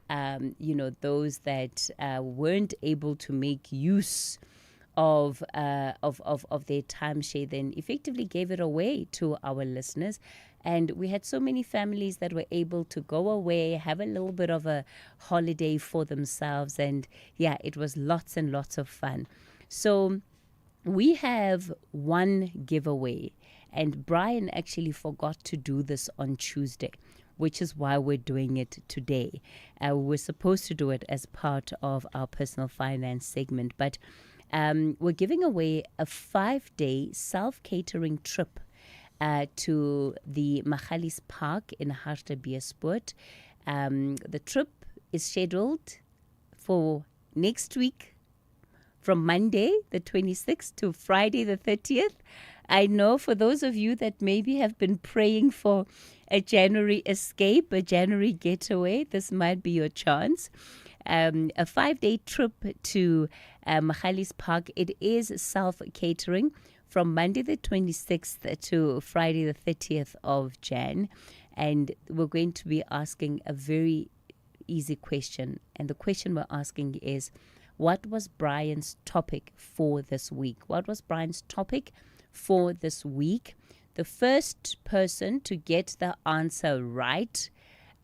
support, those that weren't able to make use of their timeshare, then effectively gave it away to our listeners. And we had so many families that were able to go away, have a little bit of a holiday for themselves. And yeah, it was lots and lots of fun. So we have one giveaway, and Brian actually forgot to do this on Tuesday, which is why we're doing it today. We're supposed to do it as part of our personal finance segment, but we're giving away a 5-day self-catering trip to the Mohlahlana Park in Hartbeespoort. The trip is scheduled for next week, from Monday the 26th to Friday the 30th. I know for those of you that maybe have been praying for a January escape, a January getaway, this might be your chance. A 5-day trip to Mohlahlana Park. It is self-catering from Monday the 26th to Friday the 30th of Jan. And we're going to be asking a very easy question. And the question we're asking is, what was Brian's topic for this week? What was Brian's topic for this week? The first person to get the answer right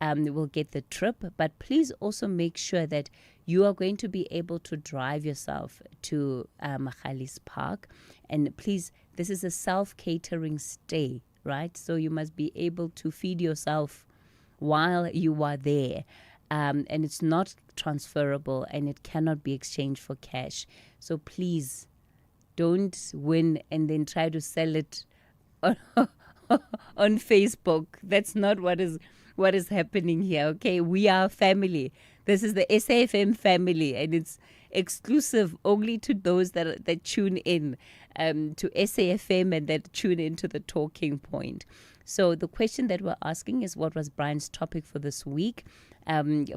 will get the trip. But please also make sure that you are going to be able to drive yourself to Mohlahlana Park. And please, this is a self-catering stay, right? So you must be able to feed yourself while you are there. And it's not transferable, and it cannot be exchanged for cash. So please don't win and then try to sell it on, on Facebook. That's not what is happening here, okay? We are a family. This is the SAFM family, and it's exclusive only to those that tune in to SAFM and that tune into the talking point. So the question that we're asking is, what was Brian's topic for this week?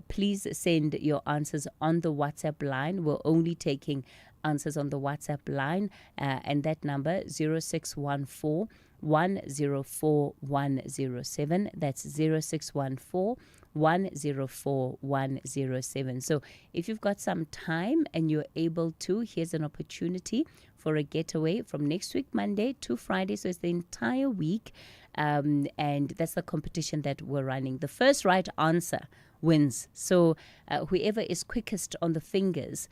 Please send your answers on the WhatsApp line. We're only taking answers on the WhatsApp line, and that number 0614 104 107. That's 0614 104 107. So if you've got some time and you're able to, here's an opportunity for a getaway from next week, Monday to Friday. So it's the entire week. And that's the competition that we're running. The first right answer wins. So whoever is quickest on the fingers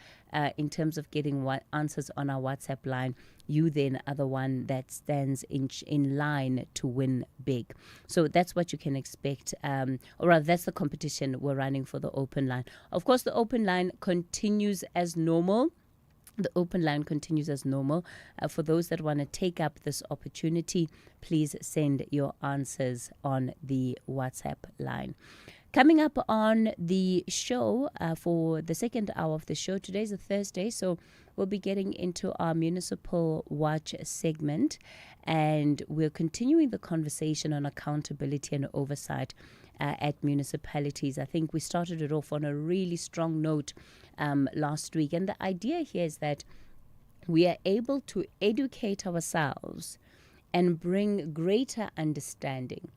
in terms of getting answers on our WhatsApp line, you then are the one that stands in line to win big. So that's what you can expect, or rather that's the competition we're running for the open line. Of course, the open line continues as normal. The open line continues as normal. For those that want to take up this opportunity, please send your answers on the WhatsApp line. Coming up on the show for the second hour of the show, today's a Thursday, so we'll be getting into our Municipal Watch segment, and we're continuing the conversation on accountability and oversight at municipalities. I think we started it off on a really strong note last week, and the idea here is that we are able to educate ourselves and bring greater understanding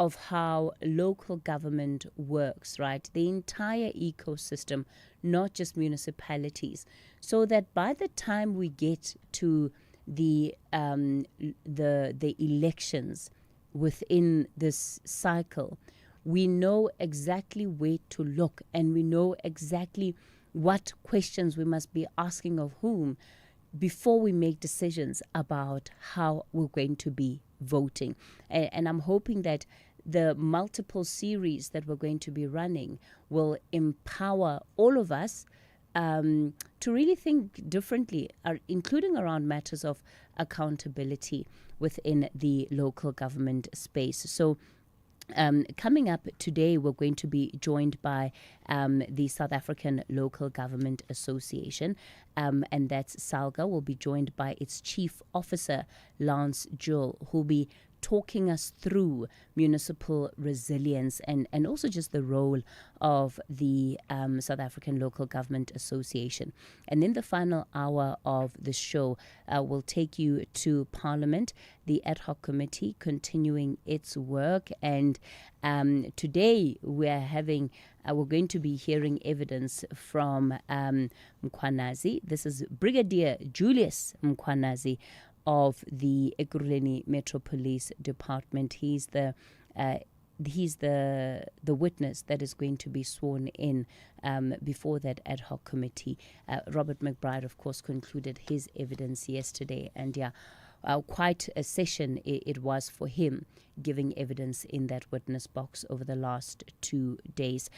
of how local government works, right? The entire ecosystem, not just municipalities, so that by the time we get to the elections within this cycle, we know exactly where to look, and we know exactly what questions we must be asking of whom before we make decisions about how we're going to be voting. And I'm hoping that the multiple series that we're going to be running will empower all of us to really think differently, including around matters of accountability within the local government space. So coming up today, we're going to be joined by the South African Local Government Association, and that's SALGA. Will be joined by its Chief Officer, Lance Jewell, who'll be talking us through municipal resilience and also just the role of the South African Local Government Association. And then the final hour of the show will take you to Parliament, the ad hoc committee continuing its work. And today we're having we're going to be hearing evidence from Mkhwanazi. This is Brigadier Julius Mkhwanazi of the Ekurhuleni Metro Police Department. He's the witness that is going to be sworn in before that ad hoc committee. Robert McBride, of course, concluded his evidence yesterday, and quite a session it was for him, giving evidence in that witness box over the last 2 days.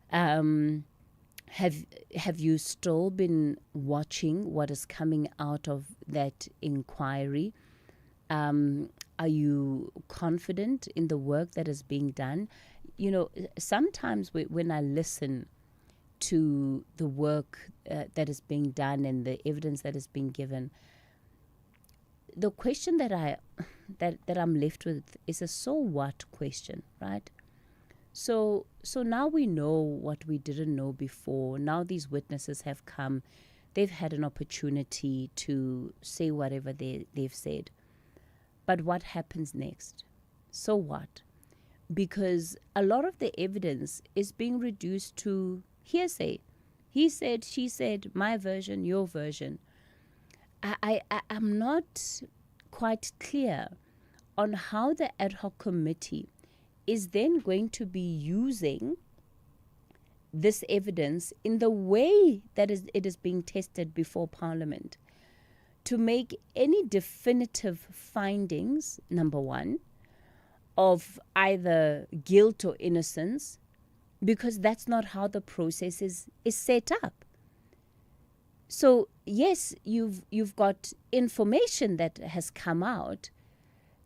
Have you still been watching what is coming out of that inquiry? Are you confident in the work that is being done? You know, sometimes when I listen to the work that is being done and the evidence that is being given, the question that I'm left with is a so what question, right? So now we know what we didn't know before. Now these witnesses have come. They've had an opportunity to say whatever they've said. But what happens next? So what? Because a lot of the evidence is being reduced to hearsay. He said, she said, my version, your version. I'm not quite clear on how the ad hoc committee is then going to be using this evidence in the way that it is being tested before Parliament to make any definitive findings, number one, of either guilt or innocence, because that's not how the process is set up. So yes, you've got information that has come out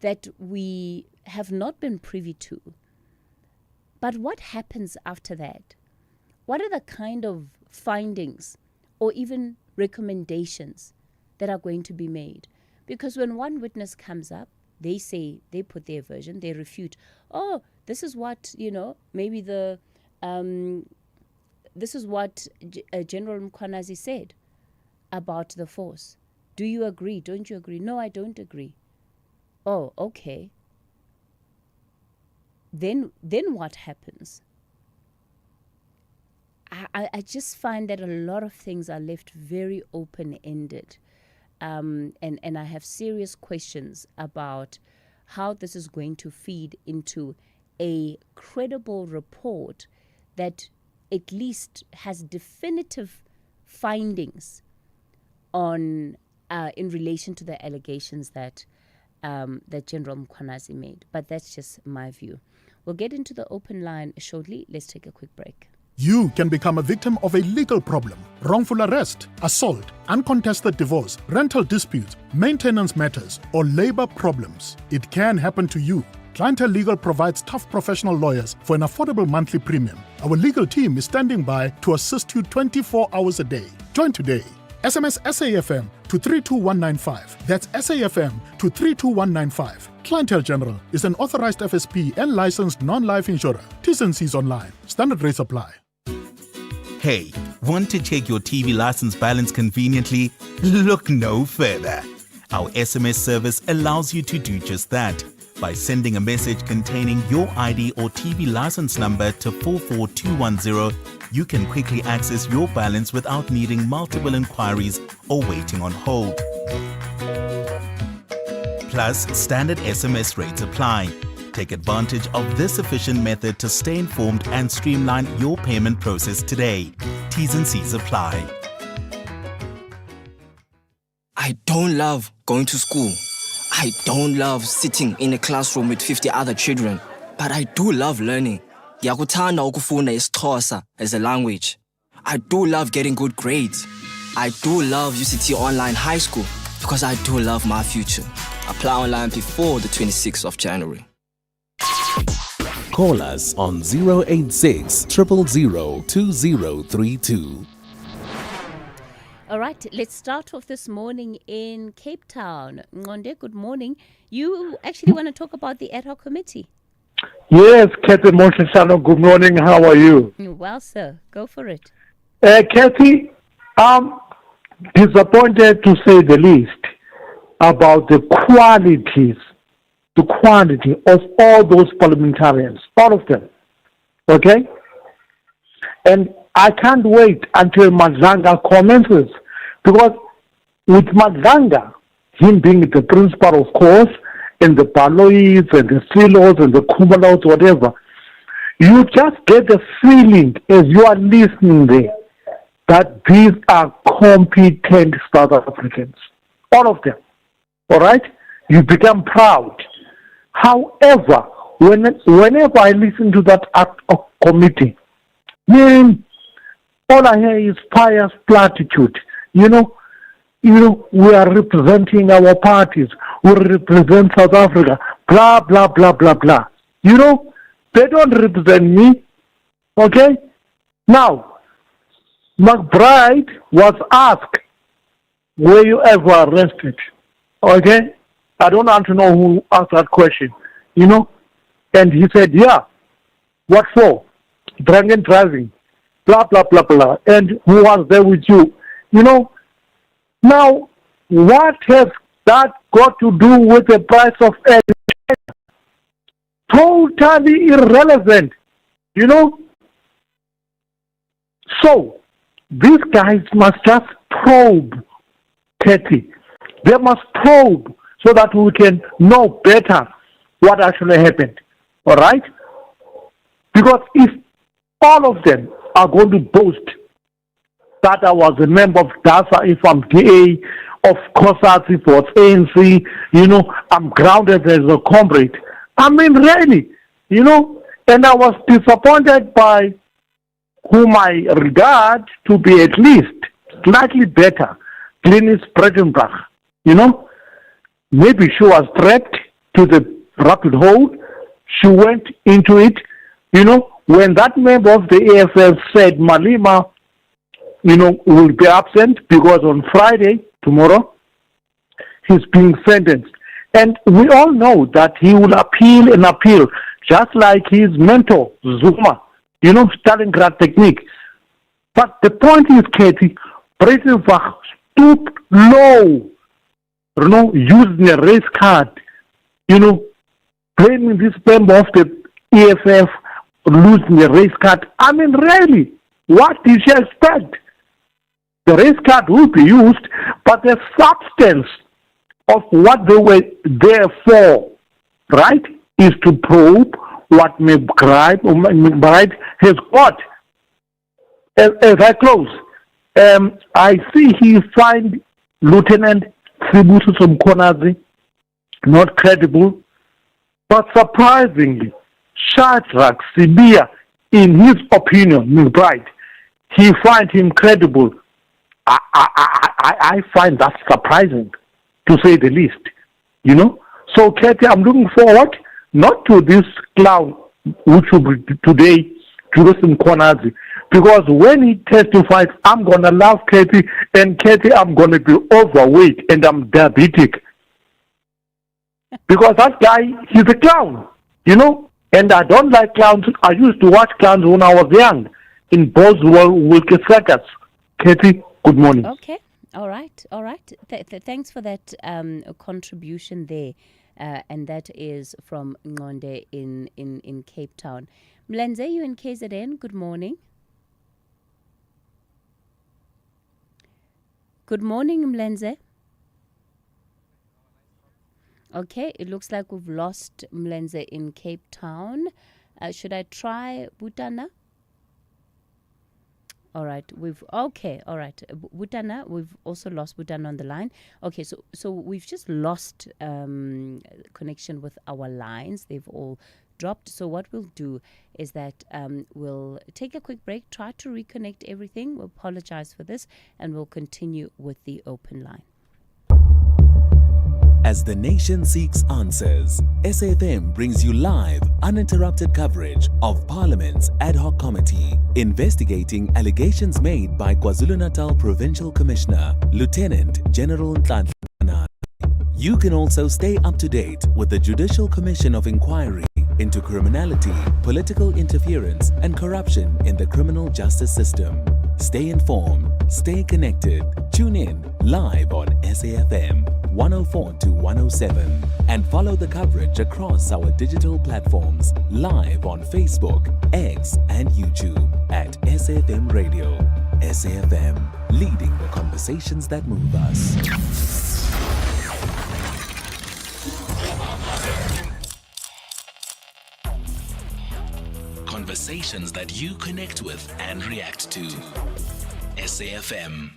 that we have not been privy to. But what happens after that? What are the kind of findings or even recommendations that are going to be made? Because when one witness comes up, they say, they put their version, they refute. Oh, this is what, maybe this is what General Mkhwanazi said about the force. Do you agree? Don't you agree? No, I don't agree. Oh, okay. Then what happens? I just find that a lot of things are left very open-ended. And I have serious questions about how this is going to feed into a credible report that at least has definitive findings on in relation to the allegations that General Mkhwanazi made. But that's just my view. We'll get into the open line shortly. Let's take a quick break. You can become a victim of a legal problem: wrongful arrest, assault, uncontested divorce, rental disputes, maintenance matters, or labor problems. It can happen to you. Clientele Legal provides tough professional lawyers for an affordable monthly premium. Our legal team is standing by to assist you 24 hours a day. Join today. SMS SAFM to 32195. That's SAFM to 32195. Clientele General is an authorized FSP and licensed non-life insurer. T's and C's online. Standard rates apply. Hey, want to check your TV license balance conveniently? Look no further. Our SMS service allows you to do just that. By sending a message containing your ID or TV license number to 44210, you can quickly access your balance without needing multiple inquiries or waiting on hold. Plus, standard SMS rates apply. Take advantage of this efficient method to stay informed and streamline your payment process today. T's and C's apply. I don't love going to school. I don't love sitting in a classroom with 50 other children. But I do love learning. Ngiyakuthanda ukufunda isiXhosa as a language. I do love getting good grades. I do love UCT Online High School because I do love my future. Apply online before the 26th of January. Call us on 086 000 2032. All right, let's start off this morning in Cape Town. Ngonde, good morning. You actually want to talk about the ad hoc committee? Yes, Cathy Mohlahlana, good morning. How are you? Well, sir, go for it. Cathy, I'm disappointed to say the least about the quantity of all those parliamentarians, all of them. Okay? And I can't wait until Mazanga commences, because with Mazanga, him being the principal, of course, and the Balois and the Silos and the Kumalos, whatever, you just get a feeling as you are listening there that these are competent South Africans. All of them. All right? You become proud. However, whenever I listen to that act of committee, man, all I hear is pious platitude. You know, we are representing our parties. We represent South Africa. Blah, blah, blah, blah, blah. You know, they don't represent me. Okay? Now, McBride was asked, were you ever arrested? Okay? I don't want to know who asked that question. You know? And he said, yeah. What for? Drunk and driving. Blah, blah, blah, blah. And who was there with you? You know? Now, what has that got to do with the price of education? Totally irrelevant. You know? So, these guys must just probe, Cathy. They must probe so that we can know better what actually happened. All right? Because if all of them are going to boast that I was a member of DASA if I'm DA, of COSATS if it's ANC, you know, I'm grounded as a comrade. I mean, really, you know, and I was disappointed by whom I regard to be at least slightly better, Glenis Bredenbach, you know. Maybe she was trapped to the rapid hold. She went into it, you know. When that member of the AFL said Malema, you know, will be absent because on Friday, tomorrow, he's being sentenced. And we all know that he will appeal and appeal, just like his mentor, Zuma, you know, Stalingrad technique. But the point is, Cathy, Breitenbach stooped low, you know, using a race card, you know, blaming this member of the EFF, losing a race card. I mean, really, what did she expect? The race card will be used, but the substance of what they were there for, right, is to probe what McBride has got. As I close, I see he finds Lieutenant Sibusiso Mkhonazi not credible, but surprisingly, Shadrach Sibia, in his opinion, McBride, he finds him credible. I find that surprising, to say the least, you know. So, Cathy, I'm looking forward not to this clown, which will be today, Julius Mkhonazi, because when he testifies, I'm going to laugh, Cathy, and Cathy, I'm going to be overweight and I'm diabetic. Because that guy, he's a clown, you know, and I don't like clowns. I used to watch clowns when I was young in Boswell Wilkie Circus. Cathy, good morning. Okay. All right. Thanks for that contribution there. And that is from Ngonde in Cape Town. Mlenze, you in KZN. Good morning. Good morning, Mlenze. Okay, it looks like we've lost Mlenze in Cape Town. Should I try Butana? All right, Butana, we've also lost Butana on the line. Okay, so we've just lost connection with our lines. They've all dropped. So what we'll do is that we'll take a quick break, try to reconnect everything. We'll apologize for this, and we'll continue with the open line. As the nation seeks answers, SAFM brings you live, uninterrupted coverage of Parliament's Ad Hoc Committee investigating allegations made by KwaZulu-Natal Provincial Commissioner, Lieutenant General Mohlahlana. You can also stay up to date with the Judicial Commission of Inquiry into criminality, political interference, and corruption in the criminal justice system. Stay informed, stay connected. Tune in live on SAFM 104 to 107 and follow the coverage across our digital platforms live on Facebook, X, and YouTube. at SAFM Radio. SAFM, leading the conversations that move us. Conversations that you connect with and react to. SAFM.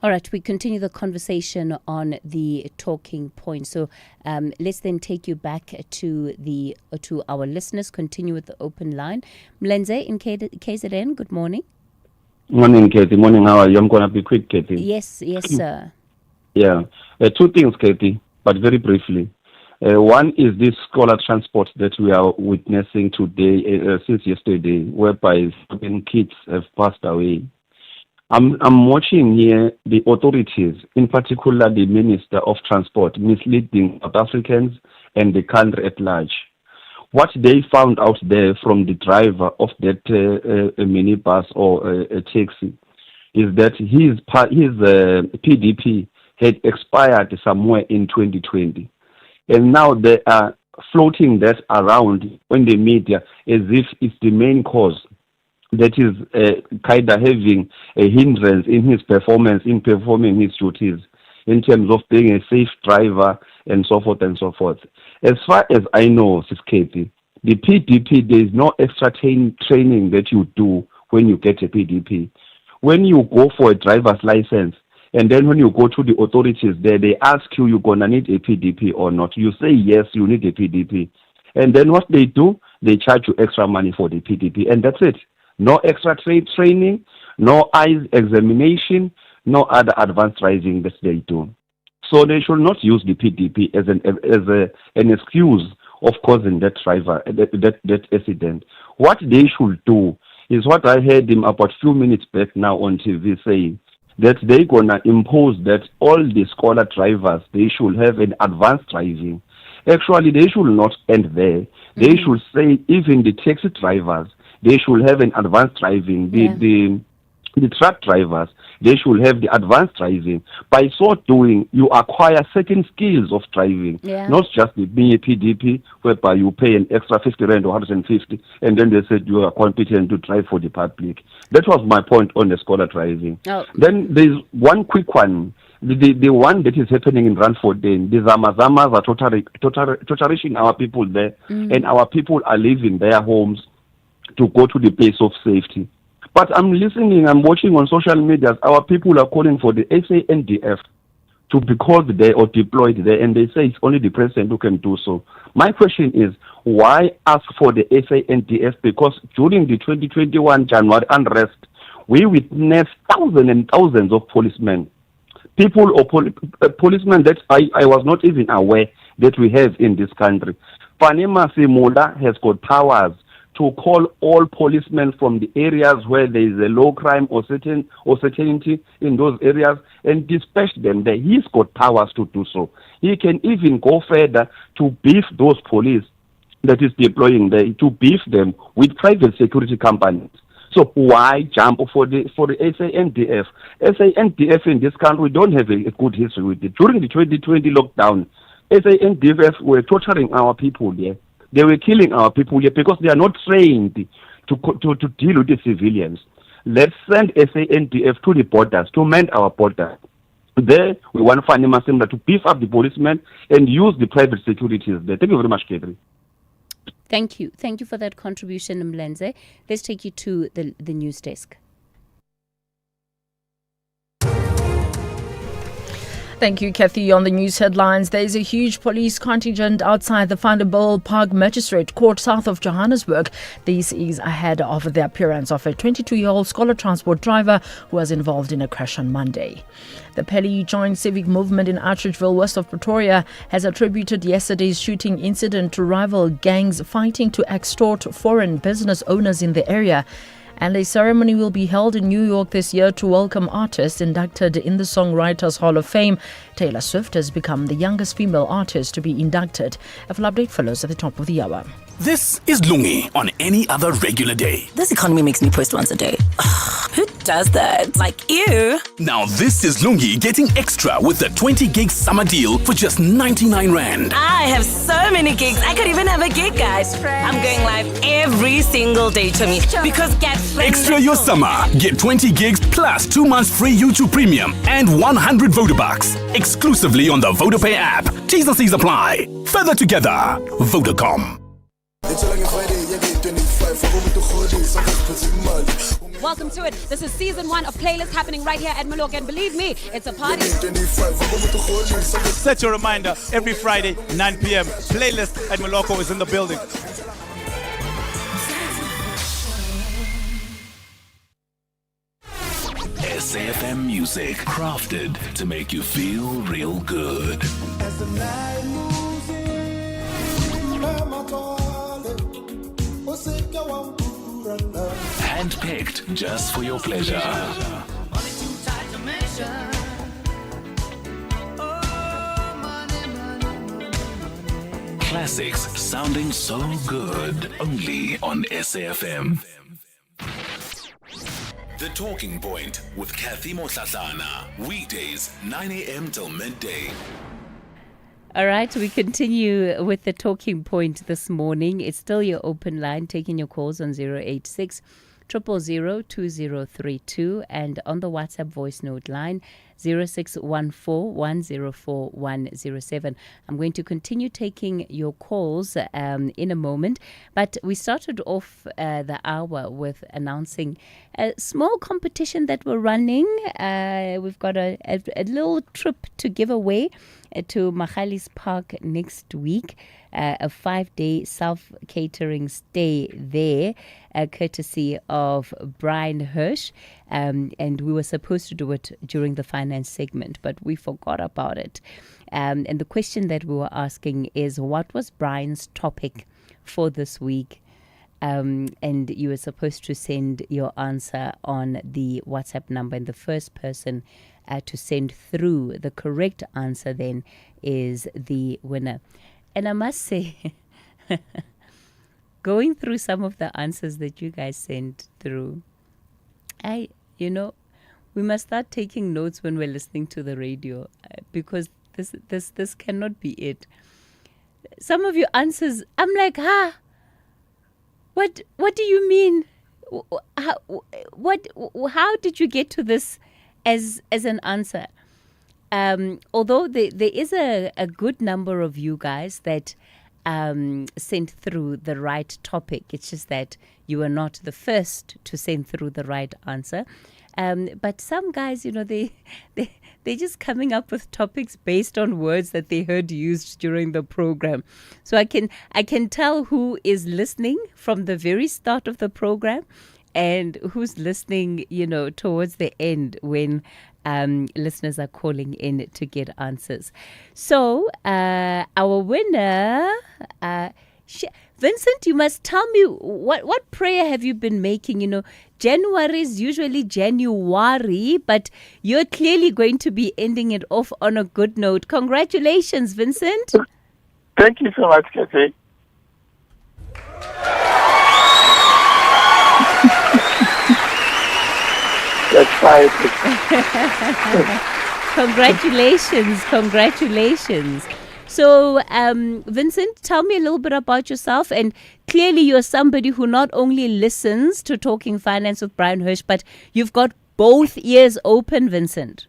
All right, we continue the conversation on the talking point. So let's then take you back to our listeners. Continue with the open line. Mlenze in KZN, good morning. Morning, Cathy. Morning, how are you? I'm going to be quick, Cathy. Yes, sir. Yeah. Two things, Cathy, but very briefly. One is this scholar transport that we are witnessing today, since yesterday, whereby 7 kids have passed away. I'm watching here the authorities, in particular the Minister of Transport, misleading South Africans and the country at large. What they found out there from the driver of that minibus or a taxi is that his PDP had expired somewhere in 2020. And now they are floating that around in the media as if it's the main cause that is kind of having a hindrance in his performance, in performing his duties, in terms of being a safe driver and so forth and so forth. As far as I know, Sis Cathy, the PDP, there is no extra training that you do when you get a PDP. When you go for a driver's license, and then when you go to the authorities there, they ask you, you're going to need a PDP or not. You say, yes, you need a PDP. And then what they do, they charge you extra money for the PDP. And that's it. No extra training, no eyes examination, no other advanced driving that they do. So they should not use the PDP as an excuse of causing that driver, that accident. What they should do is what I heard him about a few minutes back now on TV saying, that they're going to impose that all the scholar drivers, they should have an advanced driving. Actually, they should not end there. They should say even the taxi drivers, they should have an advanced driving. The truck drivers, they should have the advanced driving. By so doing, you acquire certain skills of driving, not just being a PDP, whereby you pay an extra 50 rand or 150, and then they said you are competent to drive for the public. That was my point on the scholar driving. Oh. Then there's one quick one. The one that is happening in Randfontein, the Zamazamas are torturing our people there, and our people are leaving their homes to go to the place of safety. But I'm listening, I'm watching on social media, our people are calling for the SANDF to be called there or deployed there, and they say it's only the president who can do so. My question is, why ask for the SANDF? Because during the 2021 January unrest, we witnessed thousands and thousands of policemen. People or policemen that I was not even aware that we have in this country. Panema Simula has got powers to call all policemen from the areas where there is a low crime or certainty in those areas and dispatch them there. He's got powers to do so. He can even go further to beef those police that is deploying there, to beef them with private security companies. So why jump for the SANDF? SANDF in this country, we don't have a good history with it. During the 2020 lockdown, SANDF were torturing our people there. They were killing our people here because they are not trained to deal with the civilians. Let's send SANDF to the borders, to mend our borders. There, we want Fanny Masimba to beef up the policemen and use the private securities there. Thank you very much, Catherine. Thank you. Thank you for that contribution, Mlenze. Let's take you to the news desk. Thank you, Cathy. On the news headlines, there is a huge police contingent outside the Vanderbilt Park Magistrate Court south of Johannesburg. This is ahead of the appearance of a 22-year-old scholar transport driver who was involved in a crash on Monday. The Peli Joint Civic Movement in Outreachville, west of Pretoria, has attributed yesterday's shooting incident to rival gangs fighting to extort foreign business owners in the area. And a ceremony will be held in New York this year to welcome artists inducted in the Songwriters Hall of Fame. Taylor Swift has become the youngest female artist to be inducted. A full update follows at the top of the hour. This is Lungi on any other regular day. This economy makes me post once a day. Who does that? Like, ew. Now this is Lungi getting extra with the 20 gig summer deal for just 99 Rand. I have so many gigs. I could even have a gig, guys. I'm going live every single day to me because get Extra your summer. Get 20 gigs plus 2 months free YouTube Premium and 100 Vodabucks. Exclusively on the Vodapay app. T's and C's apply. Further together. Vodacom. Welcome to it. This is season 1 of Playlist happening right here at Maloka, and believe me, it's a party. Set your reminder every Friday, 9 p.m. Playlist at Maloka is in the building. SAFM music crafted to make you feel real good. As the night moves Handpicked just for your pleasure. Classics sounding so good only on SAFM. The Talking Point with Cathy Mohlahlana. Weekdays, 9 a.m. till midday. All right, we continue with the talking point this morning. It's still your open line, taking your calls on 086 000 2032 and on the WhatsApp voice note line 0614 104 107. I'm going to continue taking your calls in a moment, but we started off the hour with announcing a small competition that we're running. We've got a little trip to give away to Magalies Park next week, a 5-day self-catering stay there, courtesy of Brian Hirsch. And we were supposed to do it during the finance segment, but we forgot about it. And the question that we were asking is, what was Brian's topic for this week? And you were supposed to send your answer on the WhatsApp number, and the first person to send through the correct answer then is the winner. And I must say, going through some of the answers that you guys sent through, we must start taking notes when we're listening to the radio, because this cannot be it. Some of your answers, I'm like, what do you mean? How did you get to this as an answer? Although there is a good number of you guys that sent through the right topic. It's just that you were not the first to send through the right answer. But some guys, they're just coming up with topics based on words that they heard used during the program. So I can tell who is listening from the very start of the program and who's listening, towards the end when listeners are calling in to get answers. So our winner, Vincent, you must tell me what prayer have you been making? January is usually January, but you're clearly going to be ending it off on a good note. Congratulations, Vincent. Thank you so much, Cathy. That's fine. Congratulations. So, Vincent, tell me a little bit about yourself. And clearly you're somebody who not only listens to Talking Finance with Brian Hirsch, but you've got both ears open, Vincent.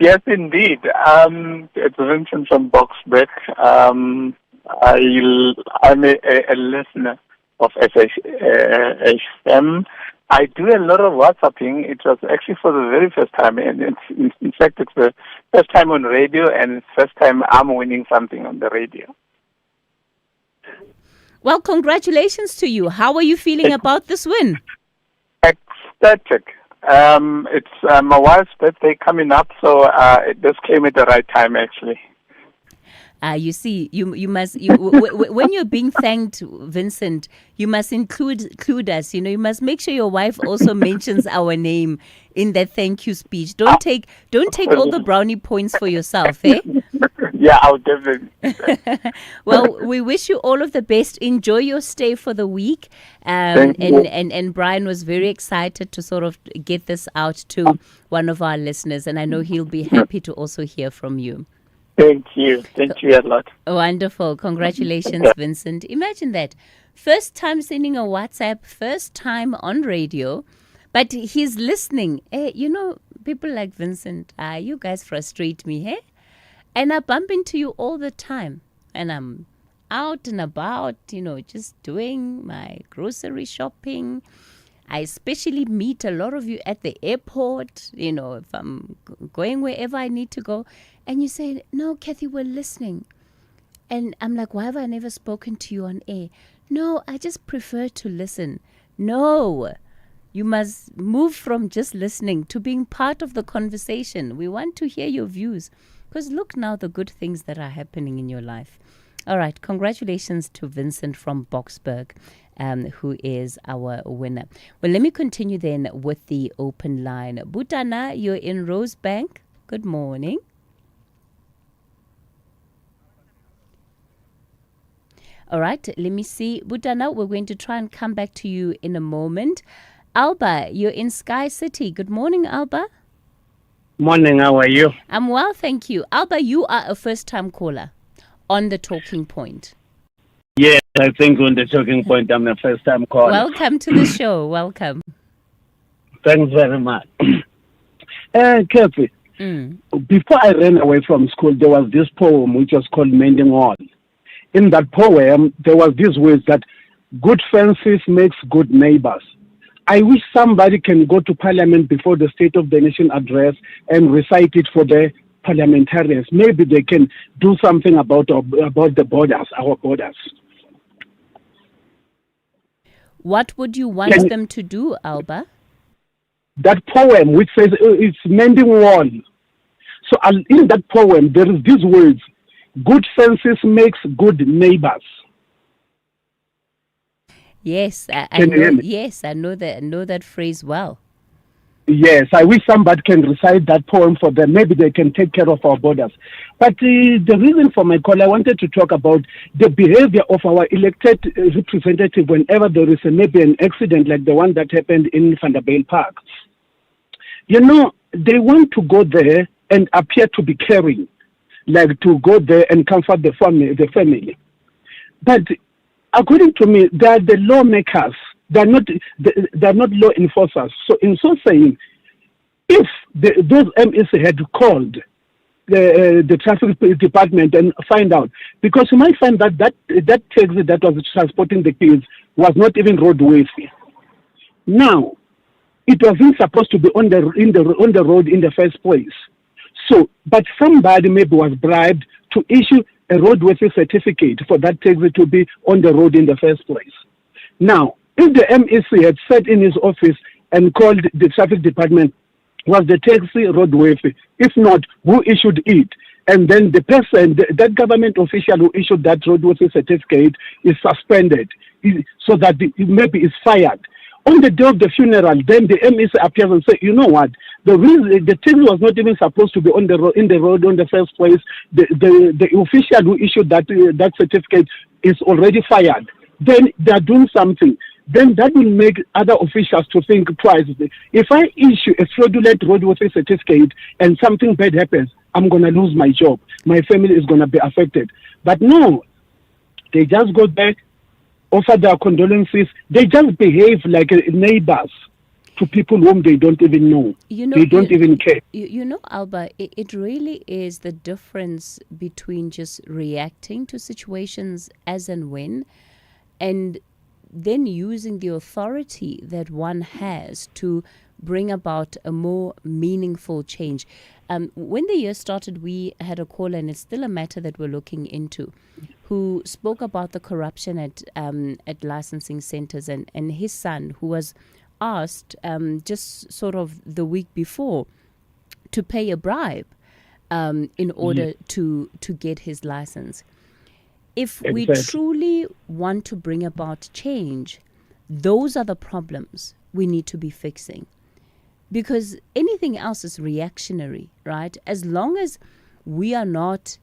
Yes, indeed. It's Vincent from Boxbeck. I'm a listener of SAFM. I do a lot of WhatsApping. It was actually for the very first time, and in fact, it's the first time on radio, and it's the first time I'm winning something on the radio. Well, congratulations to you. How are you feeling about this win? Ecstatic. It's my wife's birthday coming up, so this came at the right time, actually. You see, you must when you're being thanked, Vincent, you must include us. You must make sure your wife also mentions our name in that thank you speech. Don't take all the brownie points for yourself, eh? Yeah, I'll definitely. Well, we wish you all of the best. Enjoy your stay for the week. Thank you. And Brian was very excited to sort of get this out to one of our listeners, and I know he'll be happy to also hear from you. Thank you. Thank you a lot. Wonderful. Congratulations, Vincent. Imagine that. First time sending a WhatsApp, first time on radio, but he's listening. Hey, people like Vincent, you guys frustrate me, hey? And I bump into you all the time. And I'm out and about, just doing my grocery shopping. I especially meet a lot of you at the airport, if I'm going wherever I need to go. And you say, no, Cathy, we're listening. And I'm like, why have I never spoken to you on air? No, I just prefer to listen. No, you must move from just listening to being part of the conversation. We want to hear your views. Because look now the good things that are happening in your life. All right, congratulations to Vincent from Boksburg, who is our winner. Well, let me continue then with the open line. Butana, you're in Rosebank. Good morning. All right, let me see. Butana, we're going to try and come back to you in a moment. Alba, you're in Sky City. Good morning, Alba. Morning, how are you? I'm well, thank you. Alba, you are a first-time caller on the Talking Point. Yes, I think on the Talking Point, I'm a first-time caller. Welcome to the show. Welcome. Thanks very much. Cathy, before I ran away from school, there was this poem which was called Mending Wall. In that poem, there was these words that good fences makes good neighbors. I wish somebody can go to Parliament before the State of the Nation address and recite it for the parliamentarians. Maybe they can do something about the borders, our borders. What would you want them to do, Alba? That poem which says it's mending wall. So in that poem, there is these words, good fences makes good neighbors. Yes, I know. Yes, I know that phrase well. Yes, I wish somebody can recite that poem for them. Maybe they can take care of our borders. But the reason for my call, I wanted to talk about the behavior of our elected representative whenever there is maybe an accident like the one that happened in Vanderbijl Park. They want to go there and appear to be caring, like to go there and comfort the family. But according to me, they are the lawmakers. They're not law enforcers. So in so saying, if those MEC had called the traffic department and find out, because you might find that taxi that was transporting the kids was not even roadworthy. Now, it wasn't supposed to be on the road in the first place. So, but somebody maybe was bribed to issue a roadworthy certificate for that taxi to be on the road in the first place. Now, if the MEC had sat in his office and called the traffic department, was the taxi roadworthy? If not, who issued it? And then the person, that government official who issued that roadworthy certificate is suspended, so that maybe is fired. On the day of the funeral, then the MEC appears and says, you know what? The reason the taxi was not even supposed to be on the road in the first place. The official who issued that certificate is already fired. Then they are doing something. Then that will make other officials to think twice. If I issue a fraudulent roadworthy certificate and something bad happens, I'm going to lose my job. My family is going to be affected. But no, they just go back, offer their condolences. They just behave like neighbors to people whom they don't even know. They don't even care. Alba, it really is the difference between just reacting to situations as and when, and then using the authority that one has to bring about a more meaningful change. When the year started, we had a caller, and it's still a matter that we're looking into, who spoke about the corruption at licensing centers, and his son, who was asked just sort of the week before to pay a bribe in order to get his license. If we truly want to bring about change, those are the problems we need to be fixing. Because anything else is reactionary, right? As long as we are not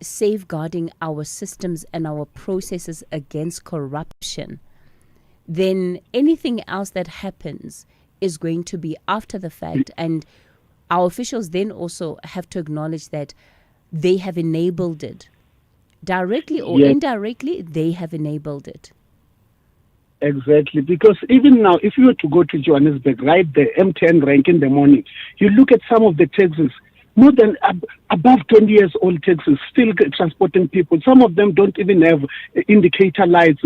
safeguarding our systems and our processes against corruption, then anything else that happens is going to be after the fact. And our officials then also have to acknowledge that they have enabled it. Directly or indirectly, they have enabled it. Exactly, because even now, if you were to go to Johannesburg, right, the M10 rank in the morning, you look at some of the taxis, more than above 20 years old taxis, still transporting people. Some of them don't even have indicator lights.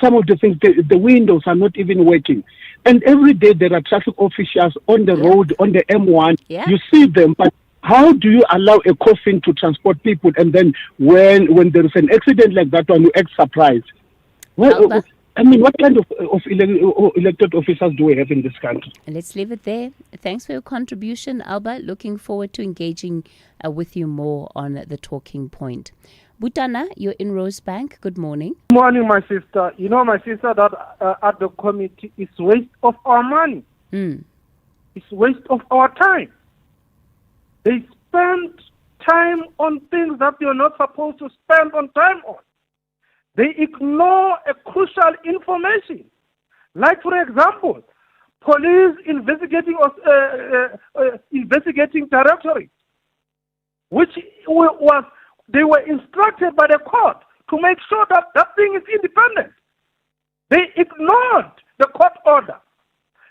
Some of the things, the windows are not even working. And every day there are traffic officials on the road, on the M1. You see them, but how do you allow a coffin to transport people, and then when there is an accident like that one, you act surprised? Well, I mean, what kind of elected officers do we have in this country? Let's leave it there. Thanks for your contribution, Alba. Looking forward to engaging with you more on the talking point. Butana, you're in Rosebank. Good morning. Good morning, my sister. You know, my sister, that at the committee is waste of our money. It's waste of our time. They spend time on things that you're not supposed to spend on time on. They ignore a crucial information. Like, for example, police investigating directorate, which they were instructed by the court to make sure that that thing is independent. They ignored the court order.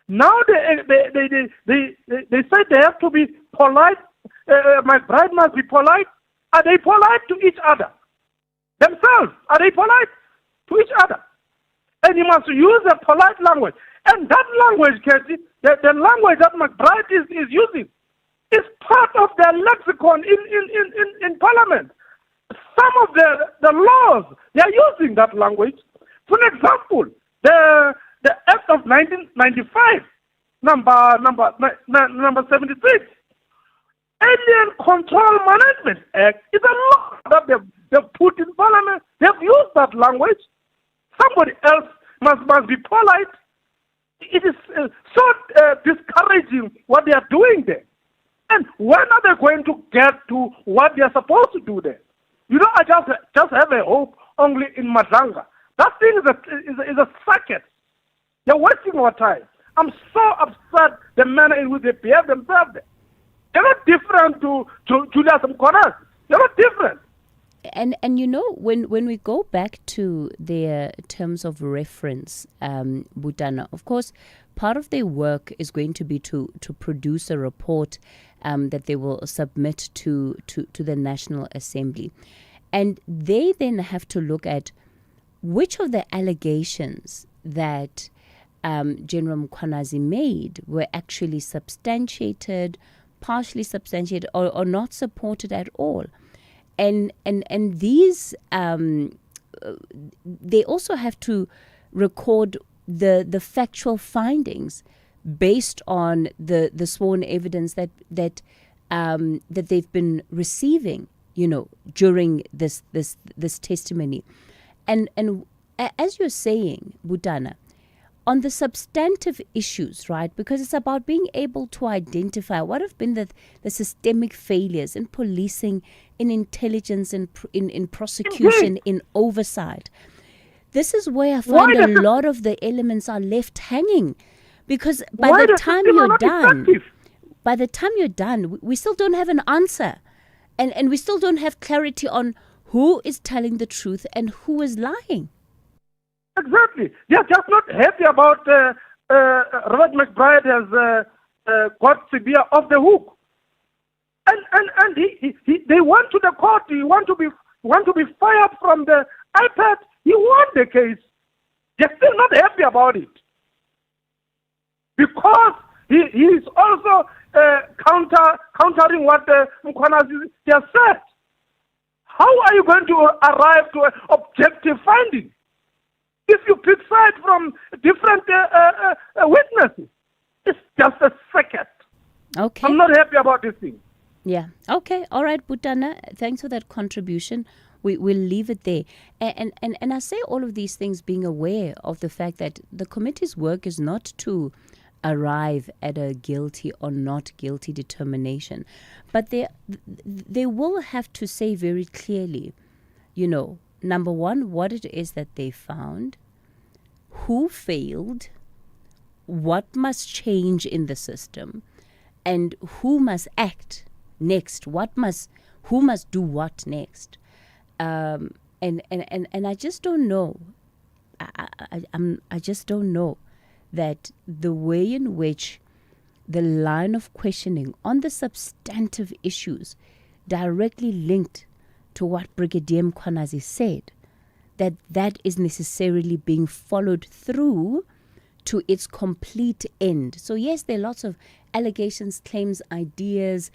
Now they say they have to be polite. My bride must be polite. Are they polite to each other? Themselves, are they polite to each other? And you must use a polite language. And that language, Cathy, the language that McBride is using, is part of their lexicon in Parliament. Some of the laws, they are using that language. For example, the Act of 1995, number 76, Alien Control Management Act, is a law that they've put in Parliament. They've used that language. Somebody else must be polite. It is so discouraging what they are doing there. And when are they going to get to what they are supposed to do there? You know, I just have a hope only in Madanga. That thing is a circuit. They're wasting our time. I'm so upset the manner in which they behave themselves there. They're not different to Julius Mkonas. They're not different. And you know, when we go back to their terms of reference, Butana, of course, part of their work is going to be to produce a report that they will submit to the National Assembly. And they then have to look at which of the allegations that General Mkhwanazi made were actually substantiated, partially substantiated, or not supported at all. And these, they also have to record the factual findings based on the sworn evidence that they've been receiving, you know, during this testimony. And as you're saying, Butana, on the substantive issues, right, because it's about being able to identify what have been the systemic failures in policing, in intelligence, in prosecution, in oversight. This is where I find a lot of the elements are left hanging, because by the time you're done, we still don't have an answer, and we still don't have clarity on who is telling the truth and who is lying. Exactly. They're just not happy about Robert McBride has got Sibia off the hook, and they went to the court. He want to be fired from the iPad. He won the case. They're still not happy about it because he is also countering what Mkhwanazi has said. How are you going to arrive to an objective finding if you pick side from different witnesses? It's just a second. Okay. I'm not happy about this thing. Yeah. Okay. All right, Butana. Thanks for that contribution. We'll leave it there. And I say all of these things being aware of the fact that the committee's work is not to arrive at a guilty or not guilty determination. But they will have to say very clearly, number one, what it is that they found, who failed, what must change in the system, and who must act next, who must do what next. And I just don't know. I just don't know that the way in which the line of questioning on the substantive issues directly linked to what Brigadier Mkhwanazi said, that is necessarily being followed through to its complete end. So yes, there are lots of allegations, claims, ideas,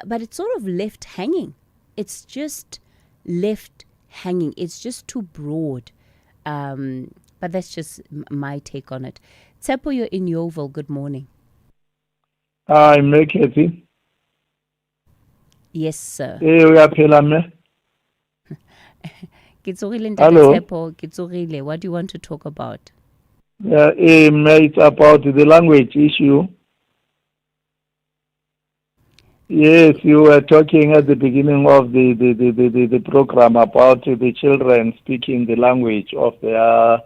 but it's sort of left hanging. It's just left hanging. It's just too broad. But that's just my take on it. Tsepo, you're in Yeoville. Good morning. Hi, Cathy. Yes, sir. Hello. Tsepo, what do you want to talk about? It's about the language issue. Yes, you were talking at the beginning of the program about the children speaking the language of their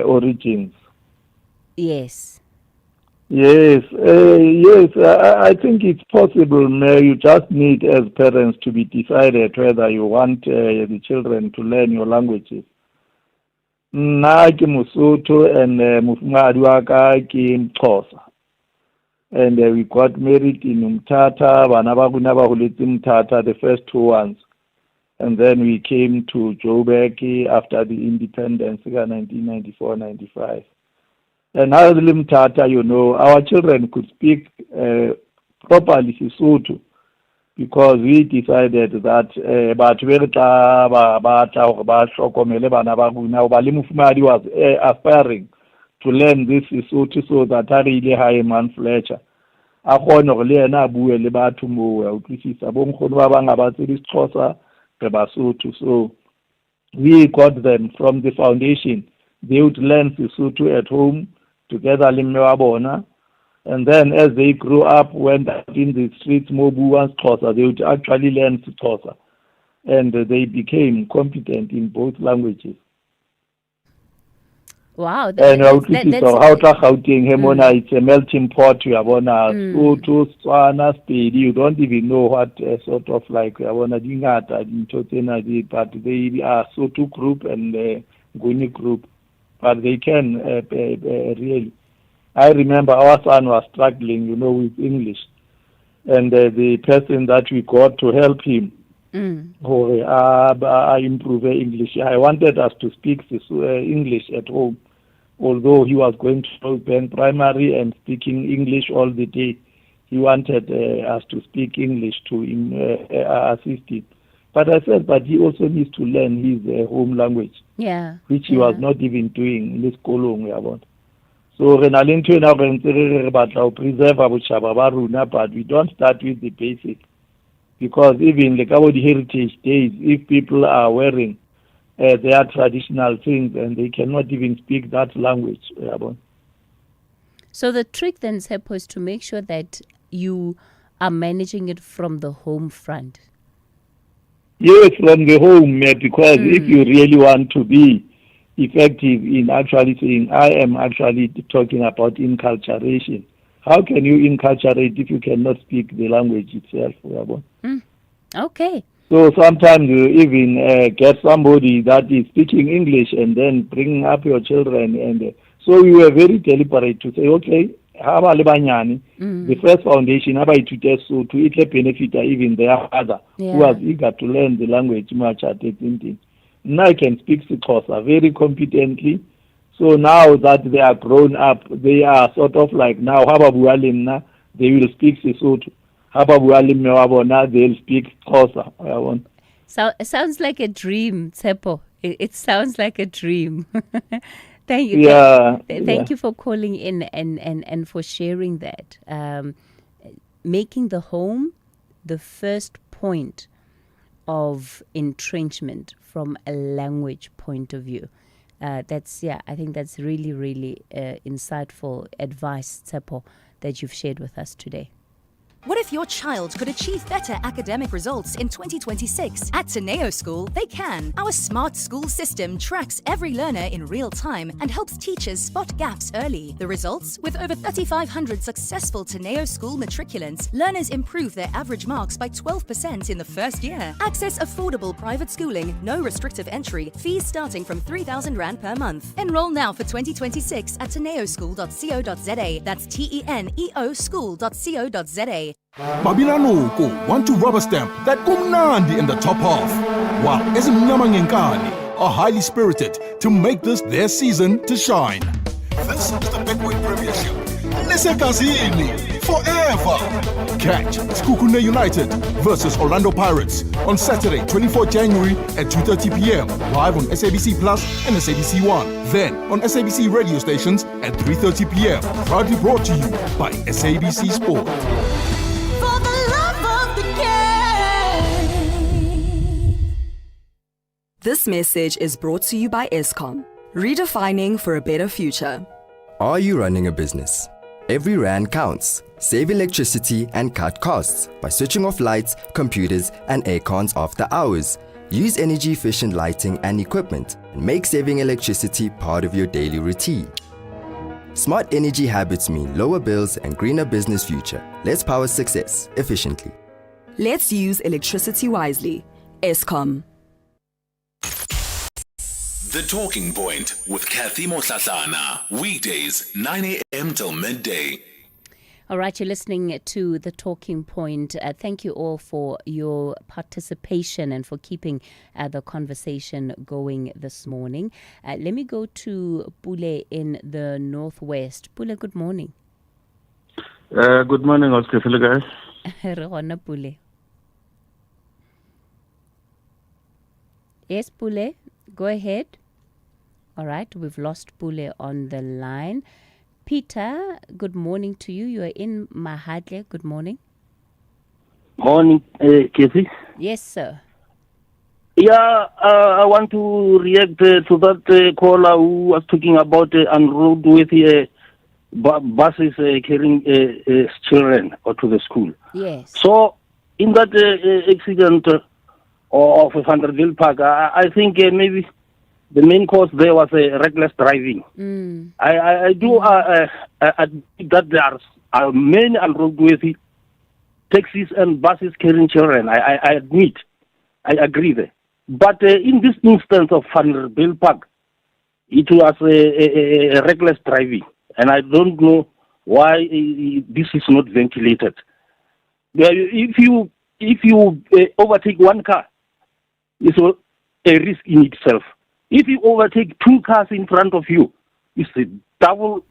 origins. Yes. Yes, I think it's possible. You just need, as parents, to be decided whether you want the children to learn your languages. Nna ke Mosotho and mofumahadi wa ka ke Xhosa. And we got married in Umtata, bana ba rona ba holetse Umtata, the first two ones. And then we came to Joburg after the independence in 1994-95. And now Umtata, our children could speak properly Sesotho because we decided that Mufumadi was aspiring to learn this Sesotho so that I really high man Fletcher. A kgone go le yena a bue le batho moo a utlwisisa bo nkgono ba bang ba tsedi Xhosa re Basotho. So we got them from the foundation. They would learn Sesotho at home together le mme wa bona, and then as they grew up, went out in the streets more buang Xhosa, they would actually learn Xhosa, and they became competent in both languages. Wow, and how Gauteng Hemona, it's a melting pot. You Sotho, Tswana, Sepedi. You don't even know what sort of like Dingata, but they are Sotho group and Nguni group, but they can really. I remember our son was struggling, with English, and the person that we got to help him improve English. I wanted us to speak English at home. Although he was going to Bank Primary and speaking English all the day, he wanted us to speak English to assist him. But I said, but he also needs to learn his home language, which he was not even doing in this school. So preserve but we don't start with the basic, because even like our heritage days, if people are wearing their traditional things and they cannot even speak that language. So the trick then, Tsepo, is to make sure that you are managing it from the home front. Yes, from the home, because if you really want to be effective in actually saying, I am actually talking about inculturation. How can you inculturate if you cannot speak the language itself? Okay. So sometimes you even get somebody that is speaking English and then bringing up your children. And so we were very deliberate to say, okay, the first foundation, so to it benefit even their father, who was eager to learn the language much at 18. Now I can speak Xhosa very competently. So now that they are grown up, they are sort of like now, they will speak Sesotho. They'll speak Xhosa. So it sounds like a dream, Tsepo. It sounds like a dream. Thank you. Thank you for calling in and for sharing that. Making the home the first point of entrenchment from a language point of view. I think that's really, really insightful advice, Tsepo, that you've shared with us today. What if your child could achieve better academic results in 2026? At Teneo School, they can. Our smart school system tracks every learner in real time and helps teachers spot gaps early. The results? With over 3,500 successful Teneo School matriculants, learners improve their average marks by 12% in the first year. Access affordable private schooling, no restrictive entry, fees starting from 3,000 Rand per month. Enroll now for 2026 at teneoschool.co.za. That's TENEO school.co.za. Babilanuko want to rubber stamp that kumnandi in the top half, while Ezimnyama Ngenkani are highly spirited to make this their season to shine. This is the Betway Premiership. Lesekazini forever. Catch Skukune United versus Orlando Pirates on Saturday, 24 January at 2:30 p.m. live on SABC Plus and SABC One. Then on SABC radio stations at 3:30 p.m. Proudly brought to you by SABC Sport. This message is brought to you by Eskom, redefining for a better future. Are you running a business? Every rand counts. Save electricity and cut costs by switching off lights, computers, and aircons after hours. Use energy-efficient lighting and equipment and make saving electricity part of your daily routine. Smart energy habits mean lower bills and greener business future. Let's power success efficiently. Let's use electricity wisely. Eskom. The Talking Point with Cathy Mohlahlana. Weekdays, 9 a.m. till midday. All right, you're listening to The Talking Point. Thank you all for your participation and for keeping the conversation going this morning. Let me go to Pule in the Northwest. Pule, good morning. Good morning, Oscar. Hello, guys. Rona Pule. Yes, Pule, go ahead. All right, we've lost Pule on the line. Peter, good morning to you. You are in Mahadle. Good morning. Morning, Cathy. Yes, sir. Yeah, I want to react to that caller who was talking about unroad with buses carrying children or to the school. Yes. So, in that accident of Vanderbilt Park, I think maybe the main cause there was reckless driving. I do admit that there are many unroadworthy taxis and buses carrying children. I admit. I agree there. But in this instance of Vanderbilt Park, it was a reckless driving. And I don't know why this is not ventilated. If you overtake one car, it's a risk in itself. If you overtake two cars in front of you, it's a double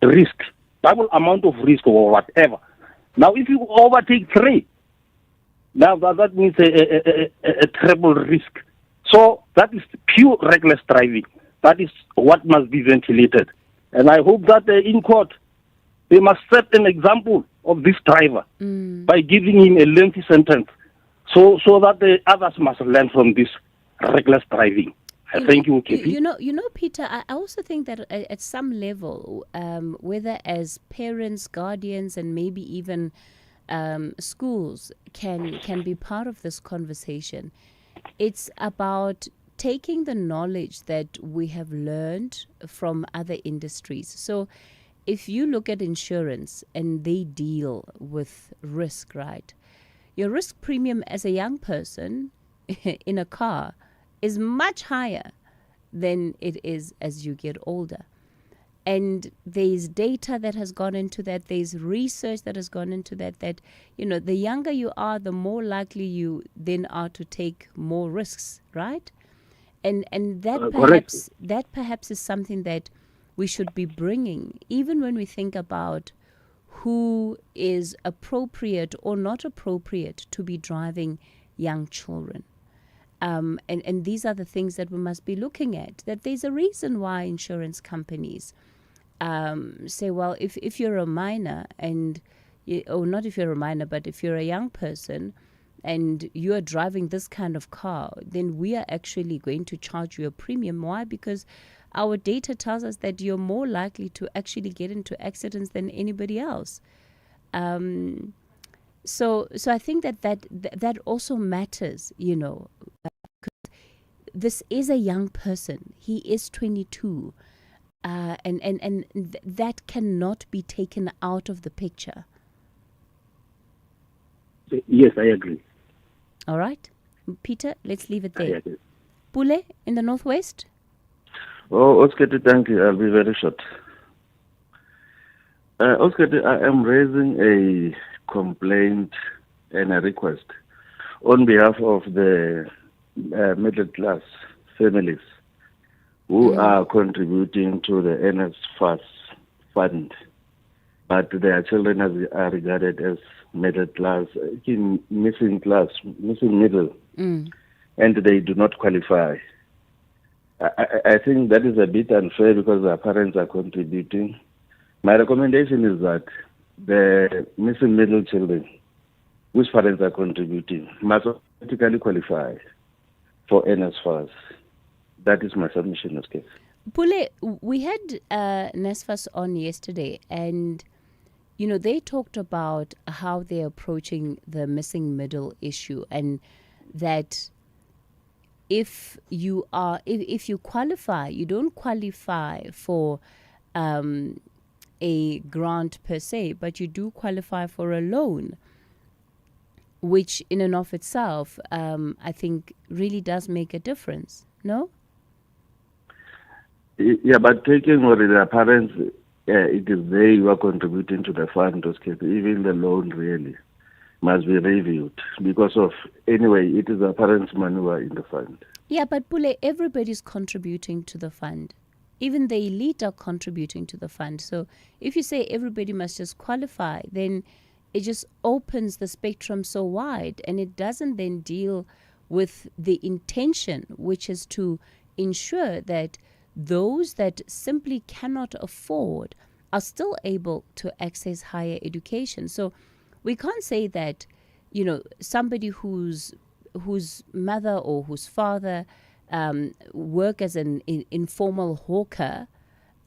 risk, double amount of risk or whatever. Now, if you overtake three, now that means a treble risk. So that is pure reckless driving. That is what must be ventilated. And I hope that in court, they must set an example of this driver by giving him a lengthy sentence so that the others must learn from this reckless driving. Thank you, Cathy. You know, Peter, I also think that at some level, whether as parents, guardians, and maybe even schools can be part of this conversation. It's about taking the knowledge that we have learned from other industries. So if you look at insurance and they deal with risk, right? Your risk premium as a young person in a car is much higher than it is as you get older. And there's data that has gone into that. There's research that has gone into that, the younger you are, the more likely you then are to take more risks, right? And that perhaps is something that we should be bringing, even when we think about who is appropriate or not appropriate to be driving young children. And these are the things that we must be looking at, that there's a reason why insurance companies say, well, if you're a minor not if you're a minor, but if you're a young person and you are driving this kind of car, then we are actually going to charge you a premium. Why? Because our data tells us that you're more likely to actually get into accidents than anybody else. So I think that also matters, this is a young person. He is 22. And that cannot be taken out of the picture. Yes, I agree. All right. Peter, let's leave it I there. agree. Pule in the Northwest? Oh, Oscar, thank you. I'll be very short. Oscar, I am raising a complaint and a request on behalf of the middle class families who are contributing to the NSFAS fund, but their children are regarded as middle class, missing middle, and they do not qualify. I think that is a bit unfair because their parents are contributing. My recommendation is that the missing middle children, whose parents are contributing, must automatically qualify for NSFAS. That is my submission, okay. Pule, we had NSFAS on yesterday, and they talked about how they're approaching the missing middle issue, and that if you qualify, you don't qualify for a grant per se, but you do qualify for a loan, which in and of itself, I think really does make a difference. No? Yeah, but taking what their parents, it is they who are contributing to the fund, those cases. Even the loan really must be reviewed because of, anyway, it is the parents' money who are in the fund. Yeah, but Pule, everybody's contributing to the fund. Even the elite are contributing to the fund. So if you say everybody must just qualify, then it just opens the spectrum so wide, and it doesn't then deal with the intention, which is to ensure that those that simply cannot afford are still able to access higher education. So we can't say that, somebody whose mother or whose father work as an informal hawker,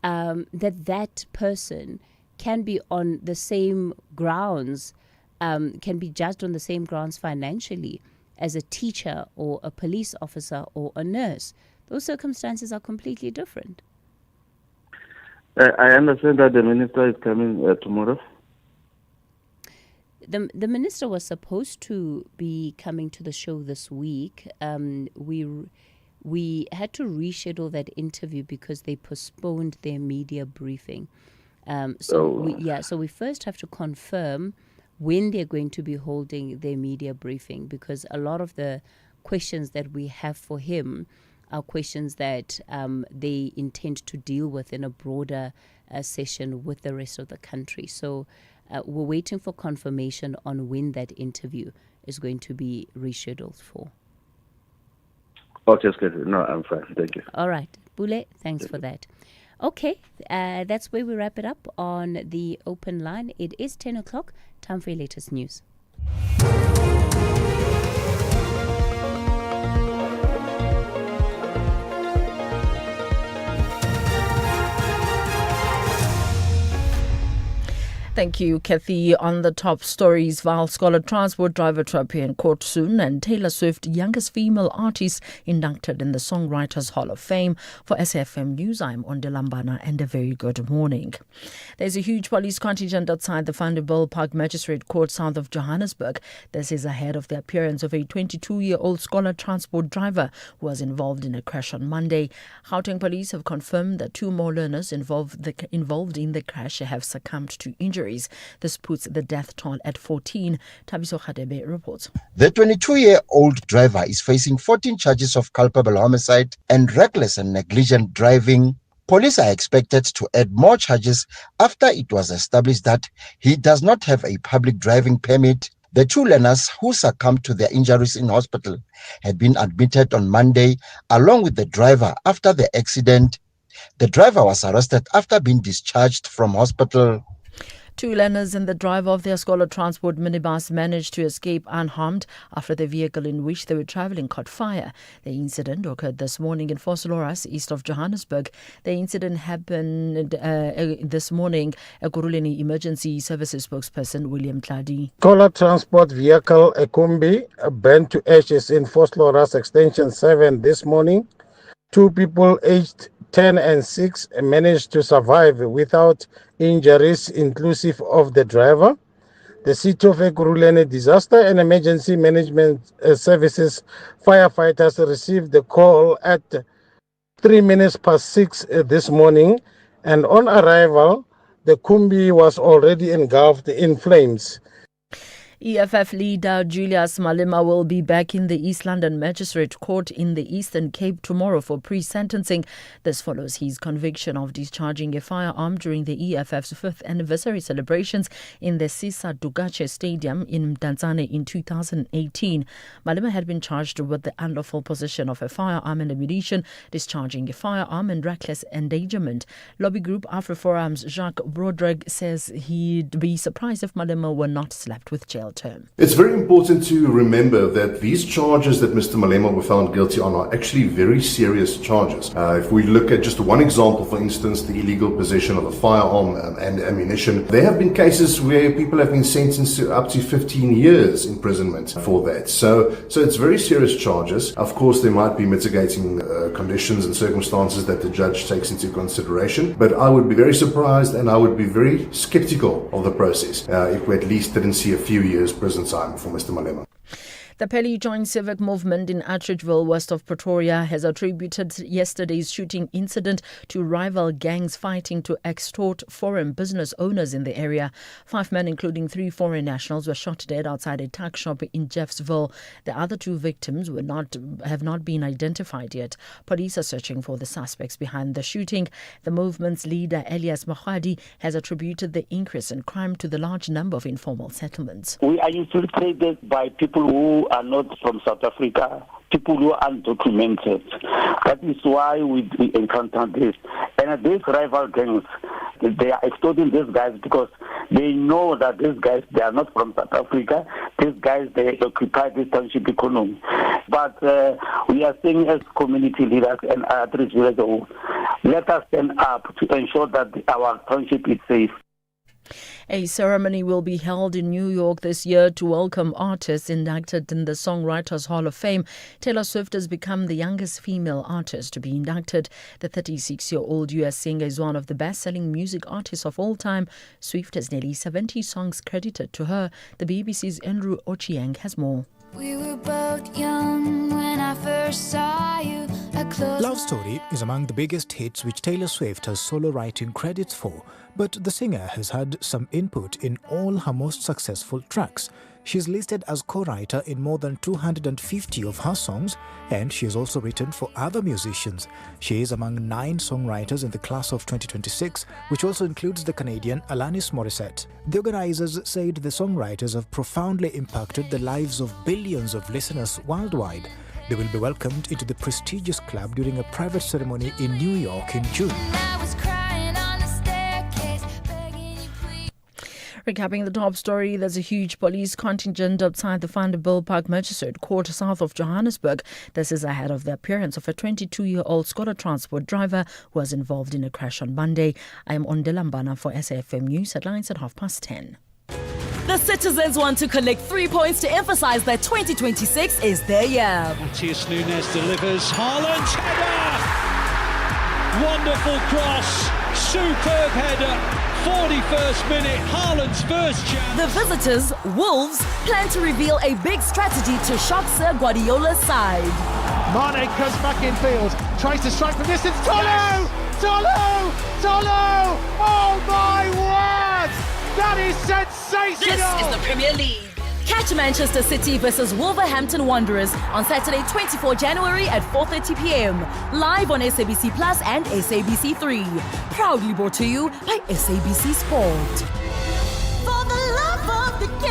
that person can be on the same grounds, can be judged on the same grounds financially as a teacher or a police officer or a nurse. Those circumstances are completely different. I understand that the minister is coming tomorrow. The minister was supposed to be coming to the show this week. We had to reschedule that interview because they postponed their media briefing. So we first have to confirm when they're going to be holding their media briefing, because a lot of the questions that we have for him are questions that they intend to deal with in a broader session with the rest of the country. So we're waiting for confirmation on when that interview is going to be rescheduled for. Okay, no, I'm fine. Thank you. All right. Bule, thanks for that. Okay, that's where we wrap it up on the open line. It is 10 o'clock. Time for your latest news. Thank you, Cathy. On the top stories, Val Scholar transport driver to appear in court soon, and Taylor Swift, youngest female artist inducted in the Songwriters Hall of Fame. For SAFM News, I'm Ondelambana, and a very good morning. There's a huge police contingent outside the Vanderbilt Park Magistrate Court south of Johannesburg. This is ahead of the appearance of a 22-year-old Scholar transport driver who was involved in a crash on Monday. Gauteng police have confirmed that 2 more learners involved in the crash have succumbed to injuries. This puts the death toll at 14. Tabiso Khadebe reports. The 22-year-old driver is facing 14 charges of culpable homicide and reckless and negligent driving. Police are expected to add more charges after it was established that he does not have a public driving permit. The 2 learners who succumbed to their injuries in hospital had been admitted on Monday along with the driver after the accident. The driver was arrested after being discharged from hospital. Two learners and the driver of their scholar transport minibus managed to escape unharmed after the vehicle in which they were travelling caught fire. The incident occurred this morning in Vosloorus, east of Johannesburg. The incident happened this morning. Ekurhuleni Emergency Services spokesperson William Tladi. Scholar transport vehicle, a Kumbi, burnt to ashes in Vosloorus Extension 7 this morning. Two people aged 10 and 6 managed to survive without injuries, inclusive of the driver. The City of Ekurhuleni Disaster and Emergency Management Services firefighters received the call at 6 this morning, and on arrival, the Kumbi was already engulfed in flames. EFF leader Julius Malema will be back in the East London Magistrate Court in the Eastern Cape tomorrow for pre-sentencing. This follows his conviction of discharging a firearm during the EFF's 5th anniversary celebrations in the Sisa Dugache Stadium in Mdantsane in 2018. Malema had been charged with the unlawful possession of a firearm and ammunition, discharging a firearm and reckless endangerment. Lobby group AfriForum's Jacques Broderick says he'd be surprised if Malema were not slapped with jail term. It's very important to remember that these charges that Mr. Malema were found guilty on are actually very serious charges. If we look at just one example, for instance, the illegal possession of a firearm and ammunition, there have been cases where people have been sentenced to up to 15 years imprisonment for that. So it's very serious charges. Of course, there might be mitigating conditions and circumstances that the judge takes into consideration, but I would be very surprised and I would be very skeptical of the process if we at least didn't see a few years prison time for Mr. Malema. The Peli Joint Civic Movement in Atteridgeville, west of Pretoria, has attributed yesterday's shooting incident to rival gangs fighting to extort foreign business owners in the area. 5 men, including 3 foreign nationals, were shot dead outside a tuck shop in Jeffsville. The other 2 victims have not been identified yet. Police are searching for the suspects behind the shooting. The movement's leader, Elias Mahwadi, has attributed the increase in crime to the large number of informal settlements. We are infiltrated by people who are not from South Africa, people who are undocumented. That is why we encounter this. And these rival gangs, they are extorting these guys because they know that these guys, they are not from South Africa. These guys, they occupy this township economy. But we are saying as community leaders and Atteridgeville as a whole, let us stand up to ensure that our township is safe. A ceremony will be held in New York this year to welcome artists inducted in the Songwriters Hall of Fame. Taylor Swift has become the youngest female artist to be inducted. The 36-year-old U.S. singer is one of the best-selling music artists of all time. Swift has nearly 70 songs credited to her. The BBC's Andrew Ochieng has more. We were both young when I first saw you. Love Story is among the biggest hits which Taylor Swift has solo writing credits for, but the singer has had some input in all her most successful tracks. She is listed as co-writer in more than 250 of her songs, and she has also written for other musicians. She is among 9 songwriters in the class of 2026, which also includes the Canadian Alanis Morissette. The organizers said the songwriters have profoundly impacted the lives of billions of listeners worldwide. They will be welcomed into the prestigious club during a private ceremony in New York in June. Recapping the top story, there's a huge police contingent outside the Vanderbilt Park Magistrate Court south of Johannesburg. This is ahead of the appearance of a 22-year-old Skoda transport driver who was involved in a crash on Monday. I am Ondelambana for SAFM News headlines at 10:30. The citizens want to collect 3 points to emphasize that 2026 is their year. Matthias Nunes delivers. Haaland's header! Wonderful cross. Superb header. 41st minute, Haaland's first chance. The visitors, Wolves, plan to reveal a big strategy to shock Sir Guardiola's side. Mane comes back in field, tries to strike from distance. Tolo! Tolo! Tolo! Oh my word! That is sensational! This is the Premier League. Catch Manchester City versus Wolverhampton Wanderers on Saturday, 24 January at 4:30 p.m. Live on SABC Plus and SABC 3. Proudly brought to you by SABC Sport. For the love of the game.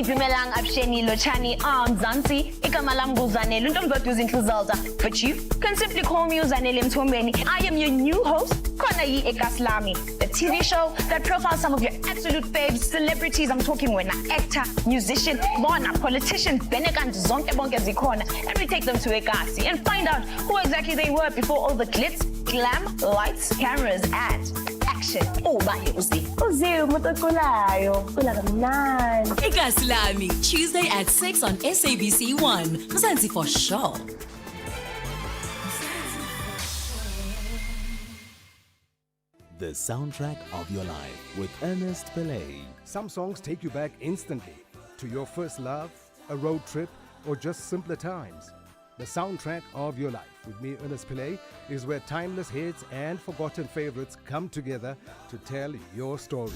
Dumelang Absheni Lochani Mzansi, igama lam nguZanele, untomdodwa uzinhluzelza. But you can simply call me uZanele Mthombeni. I am your new host, Khona yi Ekaslami, the TV show that profiles some of your absolute faves, celebrities. I'm talking when actor, musician, bona, politician, benekant zonke bonke zikhona, and we take them to Ekasi and find out who exactly they were before all the glitz, glam, lights, cameras, and action. Ekaslami, Tuesday at 6 on SABC 1. Mzansi for sure. The soundtrack of your life with Ernest Pillay. Some songs take you back instantly to your first love, a road trip, or just simpler times. The soundtrack of your life with me, Ernest Pillay, is where timeless hits and forgotten favorites come together to tell your story.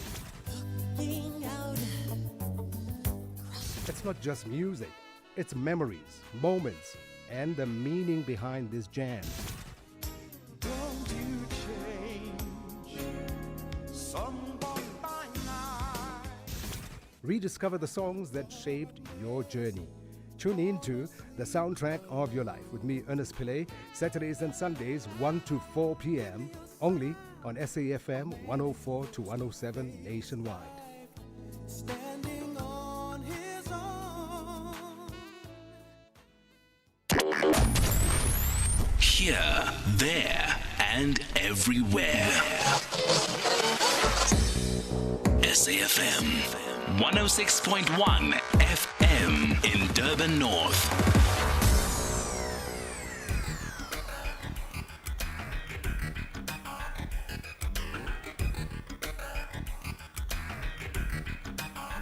It's not just music, it's memories, moments, and the meaning behind this jam. Don't you change someone by night. Rediscover the songs that shaped your journey. Tune in to The Soundtrack of Your Life with me, Ernest Pillay, Saturdays and Sundays, 1 to 4 p.m., only on SAFM 104 to 107 nationwide. Standing on his own. Here, there, and everywhere. SAFM 106.1 FM in Durban North.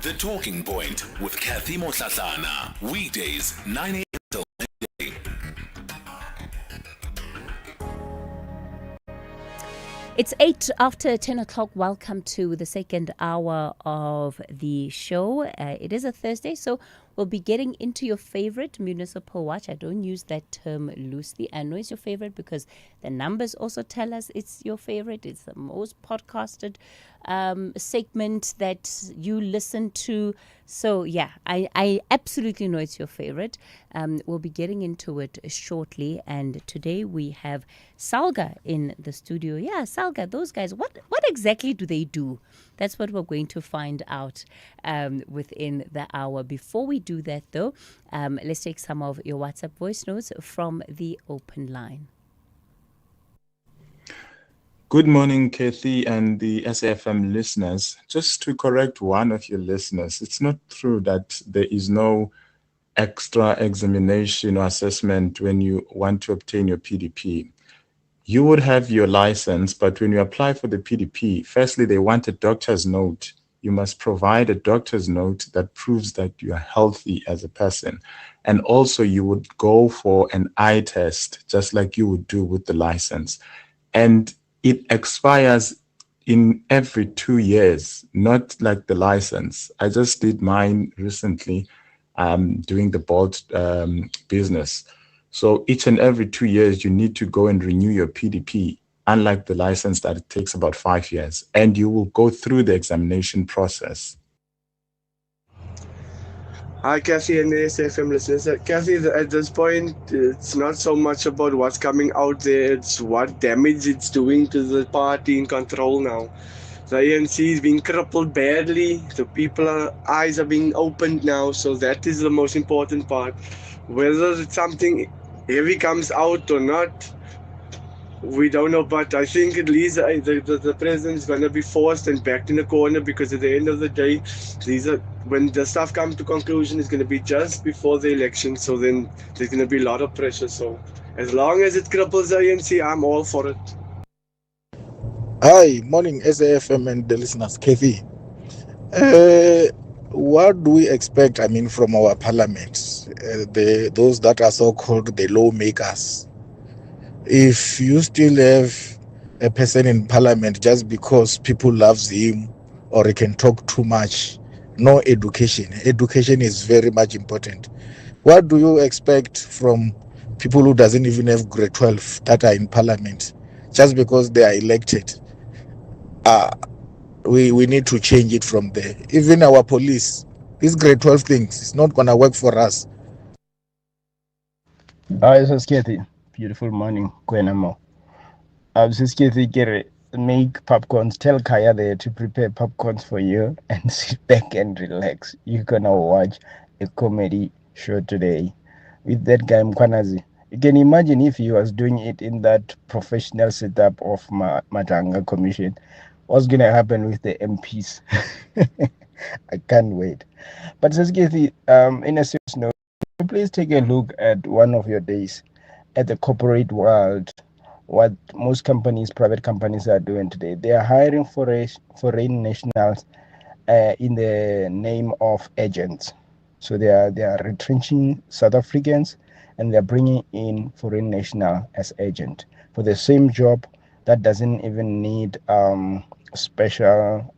The Talking Point with Cathy Mohlahlana. Weekdays, 9 a.m. till midday. It's 8 after 10 o'clock. Welcome to the second hour of the show. It is a Thursday, so we'll be getting into your favorite municipal watch. I don't use that term loosely. I know it's your favorite because the numbers also tell us it's your favorite. It's the most podcasted segment that you listen to. So yeah, I absolutely know it's your favorite. We'll be getting into it shortly. And today we have Salga in the studio. Yeah, Salga, those guys, what exactly do they do? That's what we're going to find out within the hour. Before we do that, though, let's take some of your WhatsApp voice notes from the open line. Good morning, Cathy and the SAFM listeners. Just to correct one of your listeners, it's not true that there is no extra examination or assessment when you want to obtain your PDP. You would have your license, but when you apply for the PDP, firstly, they want a doctor's note. You must provide a doctor's note that proves that you are healthy as a person. And also you would go for an eye test, just like you would do with the license. And it expires in every 2 years, not like the license. I just did mine recently doing the Bolt business. So each and every 2 years, you need to go and renew your PDP, unlike the license that it takes about 5 years. And you will go through the examination process. Hi, Cathy and the SFM listeners. Cathy, at this point, it's not so much about what's coming out there, it's what damage it's doing to the party in control now. The ANC is being crippled badly. The people's eyes are being opened now, so that is the most important part. Whether it's something heavy comes out or not, we don't know, but I think at least the president is going to be forced and backed in a corner, because at the end of the day, when the stuff comes to conclusion, it's going to be just before the election, so then there's going to be a lot of pressure. So as long as it cripples the ANC, I'm all for it. Hi, morning SAFM and the listeners. Cathy, what do we expect, from our parliament, those that are so-called the lawmakers? If you still have a person in parliament just because people loves him or he can talk too much, no education. Education is very much important. What do you expect from people who doesn't even have grade 12 that are in parliament just because they are elected? We need to change it from there. Even our police, these grade 12 things. It's not going to work for us. Hi, this is Cathy. Beautiful morning, Kwenamo. This is Cathy. Make popcorns. Tell Kaya there to prepare popcorns for you and sit back and relax. You're gonna watch a comedy show today with that guy Mkwanazi. You can imagine if he was doing it in that professional setup of Matanga Commission. What's gonna happen with the MPs? I can't wait. But Saskiti, in a serious note, please take a look at one of your days at the corporate world. What most companies, private companies, are doing today, they are hiring foreign nationals in the name of agents. So they are retrenching South Africans and they're bringing in foreign national as agent for the same job that doesn't even need special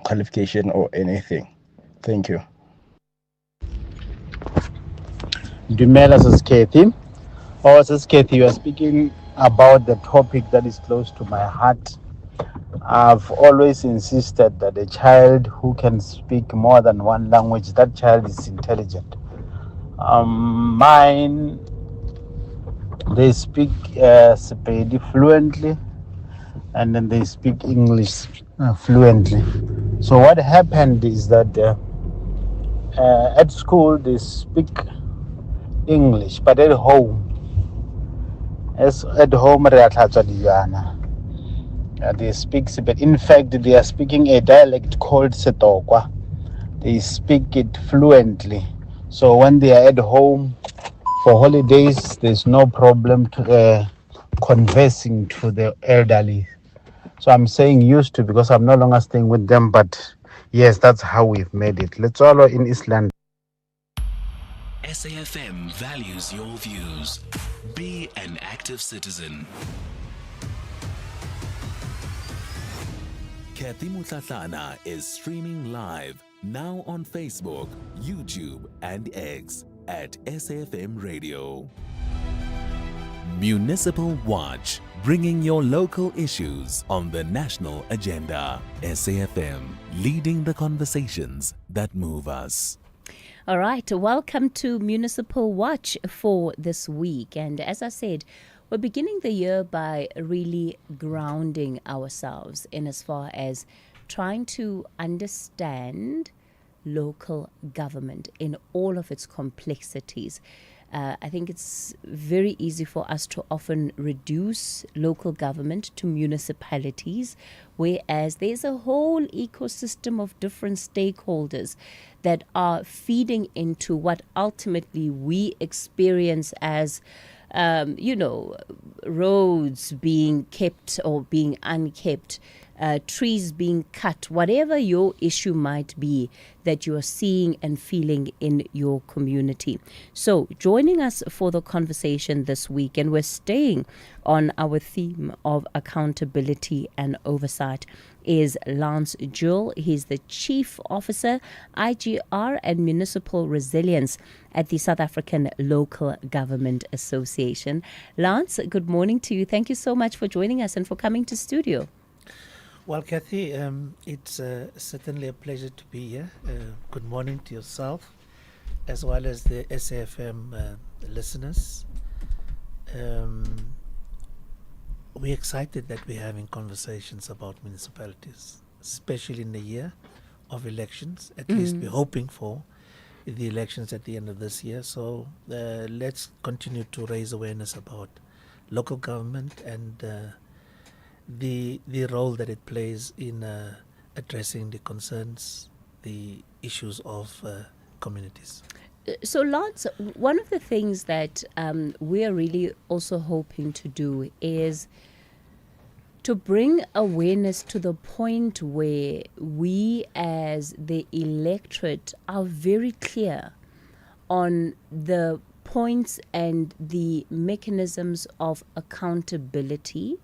qualification or anything. Thank you. Dumela, this is Cathy. This is Cathy. You are speaking about the topic that is close to my heart. I've always insisted that a child who can speak more than one language, that child is intelligent. Mine, they speak Sepedi fluently, and then they speak English fluently. So what happened is that at school they speak English, but at home, they speak Sepedi. In fact, they are speaking a dialect called Setokwa. They speak it fluently. So when they are at home for holidays, there's no problem to conversing to the elderly. So I'm saying used to because I'm no longer staying with them, but yes, that's how we've made it. Let's all in Island. SAFM values your views. Be an active citizen. Cathy Mohlahlana is streaming live now on Facebook, YouTube, and X at SAFM Radio. Municipal Watch, bringing your local issues on the national agenda. SAFM, leading the conversations that move us. All right, welcome to Municipal Watch for this week. And as I said, we're beginning the year by really grounding ourselves in as far as trying to understand local government in all of its complexities. I think it's very easy for us to often reduce local government to municipalities, whereas there's a whole ecosystem of different stakeholders that are feeding into what ultimately we experience as roads being kept or being unkept, trees being cut, whatever your issue might be that you are seeing and feeling in your community. So joining us for the conversation this week, and we're staying on our theme of accountability and oversight, is Lance Jewell. He's the Chief Officer, IGR and Municipal Resilience at the South African Local Government Association. Lance, good morning to you. Thank you so much for joining us and for coming to studio. Well, Cathy, it's certainly a pleasure to be here. Good morning to yourself, as well as the SAFM listeners. We're excited that we're having conversations about municipalities, especially in the year of elections. At least we're hoping for the elections at the end of this year. So let's continue to raise awareness about local government and the role that it plays in addressing the concerns, the issues of communities. So, Lance, one of the things that we're really also hoping to do is to bring awareness to the point where we as the electorate are very clear on the points and the mechanisms of accountability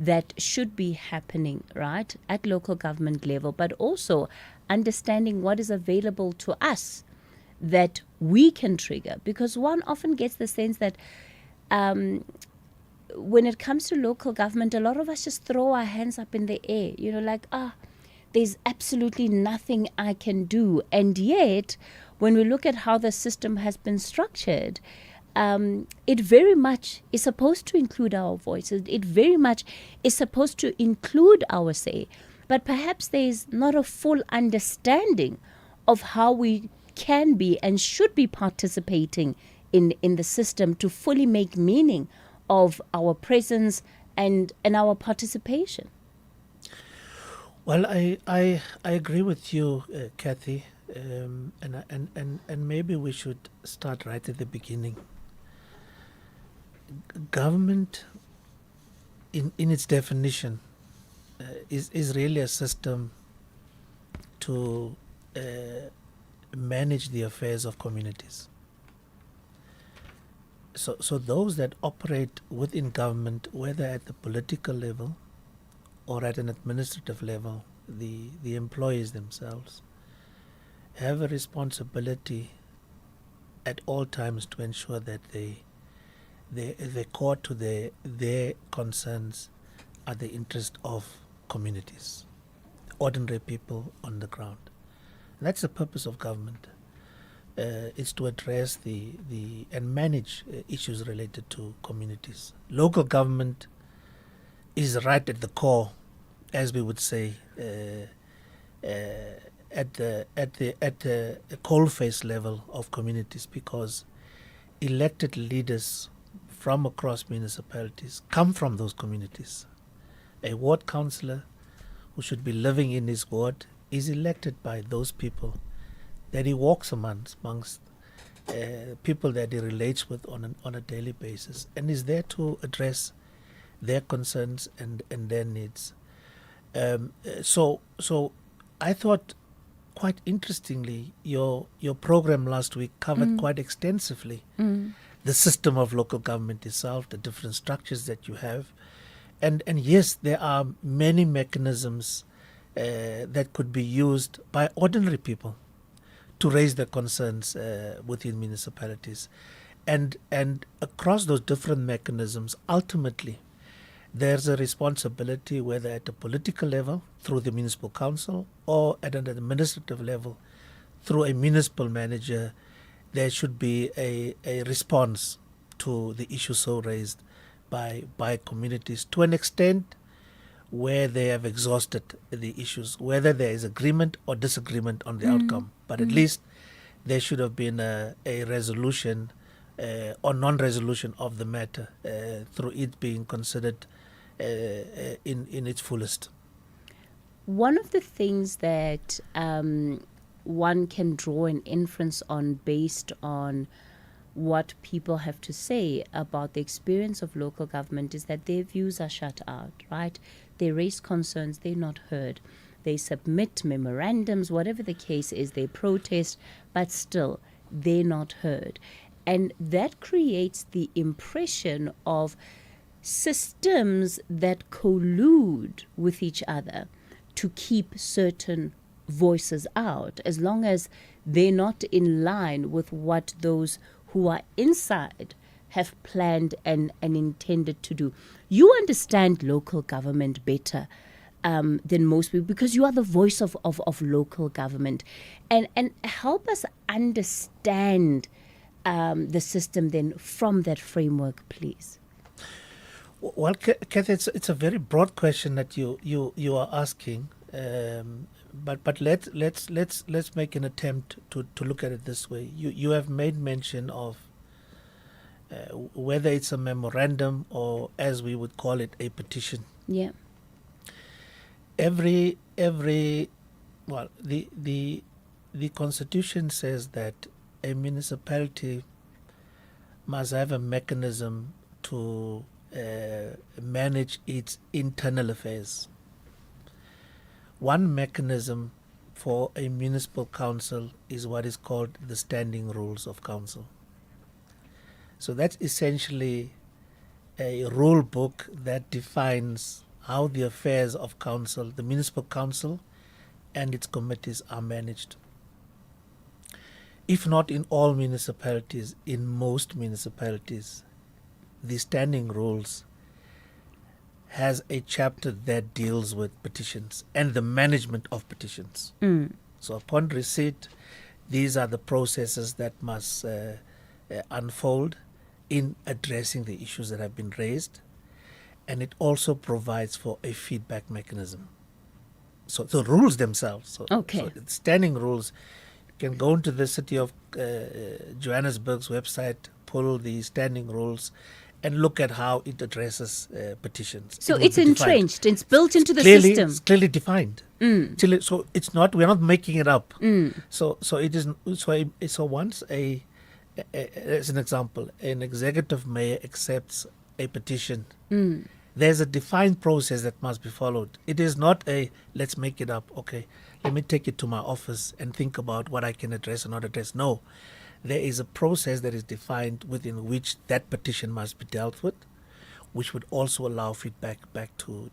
that should be happening, right, at local government level, but also understanding what is available to us that we can trigger. Because one often gets the sense that when it comes to local government, a lot of us just throw our hands up in the air, there's absolutely nothing I can do. And yet, when we look at how the system has been structured, it very much is supposed to include our voices. It very much is supposed to include our say. But perhaps there is not a full understanding of how we can be and should be participating in the system to fully make meaning of our presence and our participation. Well, I agree with you, Cathy, and maybe we should start right at the beginning. Government, in its definition, is really a system to manage the affairs of communities. So those that operate within government, whether at the political level or at an administrative level, the employees themselves, have a responsibility at all times to ensure that they core to their concerns are the interest of communities, ordinary people on the ground. And that's the purpose of government. Is to address the and manage issues related to communities. Local government is right at the core, as we would say, at the coalface level of communities, because elected leaders from across municipalities come from those communities. A ward councillor who should be living in his ward is elected by those people that he walks amongst people that he relates with on a daily basis, and is there to address their concerns and their needs. So I thought, quite interestingly, your program last week covered quite extensively the system of local government itself, the different structures that you have, and yes, there are many mechanisms that could be used by ordinary people to raise their concerns within municipalities. And across those different mechanisms, ultimately, there's a responsibility, whether at a political level, through the municipal council, or at an administrative level, through a municipal manager. There should be a response to the issues so raised by communities, to an extent where they have exhausted the issues, whether there is agreement or disagreement on the outcome. But at least there should have been a resolution or non-resolution of the matter through it being considered in its fullest. One of the things that one can draw an inference on based on what people have to say about the experience of local government is that their views are shut out, right? They raise concerns, they're not heard. They submit memorandums, whatever the case is, they protest, but still, they're not heard. And that creates the impression of systems that collude with each other to keep certain voices out, as long as they're not in line with what those who are inside have planned and intended to do. You understand local government better than most people, because you are the voice of local government. And help us understand the system then from that framework, please. Well, Cathy, it's a very broad question that you are asking, but let's make an attempt to look at it this way. You have made mention of whether it's a memorandum or, as we would call it, a petition. Yeah. The Constitution says that a municipality must have a mechanism to manage its internal affairs. One mechanism for a municipal council is what is called the standing rules of council. So that's essentially a rule book that defines how the affairs of council, the municipal council, and its committees are managed. If not in all municipalities, in most municipalities, the standing rules has a chapter that deals with petitions and the management of petitions. So upon receipt, these are the processes that must unfold in addressing the issues that have been raised, and it also provides for a feedback mechanism. So the rules themselves, so the standing rules, you can go into the City of Johannesburg's website, pull the standing rules, and look at how it addresses petitions. So It will it's be defined. entrenched, it's built into the Clearly, system. It's clearly defined. So it's not, we're not making it up. So it is, so once as an example, an executive mayor accepts a petition, there's a defined process that must be followed. It is not a, let's make it up, okay, let me take it to my office and think about what I can address or not address. No, there is a process that is defined within which that petition must be dealt with, which would also allow feedback back to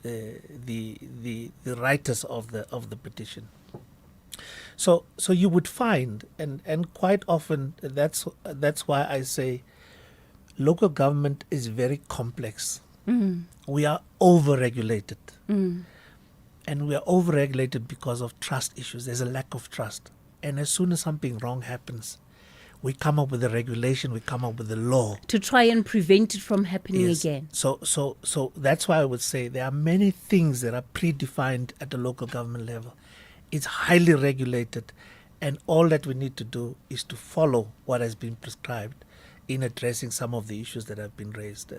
the writers of the petition. So you would find, and quite often that's why I say local government is very complex. We are over-regulated. And we are over-regulated because of trust issues. There's a lack of trust. And as soon as something wrong happens, we come up with a regulation, we come up with a law. To try and prevent it from happening again. So that's why I would say there are many things that are predefined at the local government level. It's highly regulated, and all that we need to do is to follow what has been prescribed in addressing some of the issues that have been raised.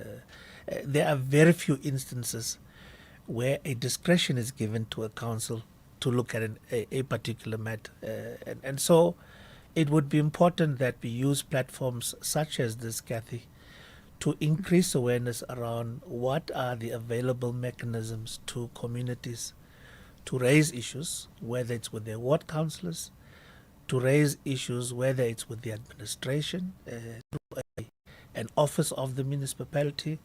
There are very few instances where a discretion is given to a council to look at a particular matter. And so it would be important that we use platforms such as this, Cathy, to increase awareness around what are the available mechanisms to communities to raise issues, whether it's with their ward councillors, to raise issues, whether it's with the administration, through an office of the municipality,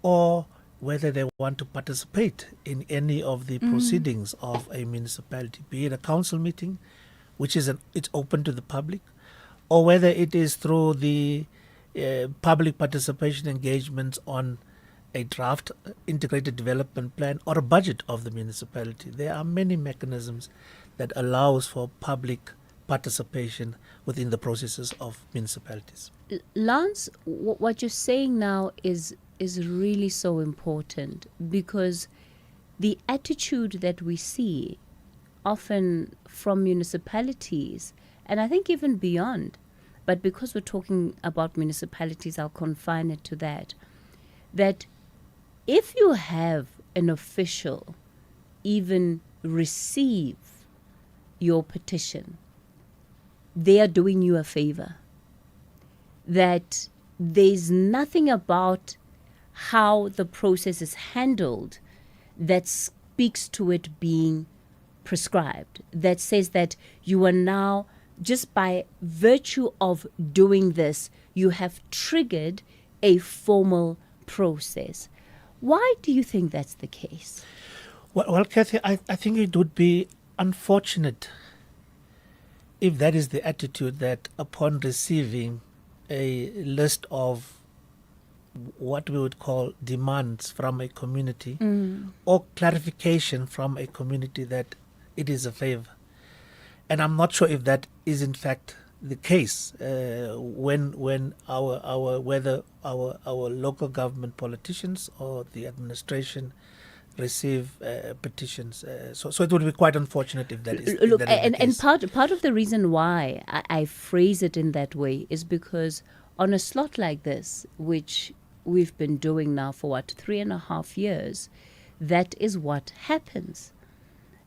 or whether they want to participate in any of the proceedings of a municipality, be it a council meeting, which is it's open to the public, or whether it is through the public participation engagements on a draft integrated development plan or a budget of the municipality. There are many mechanisms that allows for public participation within the processes of municipalities. Lance, what you're saying now is really so important, because the attitude that we see often from municipalities, and I think even beyond, but because we're talking about municipalities, I'll confine it to that if you have an official even receive your petition, they are doing you a favor. That there's nothing about how the process is handled that speaks to it being prescribed, that says that you are now, just by virtue of doing this, you have triggered a formal process. Why do you think that's the case? Well, Cathy, I think it would be unfortunate if that is the attitude, that upon receiving a list of what we would call demands from a community or clarification from a community, that it is a favor. And I'm not sure if that is in fact the case when whether our local government politicians or the administration receive petitions. So it would be quite unfortunate if that is. Look, if that is the case. and part of the reason why I phrase it in that way is because on a slot like this, which we've been doing now for 3.5 years, that is what happens.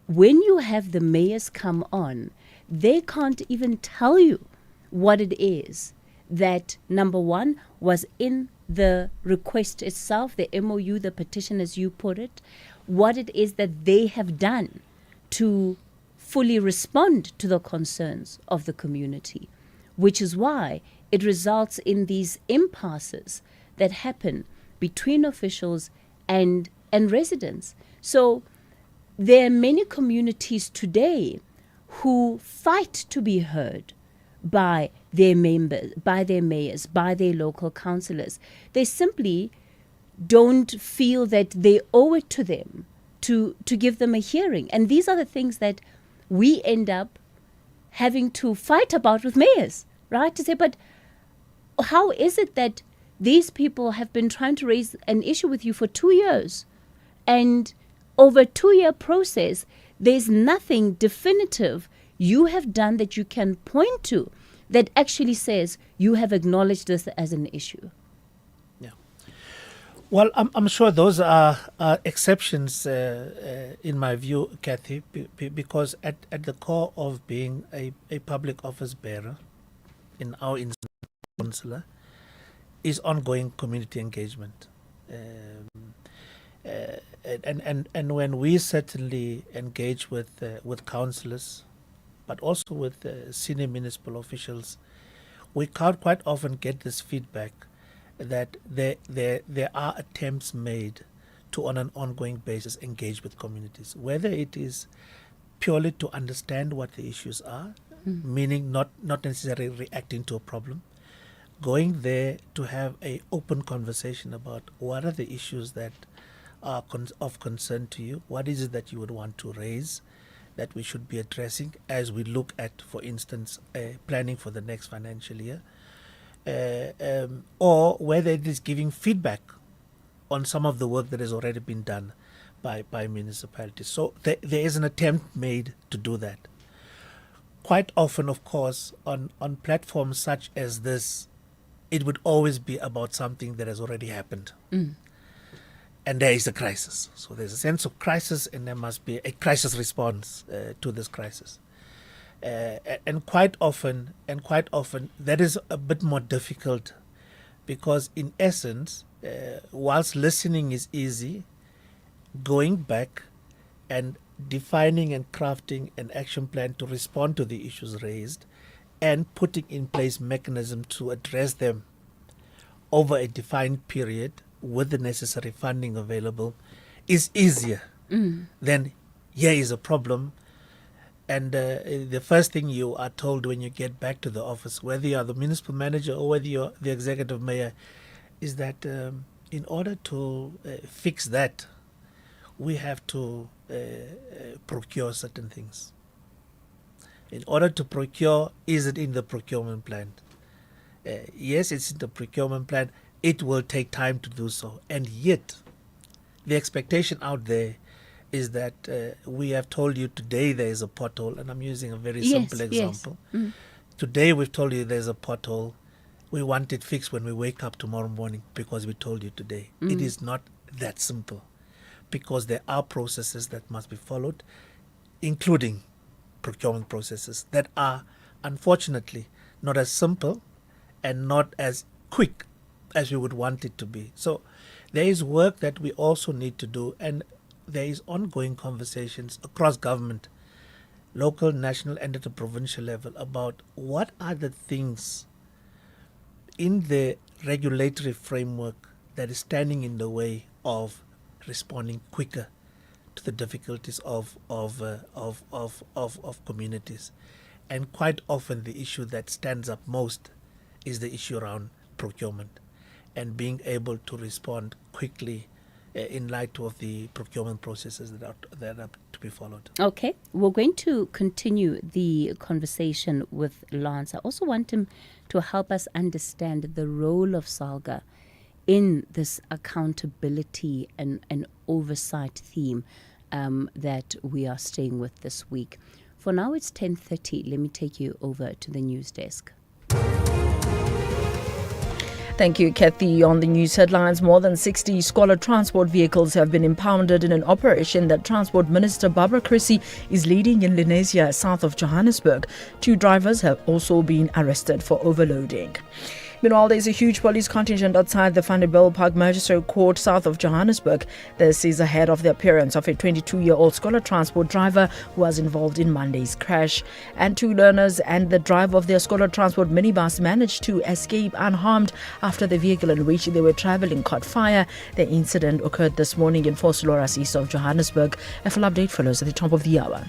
When you have the mayors come on, they can't even tell you what it is that, number one, was in the request itself, the MOU, the petition as you put it, what it is that they have done to fully respond to the concerns of the community, which is why it results in these impasses that happen between officials and residents. So there are many communities today who fight to be heard by their members, by their mayors, by their local councillors. They simply don't feel that they owe it to them to give them a hearing. And these are the things that we end up having to fight about with mayors, right? To say, but how is it that these people have been trying to raise an issue with you for 2 years, and over a 2-year process, there's nothing definitive you have done that you can point to that actually says you have acknowledged this as an issue? Well, I'm sure those are exceptions in my view, Cathy, because at the core of being a public office bearer, in our instance, councillor, is ongoing community engagement. And when we certainly engage with councillors, but also with senior municipal officials, we quite often get this feedback that there are attempts made to, on an ongoing basis, engage with communities, whether it is purely to understand what the issues are, meaning not necessarily reacting to a problem, going there to have an open conversation about what are the issues that are of concern to you, what is it that you would want to raise that we should be addressing as we look at, for instance, planning for the next financial year, or whether it is giving feedback on some of the work that has already been done by municipalities. So there is an attempt made to do that. Quite often, of course, on platforms such as this, it would always be about something that has already happened. And there is a crisis. So there's a sense of crisis, and there must be a crisis response to this crisis. And quite often, that is a bit more difficult, because in essence, whilst listening is easy, going back and defining and crafting an action plan to respond to the issues raised and putting in place mechanisms to address them over a defined period with the necessary funding available is easier than here is a problem. And the first thing you are told when you get back to the office, whether you are the municipal manager or whether you're the executive mayor, is that in order to fix that, we have to procure certain things. In order to procure, is it in the procurement plan? Yes, it's in the procurement plan. It will take time to do so. And yet, the expectation out there is that we have told you today there is a pothole, and I'm using a very simple example. Today we've told you there's a pothole. We want it fixed when we wake up tomorrow morning because we told you today. It is not that simple, because there are processes that must be followed, including procurement processes that are unfortunately not as simple and not as quick as we would want it to be. So there is work that we also need to do, and there is ongoing conversations across government, local, national, and at the provincial level, about what are the things in the regulatory framework that is standing in the way of responding quicker to the difficulties of communities. And quite often the issue that stands up most is the issue around procurement and being able to respond quickly in light of the procurement processes that are to be followed. Okay, we're going to continue the conversation with Lance. I also want him to help us understand the role of SALGA in this accountability and oversight theme that we are staying with this week. For now, it's 10:30. Let me take you over to the news desk. Thank you, Cathy. On the news headlines, more than 60 Scholar transport vehicles have been impounded in an operation that Transport Minister Barbara Chrissy is leading in Lenasia, south of Johannesburg. 2 drivers have also been arrested for overloading. Meanwhile, there's a huge police contingent outside the Vanderbilt Park Magistrate Court south of Johannesburg. This is ahead of the appearance of a 22-year-old Scholar transport driver who was involved in Monday's crash. And 2 learners and the driver of their Scholar transport minibus managed to escape unharmed after the vehicle in which they were traveling caught fire. The incident occurred this morning in Vosloorus, east of Johannesburg. A full update follows at the top of the hour.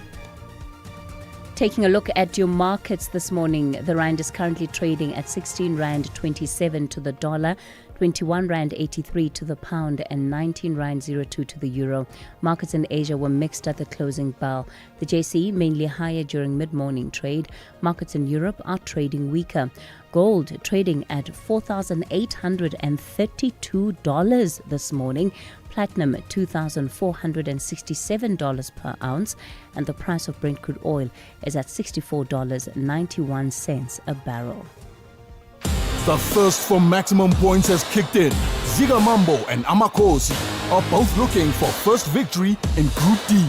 Taking a look at your markets this morning, the rand is currently trading at 16 rand 27 to the dollar. 21 Rand 83 to the pound and 19 Rand 02 to the euro. Markets in Asia were mixed at the closing bell. The JCE mainly higher during mid-morning trade. Markets in Europe are trading weaker. Gold trading at $4,832 this morning. Platinum $2,467 per ounce, and the price of Brent crude oil is at $64.91 a barrel. The thirst for maximum points has kicked in. Ziga Mambo and Amakosi are both looking for first victory in Group D.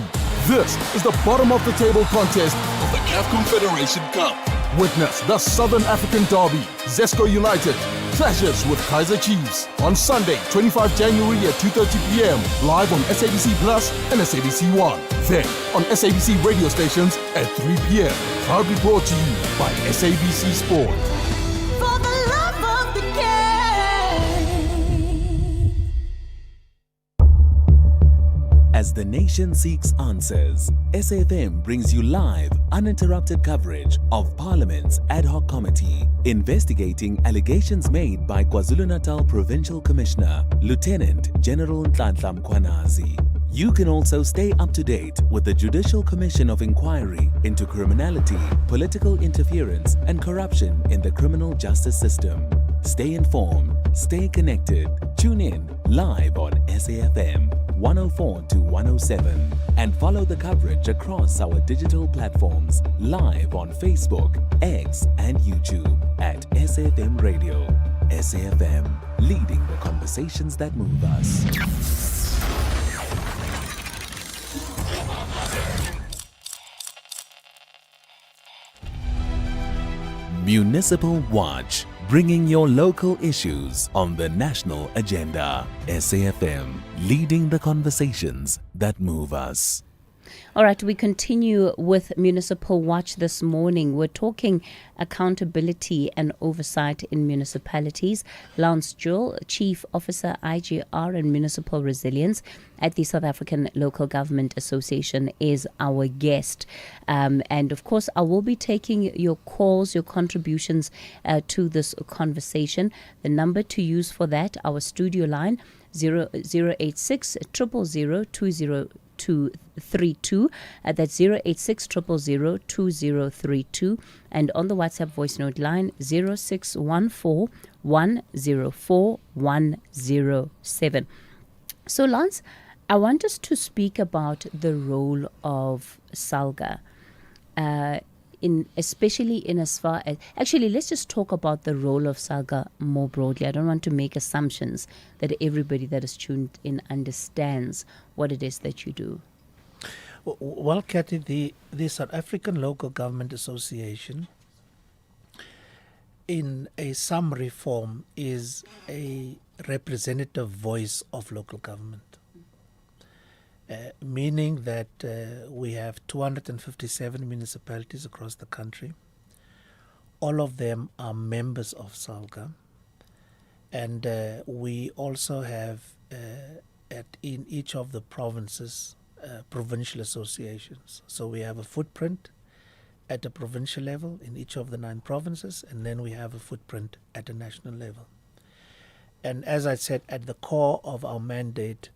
This is the bottom of the table contest of the CAF Confederation Cup. Witness the Southern African Derby, Zesco United clashes with Kaizer Chiefs on Sunday, 25 January at 2:30 p.m. live on SABC Plus and SABC 1. Then on SABC radio stations at 3 p.m. Proudly brought to you by SABC Sport. For the love of the game. As the nation seeks answers, SAFM brings you live, uninterrupted coverage of Parliament's Ad Hoc Committee investigating allegations made by KwaZulu-Natal Provincial Commissioner, Lieutenant General Nhlanhla Mkhwanazi. You can also stay up to date with the Judicial Commission of Inquiry into Criminality, Political Interference and Corruption in the Criminal Justice System. Stay informed, stay connected. Tune in live on SAFM 104 to 107 and follow the coverage across our digital platforms live on Facebook, X and YouTube at SAFM Radio. SAFM, leading the conversations that move us. Municipal Watch, bringing your local issues on the national agenda. SAFM, leading the conversations that move us. All right, we continue with Municipal Watch this morning. We're talking accountability and oversight in municipalities. Lance Jewell, Chief Officer IGR and Municipal Resilience at the South African Local Government Association, is our guest. And of course, I will be taking your calls, your contributions to this conversation. The number to use for that, our studio line, 086 000 2032. That's 086 000 2032. And on the WhatsApp voice note line, 0614 104 107. So, Lance, I want us to speak about the role of SALGA, especially in as far as... Actually, let's just talk about the role of SALGA more broadly. I don't want to make assumptions that everybody that is tuned in understands what it is that you do. Well, Cathy, the South African Local Government Association, in a summary form, is a representative voice of local government. Meaning that we have 257 municipalities across the country. All of them are members of SALGA. And we also have in each of the provinces provincial associations. So we have a footprint at a provincial level in each of the 9 provinces, and then we have a footprint at a national level. And as I said, at the core of our mandate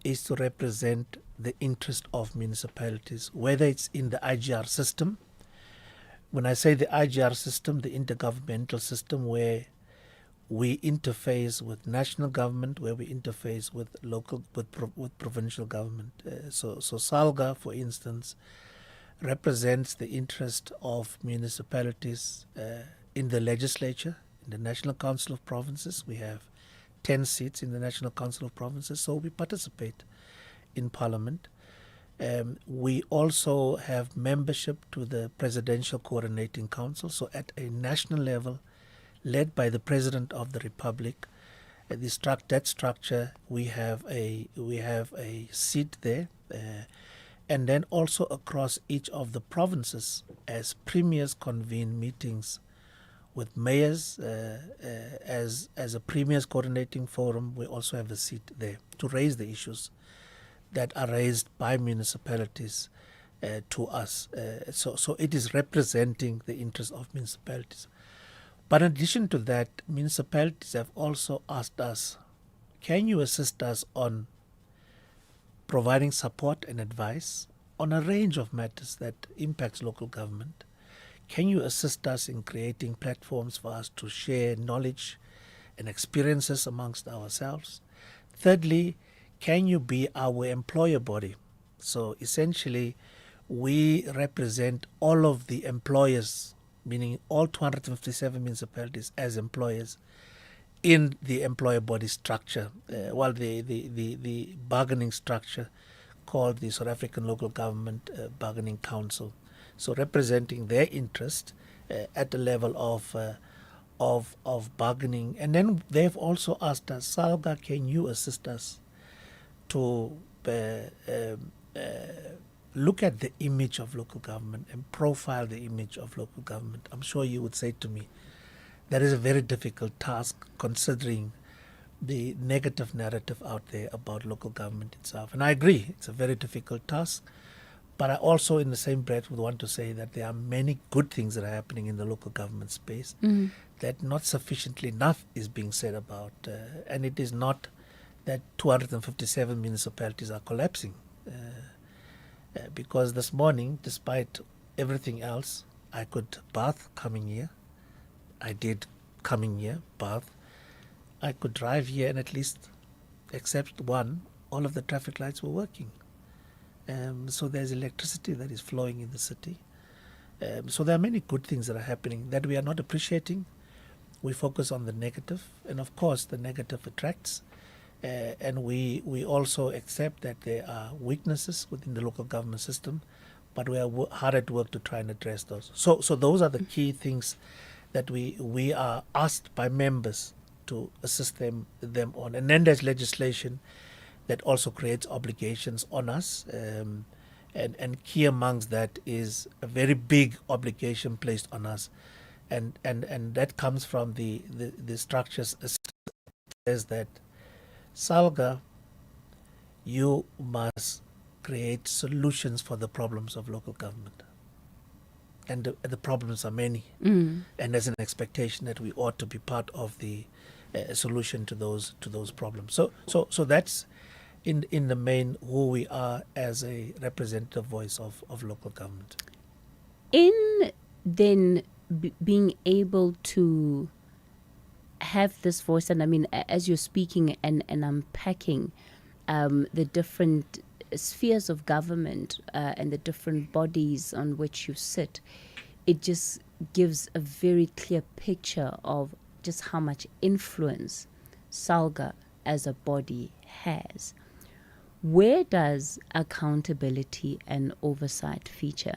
is to represent the interest of municipalities, whether it's in the IGR system. When I say the IGR system, the intergovernmental system, where we interface with national government, where we interface with local, with provincial government. So SALGA, for instance, represents the interest of municipalities in the legislature, in the National Council of Provinces. We have 10 seats in the National Council of Provinces, so we participate in Parliament. We also have membership to the Presidential Coordinating Council, so at a national level, led by the President of the Republic. That structure, we have a seat there, and then also across each of the provinces, as premiers convene meetings with mayors, as a premiers coordinating forum, we also have a seat there to raise the issues that are raised by municipalities to us. So it is representing the interests of municipalities. But in addition to that, municipalities have also asked us, can you assist us on providing support and advice on a range of matters that impacts local government? Can you assist us in creating platforms for us to share knowledge and experiences amongst ourselves? Thirdly, can you be our employer body? So essentially, we represent all of the employers, meaning all 257 municipalities as employers in the employer body structure, the bargaining structure called the South African Local Government Bargaining Council. So representing their interest at the level of bargaining. And then they've also asked us, Salga, can you assist us to look at the image of local government and profile the image of local government? I'm sure you would say to me, that is a very difficult task considering the negative narrative out there about local government itself. And I agree, it's a very difficult task. But I also, in the same breath, would want to say that there are many good things that are happening in the local government space that not sufficiently enough is being said about. And it is not that 257 municipalities are collapsing. Because this morning, despite everything else, I could bath coming here. I did coming here, bath. I could drive here and at least, except one, all of the traffic lights were working. So there's electricity that is flowing in the city. So there are many good things that are happening that we are not appreciating. We focus on the negative, and of course the negative attracts. And we also accept that there are weaknesses within the local government system, but we are hard at work to try and address those. So those are the key things that we are asked by members to assist them on. And then there's legislation that also creates obligations on us. And key amongst that is a very big obligation placed on us. And that comes from the structures says that, Salga, you must create solutions for the problems of local government. And the problems are many. And there's an expectation that we ought to be part of the solution to those problems. So that's in the main who we are as a representative voice of local government. In then being able to have this voice, and I mean, as you're speaking and unpacking the different spheres of government and the different bodies on which you sit, it just gives a very clear picture of just how much influence SALGA as a body has. Where does accountability and oversight feature?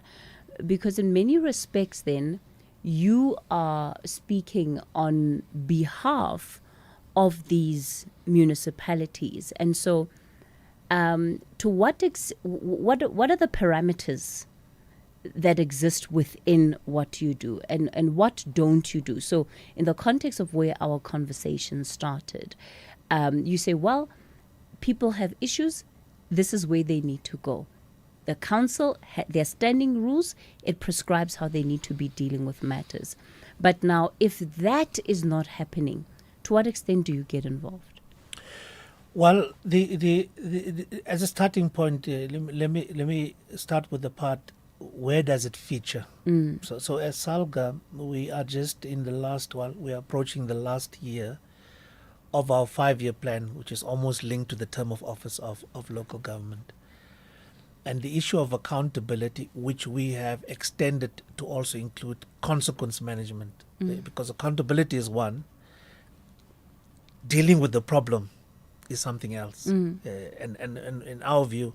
Because in many respects then, you are speaking on behalf of these municipalities. And so to what are the parameters that exist within what you do, and what don't you do? So in the context of where our conversation started, you say, well, people have issues, this is where they need to go. The council, their standing rules, it prescribes how they need to be dealing with matters. But now, if that is not happening, to what extent do you get involved? Well, the as a starting point, let me start with the part, where does it feature? So as SALGA, we are just in the last one, we are approaching the last year of our 5-year plan, which is almost linked to the term of office of local government. And the issue of accountability, which we have extended to also include consequence management, because accountability is one, dealing with the problem is something else. And in our view,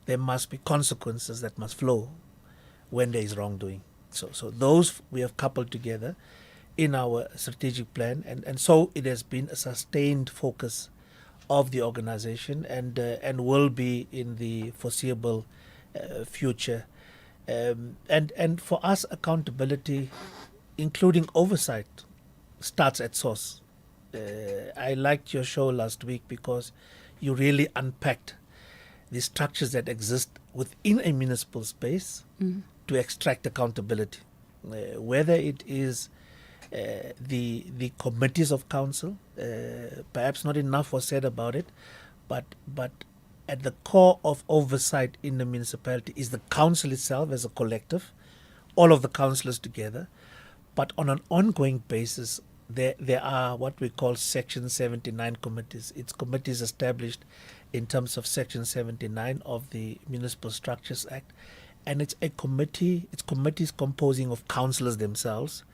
there must be consequences that must flow when there is wrongdoing. So those we have coupled together in our strategic plan, and so it has been a sustained focus of the organization and will be in the foreseeable future. And for us, accountability, including oversight, starts at source. I liked your show last week because you really unpacked the structures that exist within a municipal space to extract accountability, whether it is the committees of council. Perhaps not enough was said about it, but at the core of oversight in the municipality is the council itself as a collective, all of the councillors together. But on an ongoing basis, there are what we call Section 79 committees. It's committees established in terms of Section 79 of the Municipal Structures Act. And it's committees composing of councillors themselves.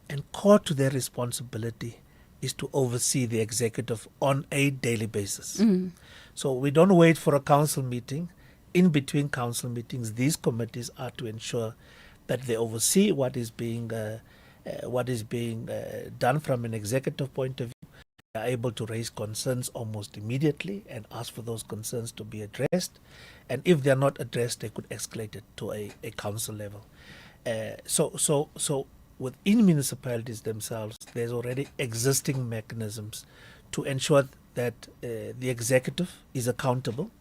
And core to their responsibility is to oversee the executive on a daily basis. So we don't wait for a council meeting. In between council meetings, these committees are to ensure that they oversee what is being done from an executive point of view. They are able to raise concerns almost immediately and ask for those concerns to be addressed. And if they are not addressed, they could escalate it to a council level. So within municipalities themselves, there's already existing mechanisms to ensure that the executive is accountable,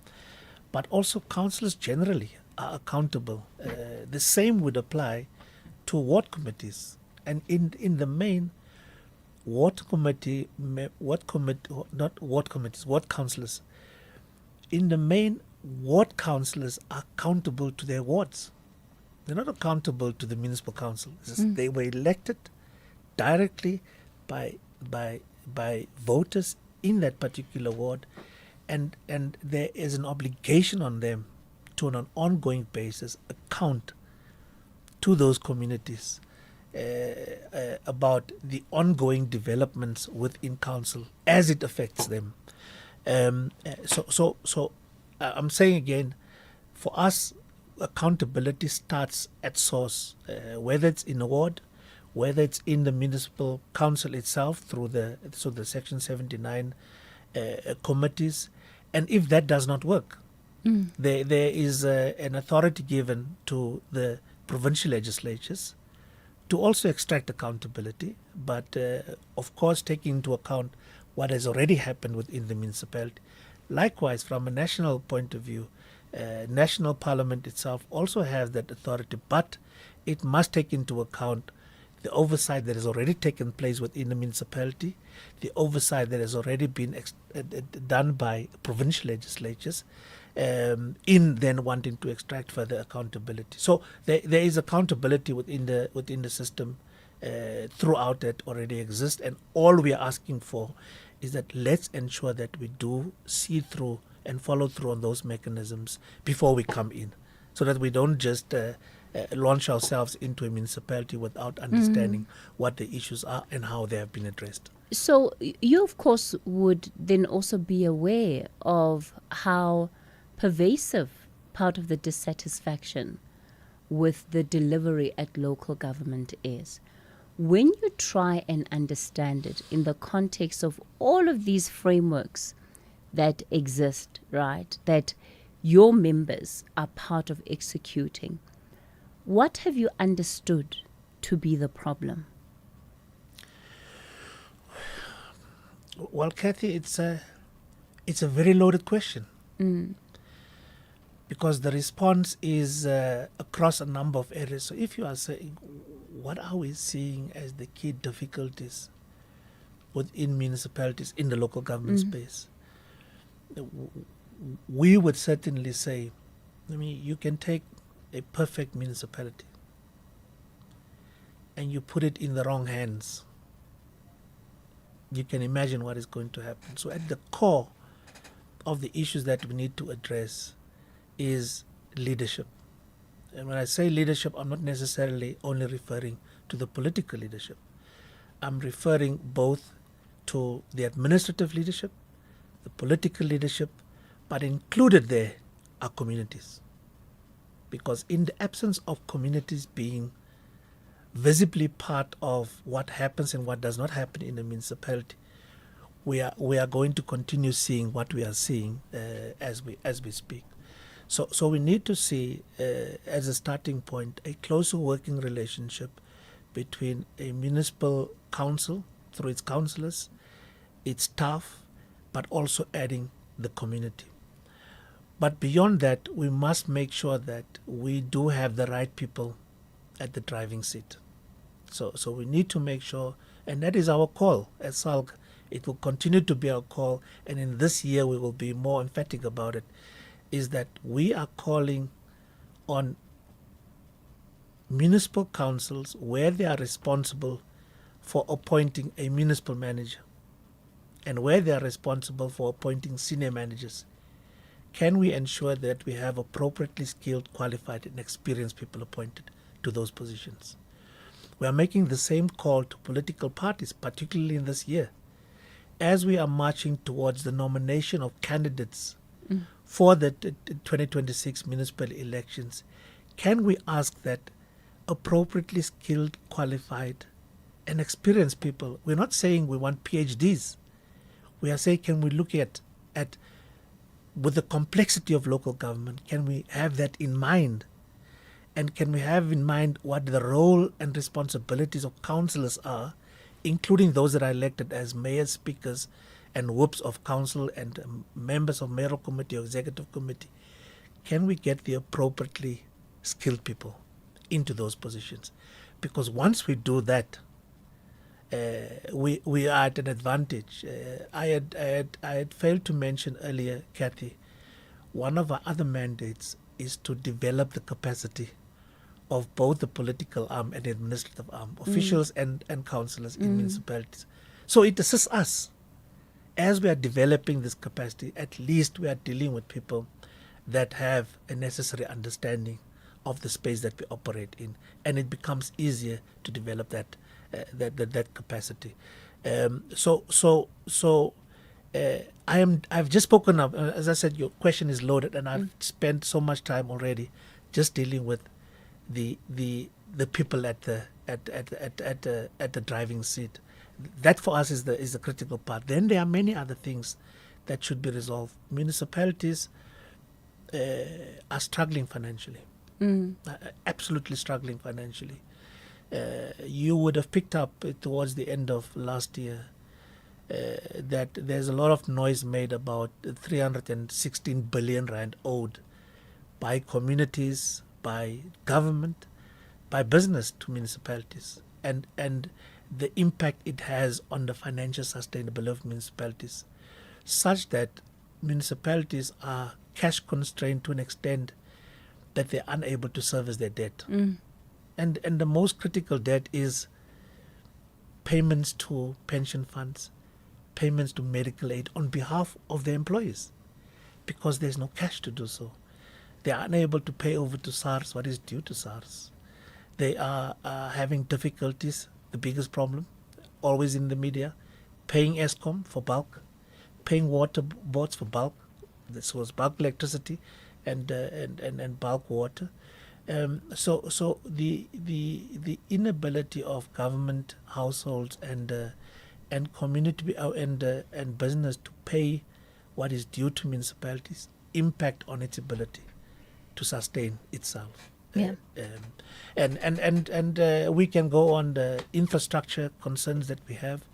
but also councillors generally are accountable. The same would apply to ward committees. And in the main, ward councillors, in the main, ward councillors are accountable to their wards. They're not accountable to the municipal council. They were elected directly by voters in that particular ward, and there is an obligation on them to, on an ongoing basis, account to those communities about the ongoing developments within council as it affects them. So I'm saying again, for us, accountability starts at source, whether it's in a ward, whether it's in the municipal council itself through the Section 79 committees, and if that does not work, there is an authority given to the provincial legislatures to also extract accountability, but of course taking into account what has already happened within the municipality. Likewise, from a national point of view, national parliament itself also has that authority, but it must take into account the oversight that has already taken place within the municipality, the oversight that has already been done by provincial legislatures, in then wanting to extract further accountability. So there is accountability within the system throughout that already exists, and all we are asking for is that let's ensure that we do see through and follow through on those mechanisms before we come in, so that we don't just launch ourselves into a municipality without understanding what the issues are and how they have been addressed. So you, of course, would then also be aware of how pervasive part of the dissatisfaction with the delivery at local government is. When you try and understand it in the context of all of these frameworks that exist, right, that your members are part of executing, what have you understood to be the problem? Well, Cathy, it's a very loaded question. Because the response is across a number of areas. So if you are saying, what are we seeing as the key difficulties within municipalities in the local government space? We would certainly say, you can take a perfect municipality and you put it in the wrong hands. You can imagine what is going to happen. So at the core of the issues that we need to address is leadership. And when I say leadership, I'm not necessarily only referring to the political leadership. I'm referring both to the administrative leadership, the political leadership, but included there are communities. Because in the absence of communities being visibly part of what happens and what does not happen in the municipality, we are going to continue seeing what we are seeing as we speak. So we need to see, as a starting point, a closer working relationship between a municipal council, through its councillors, its staff, but also adding the community. But beyond that, we must make sure that we do have the right people at the driving seat. So we need to make sure, and that is our call as SALG. It will continue to be our call, and in this year we will be more emphatic about it, is that we are calling on municipal councils where they are responsible for appointing a municipal manager and where they are responsible for appointing senior managers. Can we ensure that we have appropriately skilled, qualified and experienced people appointed to those positions? We are making the same call to political parties, particularly in this year, as we are marching towards the nomination of candidates for the 2026 municipal elections. Can we ask that appropriately skilled, qualified and experienced people, we're not saying we want PhDs, we are saying can we look at with the complexity of local government, can we have that in mind? And can we have in mind what the role and responsibilities of councillors are, including those that are elected as mayors, speakers, and whips of council and members of mayoral committee or executive committee? Can we get the appropriately skilled people into those positions? Because once we do that, we are at an advantage. I had failed to mention earlier, Cathy, one of our other mandates is to develop the capacity of both the political arm and administrative arm, officials and councillors in municipalities. So it assists us. As we are developing this capacity, at least we are dealing with people that have a necessary understanding of the space that we operate in, and it becomes easier to develop that capacity. I've just spoken of, as I said, your question is loaded, and I've spent so much time already just dealing with the people at the driving seat. That for us is the critical part. Then there are many other things that should be resolved. Municipalities are struggling financially, absolutely struggling financially. You would have picked up towards the end of last year that there's a lot of noise made about 316 billion rand owed by communities, by government, by business to municipalities, and the impact it has on the financial sustainability of municipalities, such that municipalities are cash constrained to an extent that they're unable to service their debt. And the most critical debt is payments to pension funds, payments to medical aid on behalf of their employees, because there's no cash to do so. They are unable to pay over to SARS what is due to SARS. They are having difficulties, the biggest problem, always in the media, paying ESCOM for bulk, paying water boards for bulk. This was bulk electricity and bulk water. So the inability of government, households and community and business to pay what is due to municipalities impact on its ability to sustain itself. Yeah. And we can go on the infrastructure concerns that we have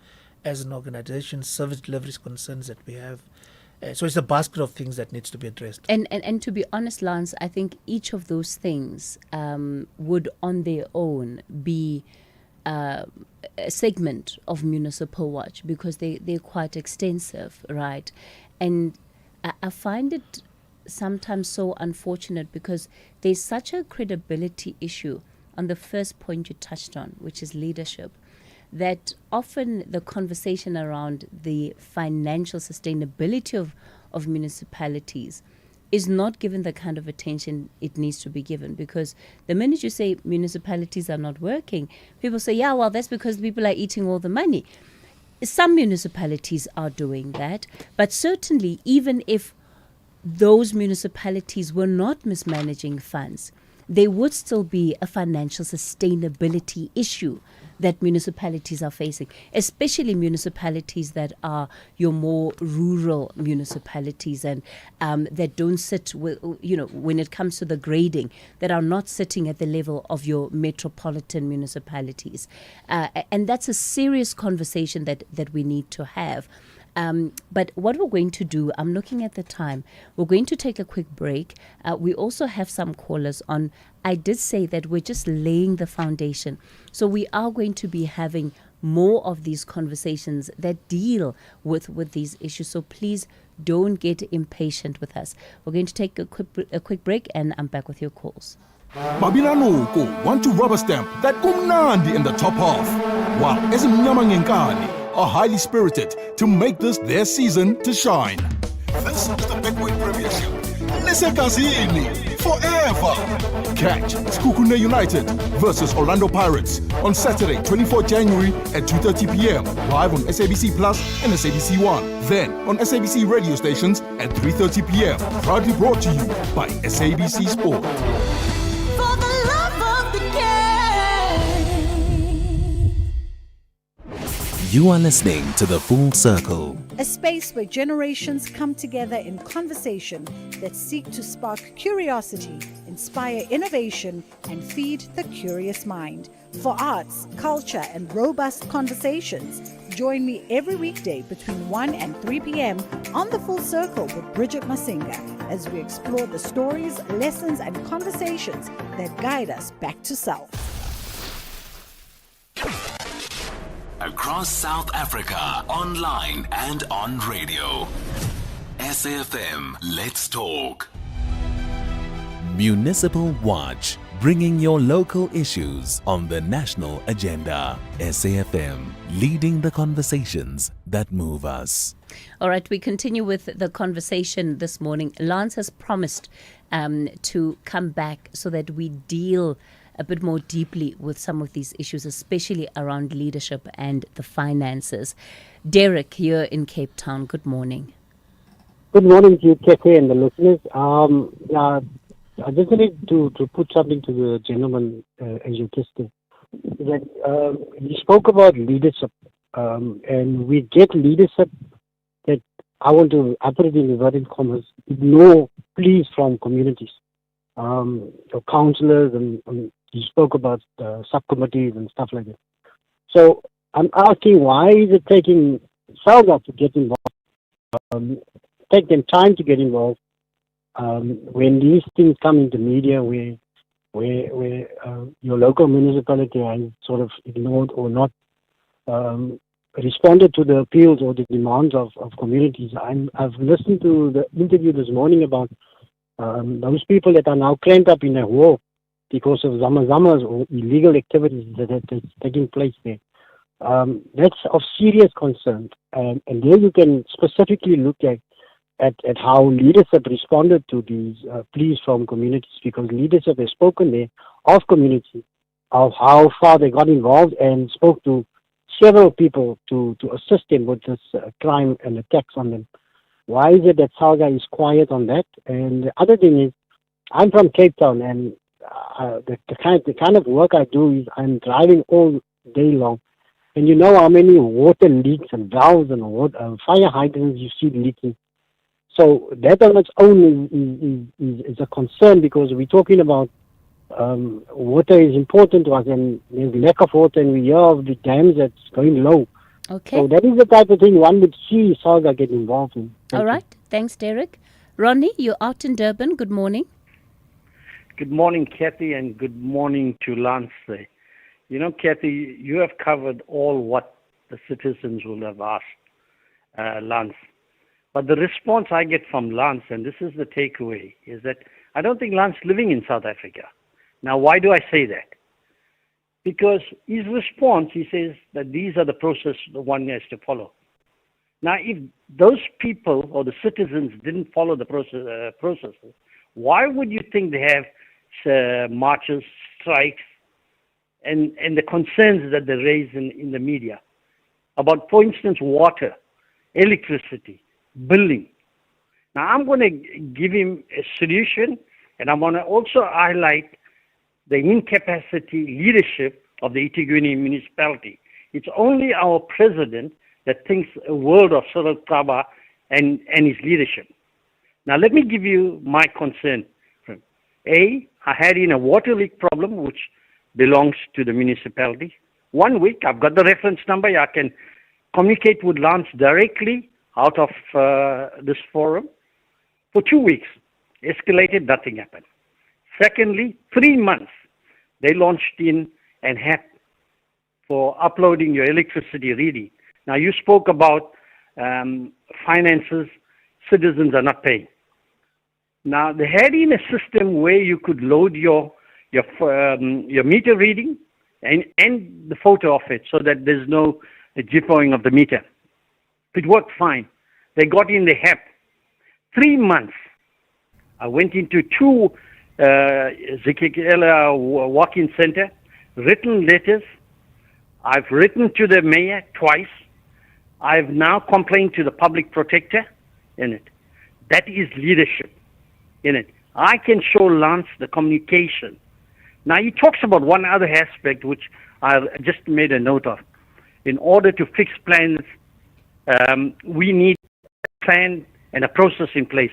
as an organization, service deliveries concerns that we have. So it's a basket of things that needs to be addressed. And to be honest, Lance, I think each of those things would on their own be a segment of Municipal Watch, because they're quite extensive, right? And I find it sometimes so unfortunate, because there's such a credibility issue on the first point you touched on, which is leadership, that often the conversation around the financial sustainability of municipalities is not given the kind of attention it needs to be given. Because the minute you say municipalities are not working, people say, yeah, well, that's because people are eating all the money. Some municipalities are doing that, but certainly even if those municipalities were not mismanaging funds, there would still be a financial sustainability issue that municipalities are facing, especially municipalities that are your more rural municipalities and that don't sit with, when it comes to the grading, that are not sitting at the level of your metropolitan municipalities. And that's a serious conversation that we need to have. But what we're going to do, I'm looking at the time, we're going to take a quick break. We also have some callers on. I did say that we're just laying the foundation. So we are going to be having more of these conversations that deal with these issues. So please don't get impatient with us. We're going to take a quick break, and I'm back with your calls. Babinanuko want to rubber stamp that kumnandi in the top half, while Ezimnyama Ngenkani are highly spirited to make this their season to shine. This is the Betway Premiership. Lesekazini forever. Catch Skukune United versus Orlando Pirates on Saturday, 24 January at 2:30 p.m. live on SABC Plus and SABC One. Then on SABC radio stations at 3:30 p.m. Proudly brought to you by SABC Sport. For the love of the game. You are listening to The Full Circle, a space where generations come together in conversation that seek to spark curiosity, inspire innovation, and feed the curious mind. For arts, culture, and robust conversations, join me every weekday between 1 and 3 p.m. on The Full Circle with Bridget Masinga as we explore the stories, lessons, and conversations that guide us back to self. across South Africa, online and on radio. SAFM, let's talk. Municipal Watch, bringing your local issues on the national agenda. SAFM, leading the conversations that move us. All right, we continue with the conversation this morning. Lance has promised to come back so that we deal a bit more deeply with some of these issues, especially around leadership and the finances. Derek here in Cape Town, good morning. Good morning to you, Cathy, and the listeners. I just need to put something to the gentleman as you tested. That he spoke about leadership, and we get leadership that I want to, I put it in inverted commas, ignore pleas from communities, councillors, and he spoke about subcommittees and stuff like that. So I'm asking, why is it taking SALGA to get involved? Take them time to get involved. When these things come into media where your local municipality has sort of ignored or not responded to the appeals or the demands of communities. I've listened to the interview this morning about those people that are now cramped up in a war because of zamazamas or illegal activities that are taking place there. That's of serious concern. And there you can specifically look at how leadership responded to these pleas from communities, because leadership has spoken there of community, of how far they got involved and spoke to several people to assist them with this crime and attacks on them. Why is it that SALGA is quiet on that? And the other thing is, I'm from Cape Town, and the kind of work I do is I'm driving all day long. And you know how many water leaks and valves and fire hydrants you see leaking. So that on its own is a concern, because we're talking about water is important to us, and there's lack of water, and we hear of the dams that's going low. Okay. So that is the type of thing one would see SALGA get involved in. All right. Thanks, Derek. Ronnie, you're out in Durban. Good morning. Good morning, Cathy, and good morning to Lance. You know, Cathy, you have covered all what the citizens will have asked, Lance. But the response I get from Lance, and this is the takeaway, is that I don't think Lance is living in South Africa. Now, why do I say that? Because his response, he says that these are the process the one has to follow. Now, if those people or the citizens didn't follow the processes, why would you think they have marches, strikes, and the concerns that they raise in the media about, for instance, water, electricity, building? Now, I'm going to give him a solution, and I'm going to also highlight the incapacity leadership of the eThekwini municipality. It's only our president that thinks a world of Cyril Kaba and his leadership. Now, let me give you my concern. I had in a water leak problem, which belongs to the municipality. 1 week, I've got the reference number. I can communicate with Lance directly out of this forum for 2 weeks. Escalated, nothing happened. Secondly, 3 months, they launched in an app for uploading your electricity reading. Now, you spoke about finances, citizens are not paying. Now, they had in a system where you could load your meter reading and the photo of it so that there's no jipping of the meter. It worked fine. They got in the app. 3 months. I went into 2 Zikikela walk-in center, written letters. I've written to the mayor twice. I've now complained to the public protector in it. That is leadership in it. I can show Lance the communication. Now he talks about one other aspect which I just made a note of. In order to fix plans, we need a plan and a process in place.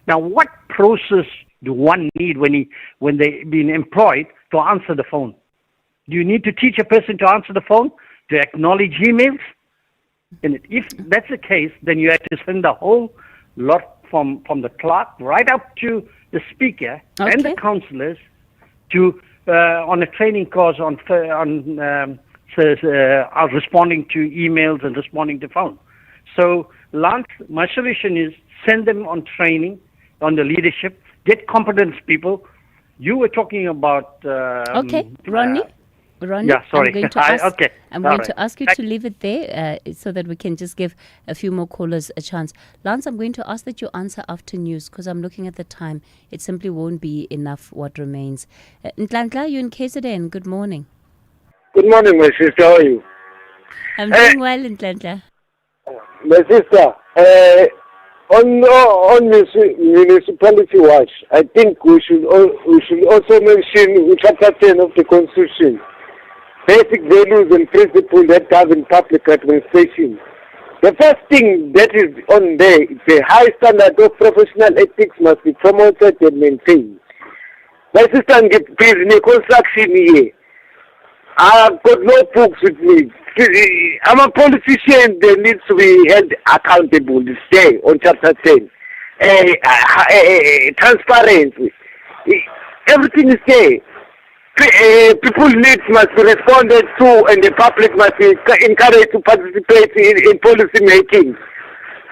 Now, what process do one need when they've been employed to answer the phone? Do you need to teach a person to answer the phone, to acknowledge emails? And if that's the case, then you have to send the whole lot from the clerk right up to the speaker and the councillors to on a training course on responding to emails and responding to phone. So, Lance, my solution is send them on training on the leadership, get competence people. You were talking about... Ronnie? Yeah, sorry. I'm going to ask, okay. I'm going to ask you to leave it there so that we can just give a few more callers a chance. Lance, I'm going to ask that you answer after news because I'm looking at the time. It simply won't be enough what remains. Nhlanhla, you're in KZN. Good morning. Good morning, my sister. How are you? I'm doing well, Nhlanhla. My sister, on municipality watch, I think we should also mention Chapter 10 of the Constitution. Basic values and principles that govern public administration. The first thing that is on there is the high standard of professional ethics must be promoted and maintained. My sister, please, in a construction here, I've got no books with me. I'm a politician that needs to be held accountable. It's there on Chapter 10. Transparency. Everything is there. People's needs must be responded to and the public must be encouraged to participate in policy making.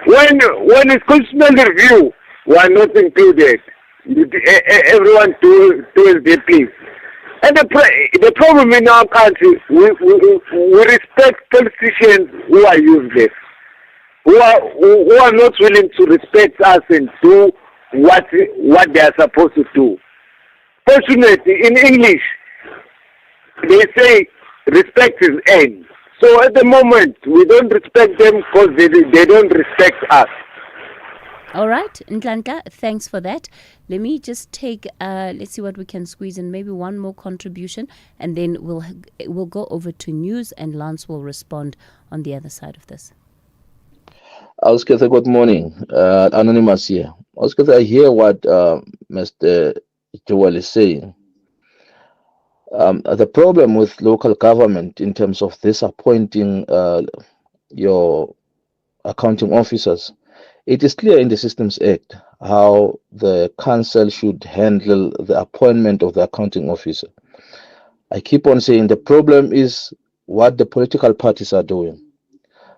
When it's constitutional review, we are not included. Everyone does their piece. And the problem in our country, we respect politicians who are useless, who are not willing to respect us and do what they are supposed to do. Fortunately, in English, they say respect is earned. So at the moment, we don't respect them because they don't respect us. All right, Nhlanhla, thanks for that. Let me just take, let's see what we can squeeze in, maybe one more contribution, and then we'll go over to news, and Lance will respond on the other side of this. Oscar, good morning. Anonymous here. Oscar, I hear what Mr. Joel is saying. The problem with local government in terms of this appointing your accounting officers, it is clear in the Systems Act how the council should handle the appointment of the accounting officer. I keep on saying the problem is what the political parties are doing.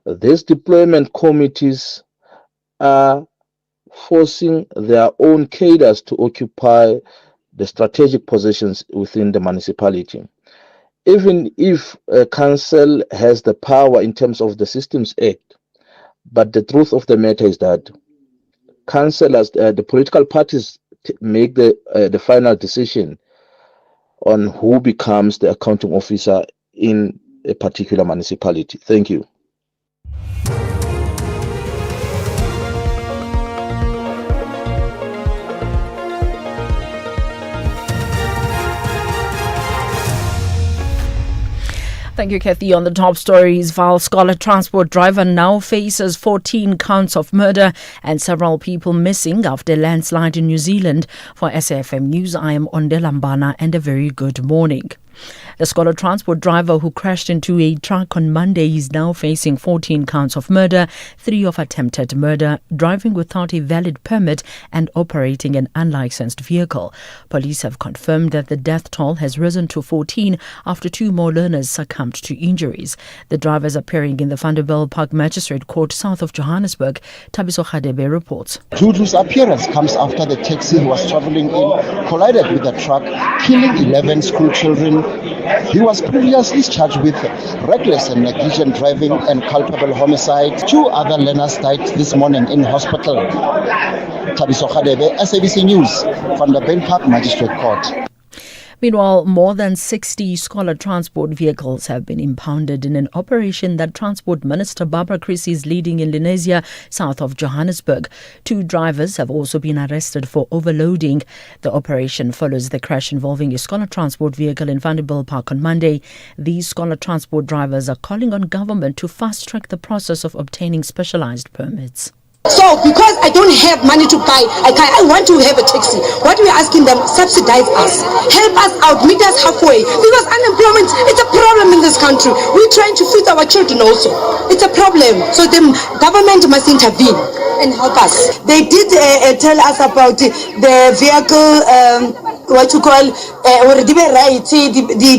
These deployment committees are forcing their own cadres to occupy the strategic positions within the municipality. Even if a council has the power in terms of the Systems Act, but the truth of the matter is that councillors, the political parties make the final decision on who becomes the accounting officer in a particular municipality. Thank you. Thank you, Cathy. On the top stories, Val Scholar transport driver now faces 14 counts of murder and several people missing after a landslide in New Zealand. For SAFM News, I am Onde Lambana and a very good morning. The Scholar Transport driver who crashed into a truck on Monday is now facing 14 counts of murder, 3 of attempted murder, driving without a valid permit and operating an unlicensed vehicle. Police have confirmed that the death toll has risen to 14 after 2 more learners succumbed to injuries. The drivers appearing in the Vanderbilt Park Magistrate Court south of Johannesburg. Thabiso Khadebe reports. Dudu's appearance comes after the taxi he was traveling in collided with a truck, killing 11 school children. He was previously charged with reckless and negligent driving and culpable homicide. 2 other learners died this morning in hospital. Thabiso Khadebe, SABC News, Vanderbilt Park Magistrate Court. Meanwhile, more than 60 Scholar Transport vehicles have been impounded in an operation that Transport Minister Barbara Creecy is leading in Lenasia, south of Johannesburg. 2 drivers have also been arrested for overloading. The operation follows the crash involving a Scholar Transport vehicle in Vanderbilt Park on Monday. These Scholar Transport drivers are calling on government to fast-track the process of obtaining specialized permits. So because I don't have money to buy, I want to have a taxi. What we're asking them, subsidize us, help us out, meet us halfway. Because unemployment, it's a problem in this country. We're trying to feed our children also. It's a problem. So the government must intervene and help us. They did tell us about the vehicle, the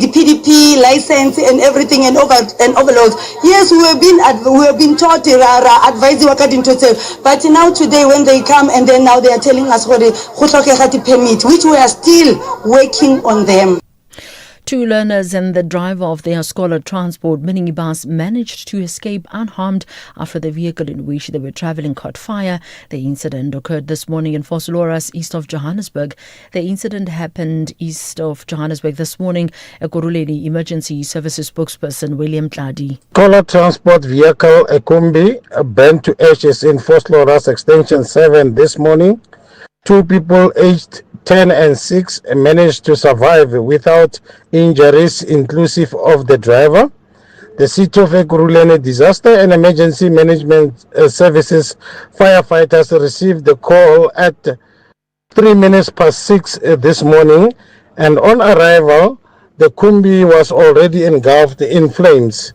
PDP license and everything and overloads. Yes, we have been taught advising according to it. But now today when they come and then now they are telling us what the permit, which we are still working on them. 2 learners and the driver of their Scholar Transport minibus managed to escape unharmed after the vehicle in which they were travelling caught fire. The incident occurred this morning in Vosloorus, east of Johannesburg. The incident happened east of Johannesburg this morning. Ekurhuleni Emergency Services spokesperson William Tladi. Scholar Transport vehicle, a Kombi, burnt to ashes in Vosloorus Extension 7 this morning. 2 people aged 10 and 6 managed to survive without injuries, inclusive of the driver. The City of Ekurhuleni Disaster and Emergency Management Services firefighters received the call at 6:03 this morning, and on arrival, the Kombi was already engulfed in flames.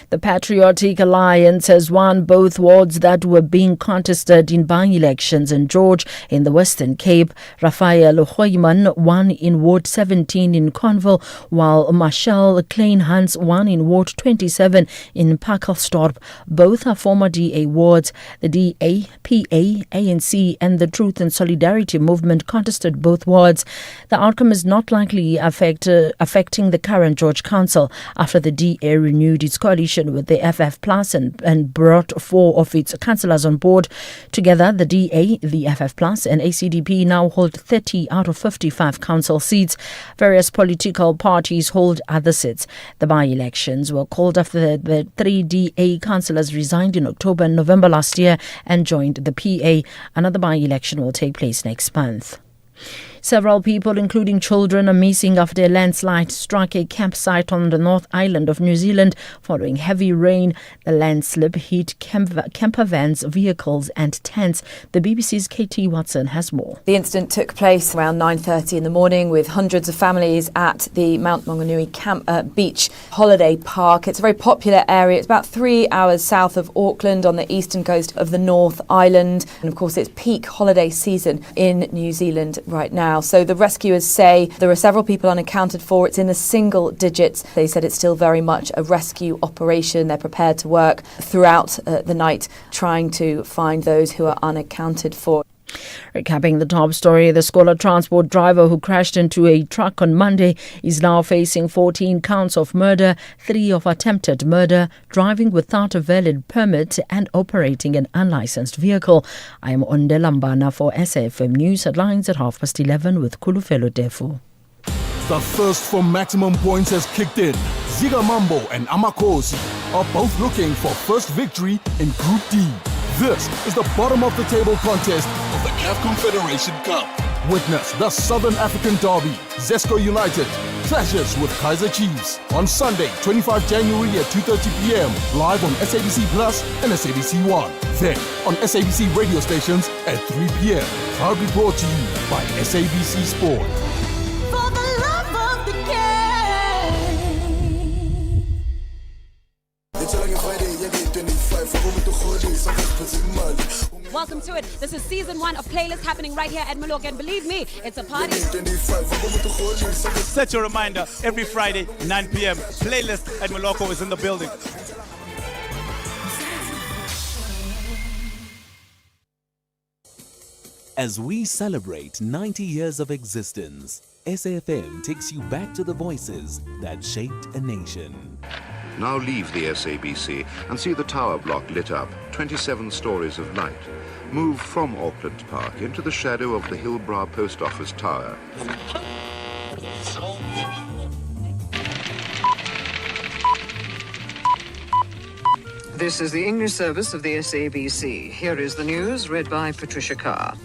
The Patriotic Alliance has won both wards that were being contested in by-elections in George in the Western Cape. Raphael Hoyman won in Ward 17 in Conville, while Marshall Kleinhans won in Ward 27 in Pakelstorp. Both are former DA wards. The DA, PA, ANC and the Truth and Solidarity Movement contested both wards. The outcome is not likely affecting the current George Council after the DA renewed its coalition with the FF Plus and brought 4 of its councillors on board. Together, the DA, the FF Plus and ACDP now hold 30 out of 55 council seats. Various political parties hold other seats. The by-elections were called after the 3 DA councillors resigned in October and November last year and joined the PA. Another by-election will take place next month. Several people, including children, are missing after a landslide struck a campsite on the North Island of New Zealand following heavy rain. The landslip hit camper vans, vehicles and tents. The BBC's Katie Watson has more. The incident took place around 9:30 in the morning with hundreds of families at the Mount Maunganui Beach Holiday Park. It's a very popular area. It's about 3 hours south of Auckland on the eastern coast of the North Island. And of course, it's peak holiday season in New Zealand right now. So the rescuers say there are several people unaccounted for. It's in the single digits. They said it's still very much a rescue operation. They're prepared to work throughout the night trying to find those who are unaccounted for. Recapping the top story, the Scholar Transport driver who crashed into a truck on Monday is now facing 14 counts of murder, 3 of attempted murder, driving without a valid permit and operating an unlicensed vehicle. I am Onde Lambana for SAFM News Headlines at 11:30 with Kulufelo Defu. The thirst for maximum points has kicked in. Ziga Mambo and Amakosi are both looking for first victory in Group D. This is the bottom of the table contest of the CAF Confederation Cup. Witness the Southern African Derby. Zesco United clashes with Kaizer Chiefs on Sunday, 25 January at 2:30 p.m. live on SABC Plus and SABC 1. Then on SABC radio stations at 3 p.m. Proudly brought to you by SABC Sport. For the love of the game. welcome to it. This is season 1 of Playlist happening right here at Moloko, and believe me, it's a party. Set your reminder every Friday, 9 p.m. Playlist at Moloko is in the building. As we celebrate 90 years of existence, SAFM takes you back to the voices that shaped a nation. Now leave the SABC and see the tower block lit up, 27 stories of light. Move from Auckland Park into the shadow of the Hillbrow Post Office Tower. This is the English service of the SABC. Here is the news, read by Patricia Carr.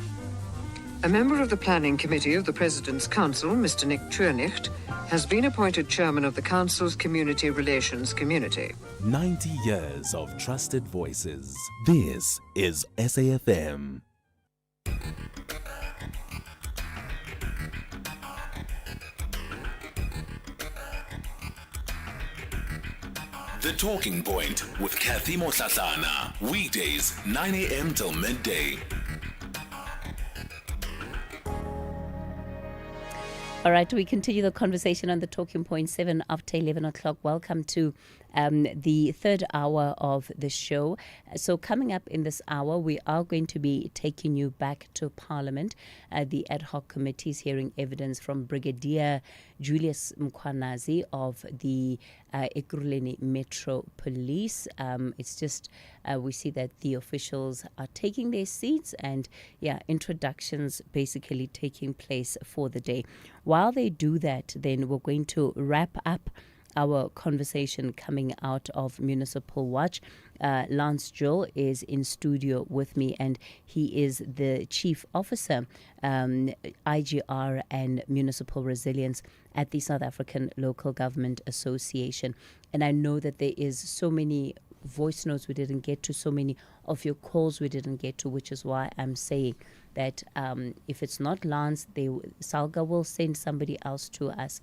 A member of the Planning Committee of the President's Council, Mr. Nick Truernicht, has been appointed chairman of the Council's Community Relations Community. 90 years of trusted voices. This is SAFM. The Talking Point with Cathy Mohlahlana. Weekdays, 9 a.m. till midday. All right, we continue the conversation on the Talking Point 7 after 11 o'clock. Welcome to the third hour of the show. So coming up in this hour, we are going to be taking you back to Parliament. The ad hoc committee is hearing evidence from Brigadier Julius Mkhwanazi of the Ekurhuleni Metro Police. It's just we see that the officials are taking their seats and introductions basically taking place for the day. While they do that, then we're going to wrap up our conversation coming out of Municipal Watch. Lance Joel is in studio with me, and he is the Chief Officer, IGR and Municipal Resilience at the South African Local Government Association. And I know that there is so many voice notes we didn't get to, so many of your calls we didn't get to, which is why I'm saying that if it's not Lance, Salga will send somebody else to us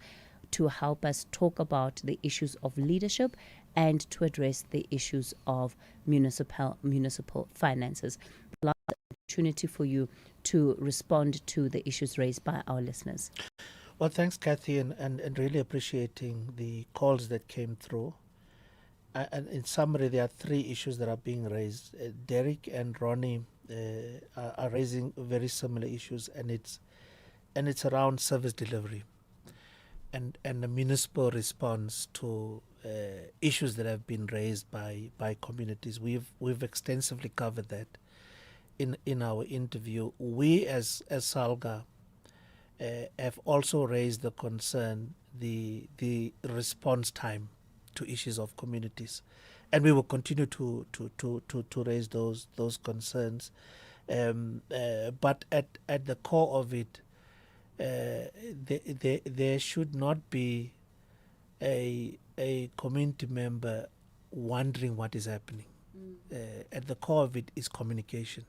to help us talk about the issues of leadership and to address the issues of municipal finances. The last opportunity for you to respond to the issues raised by our listeners. Well, thanks, Cathy, and really appreciating the calls that came through. And in summary, there are 3 issues that are being raised. Derek and Ronnie are raising very similar issues, and it's around service delivery and the municipal response to issues that have been raised by communities. We've extensively covered that in our interview. We as SALGA have also raised the concern, the response time to issues of communities, and we will continue to raise those concerns. But at the core of it, there should not be a community member wondering what is happening. At the core of it is communication,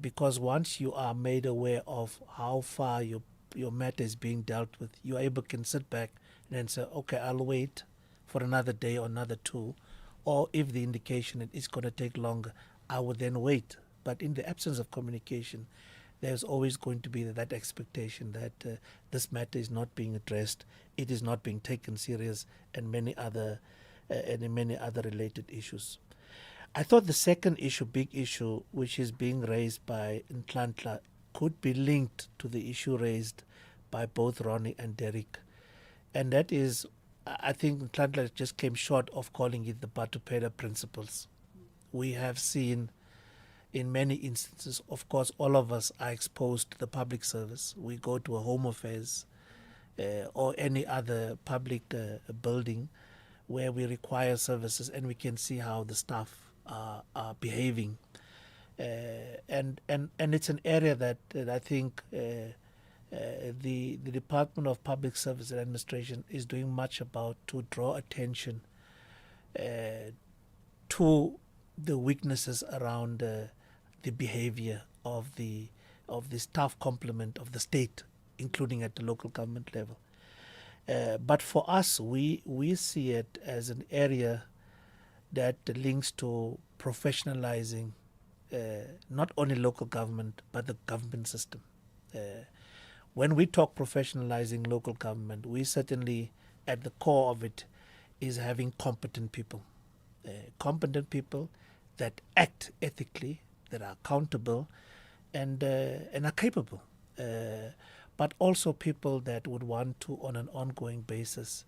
because once you are made aware of how far your matter is being dealt with, you can sit back and then say, okay, I'll wait for another day or another 2, or if the indication is going to take longer, I will then wait. But in the absence of communication, there's always going to be that expectation that this matter is not being addressed, it is not being taken serious, and many other related issues. I thought the second issue, big issue, which is being raised by Nhlanhla, could be linked to the issue raised by both Ronnie and Derek, and that is, I think Nhlanhla just came short of calling it the Batupeda principles. We have seen in many instances, of course, all of us are exposed to the public service. We go to a home affairs or any other public building where we require services, and we can see how the staff are behaving. And it's an area that I think the Department of Public Service and Administration is doing much about, to draw attention to the weaknesses around the behavior of the staff complement of the state, including at the local government level. But for us, we see it as an area that links to professionalizing not only local government, but the government system. When we talk professionalizing local government, we certainly, at the core of it, is having competent people that act ethically, that are accountable, and are capable. But also people that would want to, on an ongoing basis,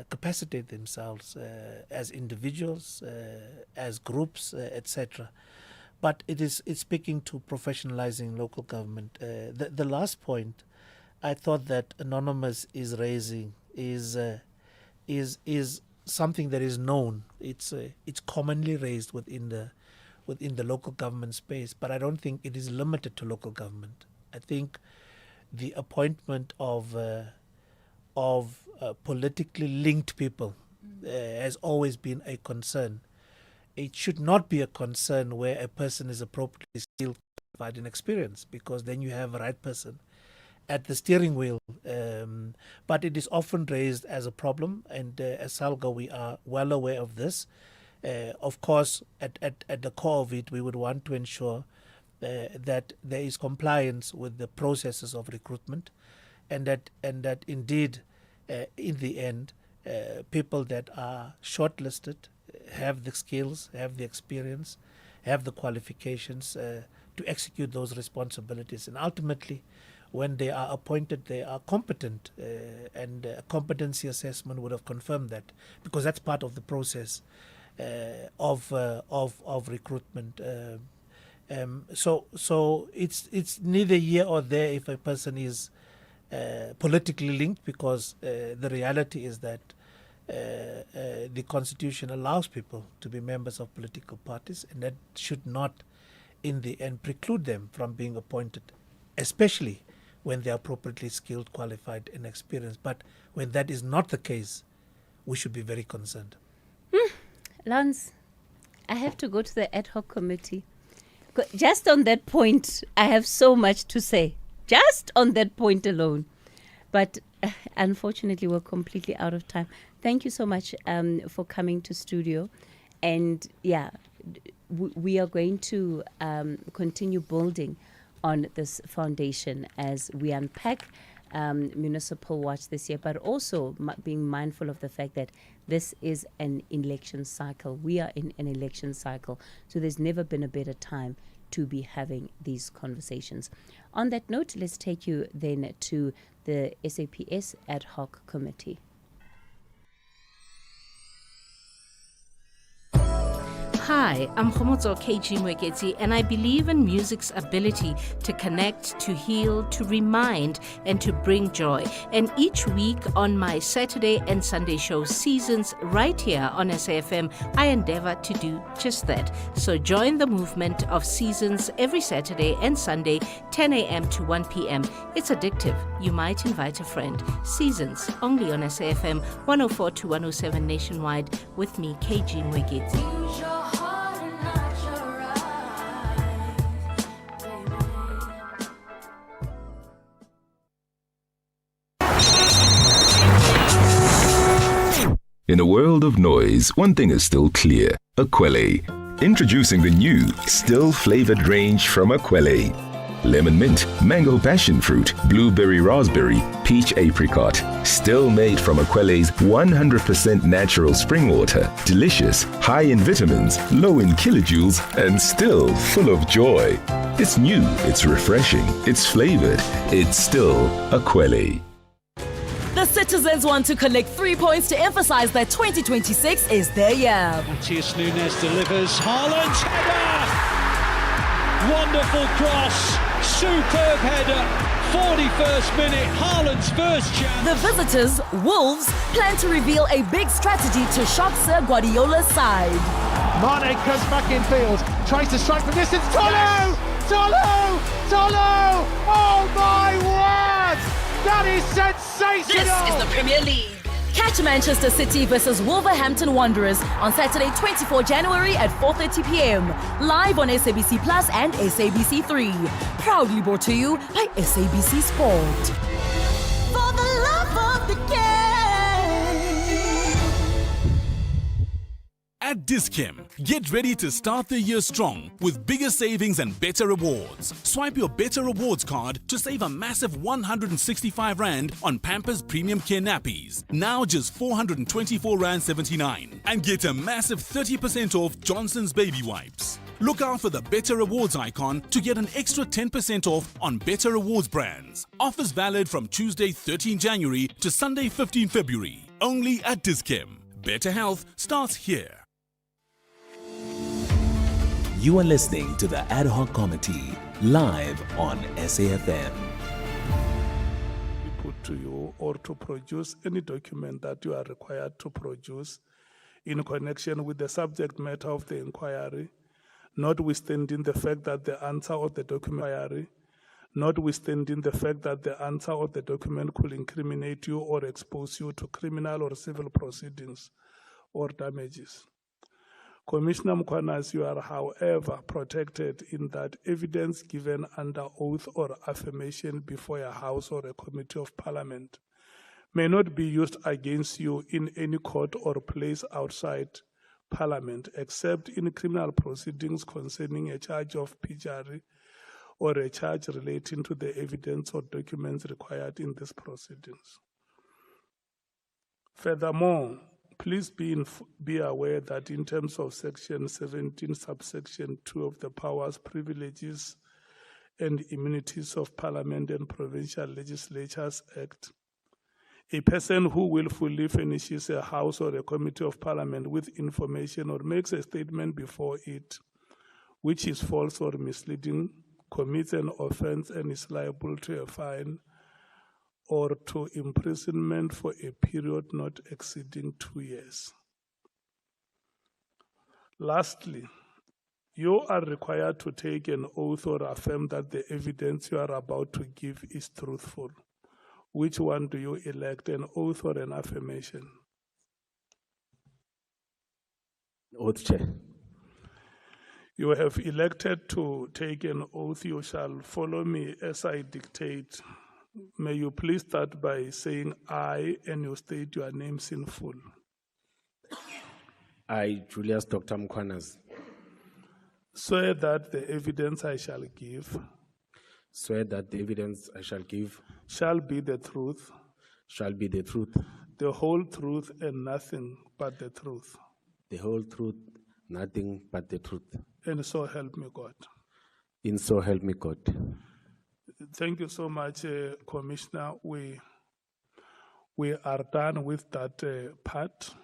capacitate themselves as individuals, as groups, etc. But it's speaking to professionalizing local government. The last point I thought that Anonymous is raising is something that is known. It's commonly raised within the local government space, but I don't think it is limited to local government. I think the appointment of politically linked people has always been a concern. It should not be a concern where a person is appropriately skilled, qualified, and experienced, because then you have a right person at the steering wheel. But it is often raised as a problem, and as SALGA we are well aware of this. Of course, at the core of it, we would want to ensure that there is compliance with the processes of recruitment, and that indeed, in the end, people that are shortlisted have the skills, have the experience, have the qualifications to execute those responsibilities. And ultimately, when they are appointed, they are competent, and a competency assessment would have confirmed that, because that's part of the process of recruitment. So it's neither here or there if a person is politically linked, because the reality is that the Constitution allows people to be members of political parties, and that should not, in the end, preclude them from being appointed, especially when they are appropriately skilled, qualified, and experienced. But when that is not the case, we should be very concerned. Lance, I have to go to the ad hoc committee. Just on that point, I have so much to say. Just on that point alone. But unfortunately, we're completely out of time. Thank you so much for coming to studio. And yeah, we are going to continue building on this foundation as we unpack Municipal Watch this year, but also being mindful of the fact that this is an election cycle. We are in an election cycle, so there's never been a better time to be having these conversations. On that note, let's take you then to the SAPS Ad Hoc Committee. Hi, I'm Khomotso KG Mweketi, and I believe in music's ability to connect, to heal, to remind, and to bring joy. And each week on my Saturday and Sunday show Seasons right here on SAFM, I endeavor to do just that. So join the movement of Seasons every Saturday and Sunday, 10 a.m. to 1 p.m. It's addictive. You might invite a friend. Seasons, only on SAFM 104 to 107 nationwide, with me, KG Mweketi. In a world of noise, one thing is still clear. Akwele. Introducing the new, still-flavored range from Akwele. Lemon mint, mango passion fruit, blueberry raspberry, peach apricot. Still made from Akwele's 100% natural spring water. Delicious, high in vitamins, low in kilojoules, and still full of joy. It's new, it's refreshing, it's flavored, it's still Akwele. The citizens want to collect 3 points to emphasize that 2026 is their year. Matthias Nunes delivers. Haaland's header! Wonderful cross. Superb header. 41st minute. Haaland's first chance. The visitors, Wolves, plan to reveal a big strategy to shock Sir Guardiola's side. Mane comes back in field. Tries to strike from distance. Tolo! Tolo! Tolo! Oh my word! That is sensational! This is the Premier League. Catch Manchester City versus Wolverhampton Wanderers on Saturday, 24 January at 4:30 p.m. Live on SABC Plus and SABC 3. Proudly brought to you by SABC Sport. For the love of the game. At Dis-Chem. Get ready to start the year strong with bigger savings and better rewards. Swipe your Better Rewards card to save a massive 165 Rand on Pampers Premium Care Nappies. Now just 424 Rand 79. And get a massive 30% off Johnson's Baby Wipes. Look out for the Better Rewards icon to get an extra 10% off on Better Rewards brands. Offers valid from Tuesday 13 January to Sunday 15 February. Only at Dis-Chem. Better health starts here. You are listening to the Ad Hoc Committee live on SAFM. Put to you or to produce any document that you are required to produce in connection with the subject matter of the inquiry, notwithstanding the fact that the answer of the document could incriminate you or expose you to criminal or civil proceedings or damages. Commissioner Mkhwanazi, you are, however, protected in that evidence given under oath or affirmation before a House or a Committee of Parliament may not be used against you in any court or place outside Parliament, except in criminal proceedings concerning a charge of perjury or a charge relating to the evidence or documents required in these proceedings. Furthermore, please be aware that in terms of Section 17, subsection 2 of the Powers, Privileges and Immunities of Parliament and Provincial Legislatures Act, a person who willfully furnishes a House or a Committee of Parliament with information or makes a statement before it which is false or misleading, commits an offense and is liable to a fine or to imprisonment for a period not exceeding 2 years. Lastly, you are required to take an oath or affirm that the evidence you are about to give is truthful. Which one do you elect, an oath or an affirmation? Oath, Chair. You have elected to take an oath. You shall follow me as I dictate. May you please start by saying I and you state your names in full. I, Julius Dr. Mkhwanazi. Swear that the evidence I shall give. Swear that the evidence I shall give. Shall be the truth. Shall be the truth. The whole truth and nothing but the truth. The whole truth, nothing but the truth. And so help me God. In so help me God. Thank you so much, Commissioner. We are done with that part.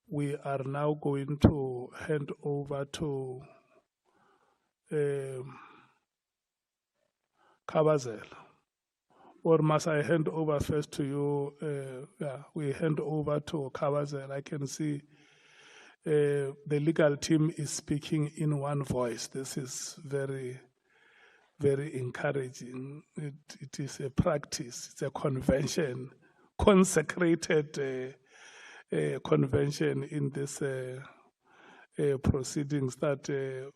We are now going to hand over to Kabazela. Or must I hand over first to you? We hand over to Kabazela. I can see the legal team is speaking in one voice. This is very, very encouraging. It is a practice. It's a convention, consecrated convention in this proceedings that the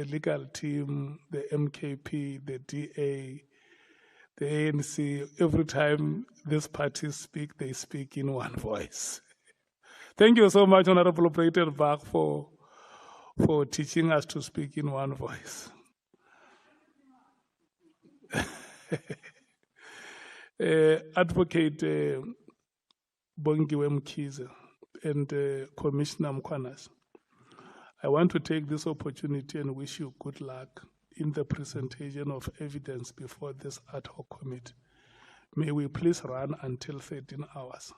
legal team, the MKP, the DA, the ANC, every time these parties speak, they speak in one voice. Thank you so much, Honorable Breitenbach, for teaching us to speak in one voice. Advocate Bongiwe Mkhize and Commissioner Mkhwanazi, I want to take this opportunity and wish you good luck in the presentation of evidence before this ad hoc committee. May we please run until 13 hours.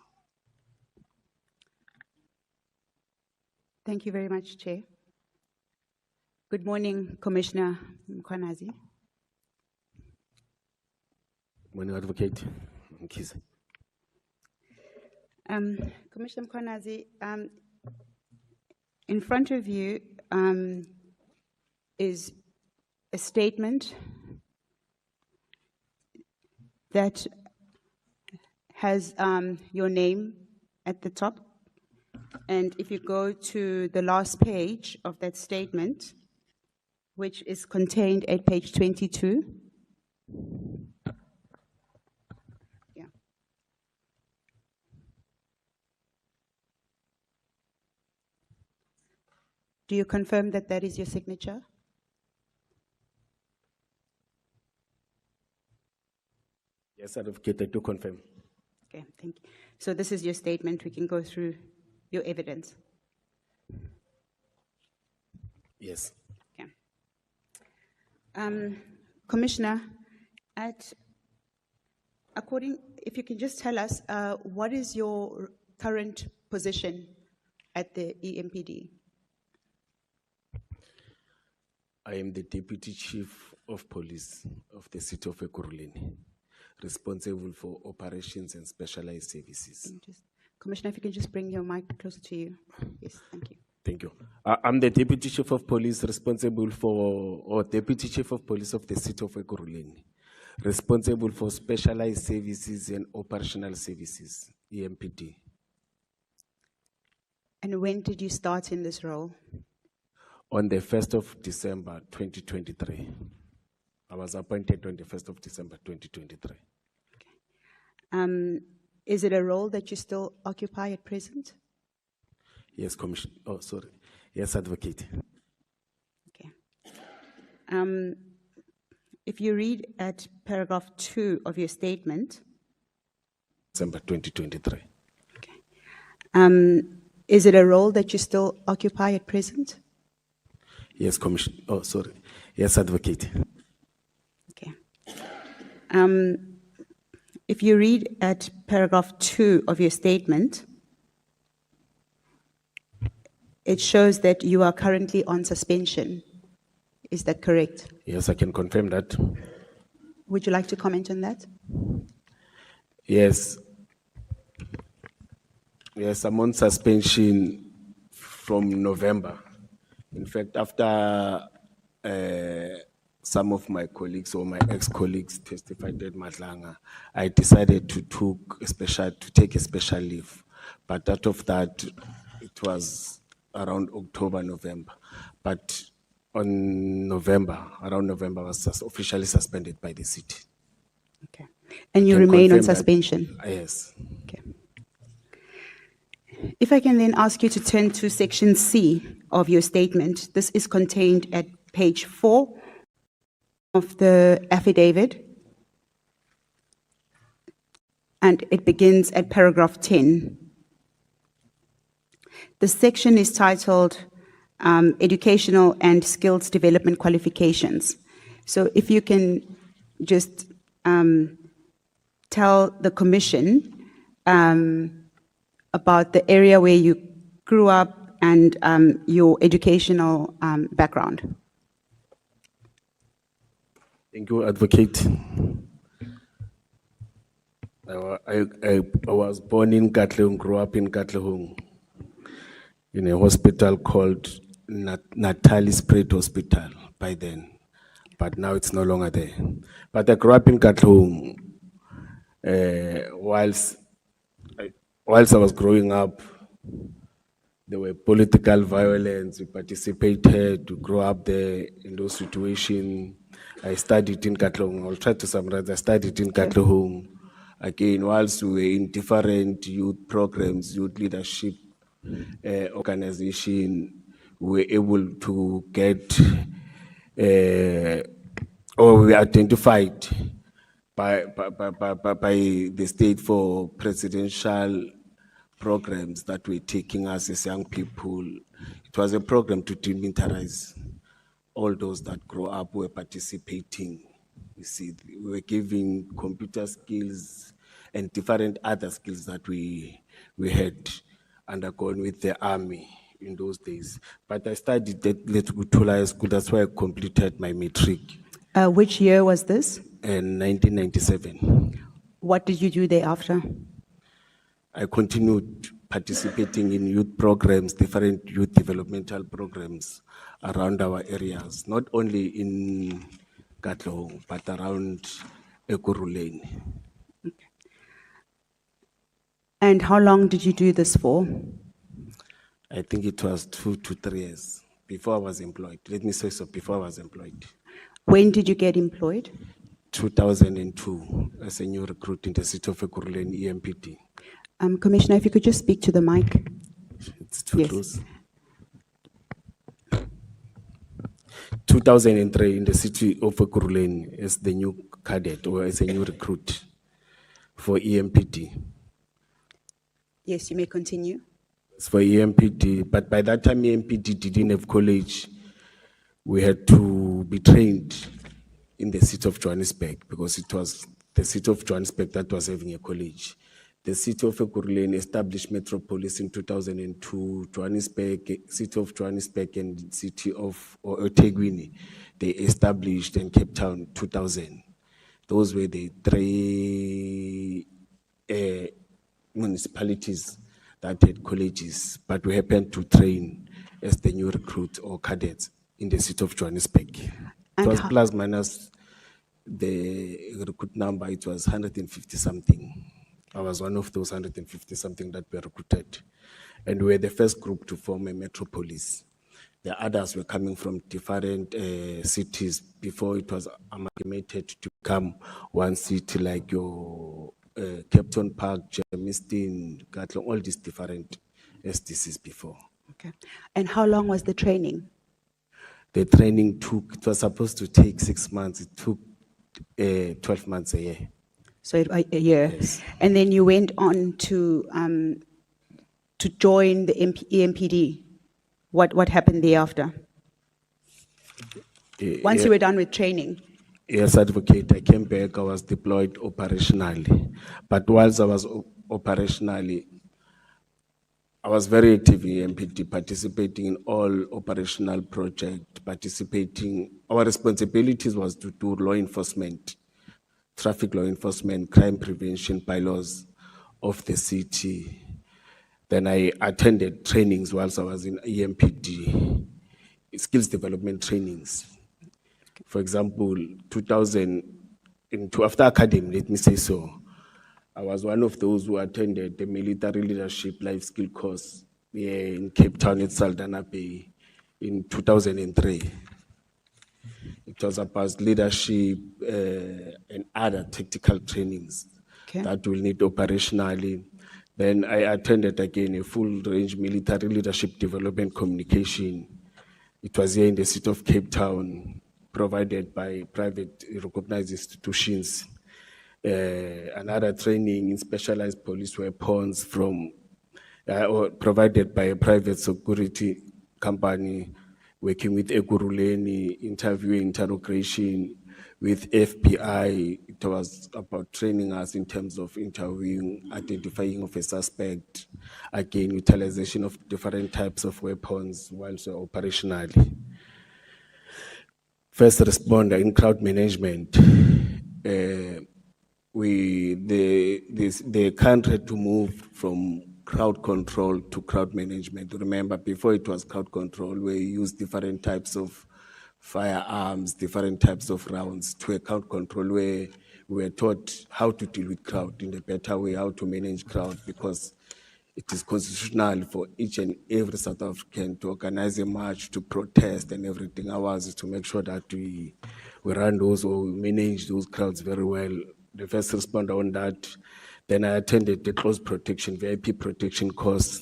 Thank you very much, Chair. Good morning, Commissioner Mkhwanazi. Morning, Advocate Mkhize. Commissioner Mkhwanazi, in front of you is a statement that has your name at the top. And if you go to the last page of that statement, which is contained at page 22, Do you confirm that that is your signature? Yes, Advocate, I do confirm. Okay, thank you. So this is your statement. We can go through your evidence. Yes. Okay. Commissioner, if you can just tell us, what is your current position at the EMPD? I am the Deputy Chief of Police of the City of Ekurhuleni, responsible for operations and specialized services. Commissioner, if you can just bring your mic closer to you. Yes, thank you. Thank you. I'm the Deputy Chief of Police responsible for, or Deputy Chief of Police of the City of Ekurhuleni, responsible for specialized services and operational services, EMPD. And when did you start in this role? On the 1st of December, 2023. I was appointed on the 1st of December, 2023. Is it a role that you still occupy at present? Yes, Commissioner. Oh, sorry. Yes, Advocate. Okay. If you read at paragraph 2 of your statement, December 2023. is it a role that you still occupy at present? Yes, Commissioner. Oh, sorry. Yes, Advocate. Okay. If you read at paragraph 2 of your statement, it shows that you are currently on suspension. Is that correct? Yes, I can confirm that. Would you like to comment on that? Yes. Yes, I'm on suspension from November. In fact, after some of my colleagues or my ex-colleagues testified at Mohlahlana, I decided to take a special leave. But out of that, it was around October, November. But around November, I was officially suspended by the city. Okay. And you remain on suspension? Yes. Okay. If I can then ask you to turn to section C of your statement. This is contained at page 4 of the affidavit, and it begins at paragraph 10. The section is titled Educational and Skills Development Qualifications. So if you can just tell the Commission about the area where you grew up and your educational background. Thank you, Advocate. I was born in Katlehong, grew up in Katlehong, in a hospital called Natalie Spirit Hospital by then, but now it's no longer there. But I grew up in Katlehong. Whilst I was growing up, there were political violence. We participated to grow up there in those situations. I studied in Katlehong. I'll try to summarize. I studied in Katlehong. Again, whilst we were in different youth programs, youth leadership organization, we were able to get, or we were identified by the state for presidential programs that were taking us as young people. It was a program to demilitarize all those that grow up were participating. You see, we were giving computer skills and different other skills that we had undergone with the army in those days. But I studied at Lethukuthula High School. That's where I completed my matric. Which year was this? In 1997. What did you do thereafter? I continued participating in youth programs, different youth developmental programs around our areas, not only in Katlehong, but around Ekurhuleni. Okay. And how long did you do this for? I think it was 2 to 3 years before I was employed. Let me say so, before I was employed. When did you get employed? 2002, as a new recruit in the city of Ekurhuleni, EMPD. Commissioner, if you could just speak to the mic. It's too close. 2003 in the city of Ekurhuleni as the new cadet or as a new recruit for EMPD. Yes, you may continue. It's for EMPD, but by that time EMPD didn't have college. We had to be trained in the city of Johannesburg because it was the city of Johannesburg that was having a college. The city of Ekurhuleni established Metropolis in 2002, Johannesburg, city of Johannesburg and city of eThekwini, they established in Cape Town 2000. Those were the three municipalities that had colleges, but we happened to train as the new recruit or cadets in the city of Johannesburg. It was plus minus the recruit number, it was 150 something. I was one of those 150 something that were recruited. And we were the first group to form a metropolis. The others were coming from different cities before it was amalgamated to become one city like your Cape Town Park, Germiston, Gatlong, all these different SDCs before. Okay. And how long was the training? The training it was supposed to take 6 months. It took 12 months a year. So a year. Yes. And then you went on to join the EMPD. What happened thereafter? Once you were done with training? Yes, advocate, I came back, I was deployed operationally. But whilst I was operationally, I was very active in EMPD, participating in all operational projects, our responsibilities was to do law enforcement, traffic law enforcement, crime prevention bylaws of the city. Then I attended trainings whilst I was in EMPD, skills development trainings. For example, 2002, after academy, let me say so, I was one of those who attended the military leadership life skill course here in Cape Town at Saldanha Bay in 2003. It was about leadership and other tactical trainings that will need operationally. Then I attended again a full range military leadership development communication. It was here in the city of Cape Town, provided by private recognized institutions. Another training in specialized police weapons or provided by a private security company working with Ekurhuleni, interrogation with FBI. It was about training us in terms of interviewing, identifying of a suspect, again, utilization of different types of weapons whilst operationally. First responder in crowd management. The country had to move from crowd control to crowd management. Remember, before it was crowd control, we used different types of firearms, different types of rounds, to a crowd control where we were taught how to deal with crowd in a better way, how to manage crowd, because it is constitutional for each and every South African to organize a march, to protest and everything. Ours is to make sure that we run those or manage those crowds very well. The first responder on that. Then I attended the close protection, VIP protection course.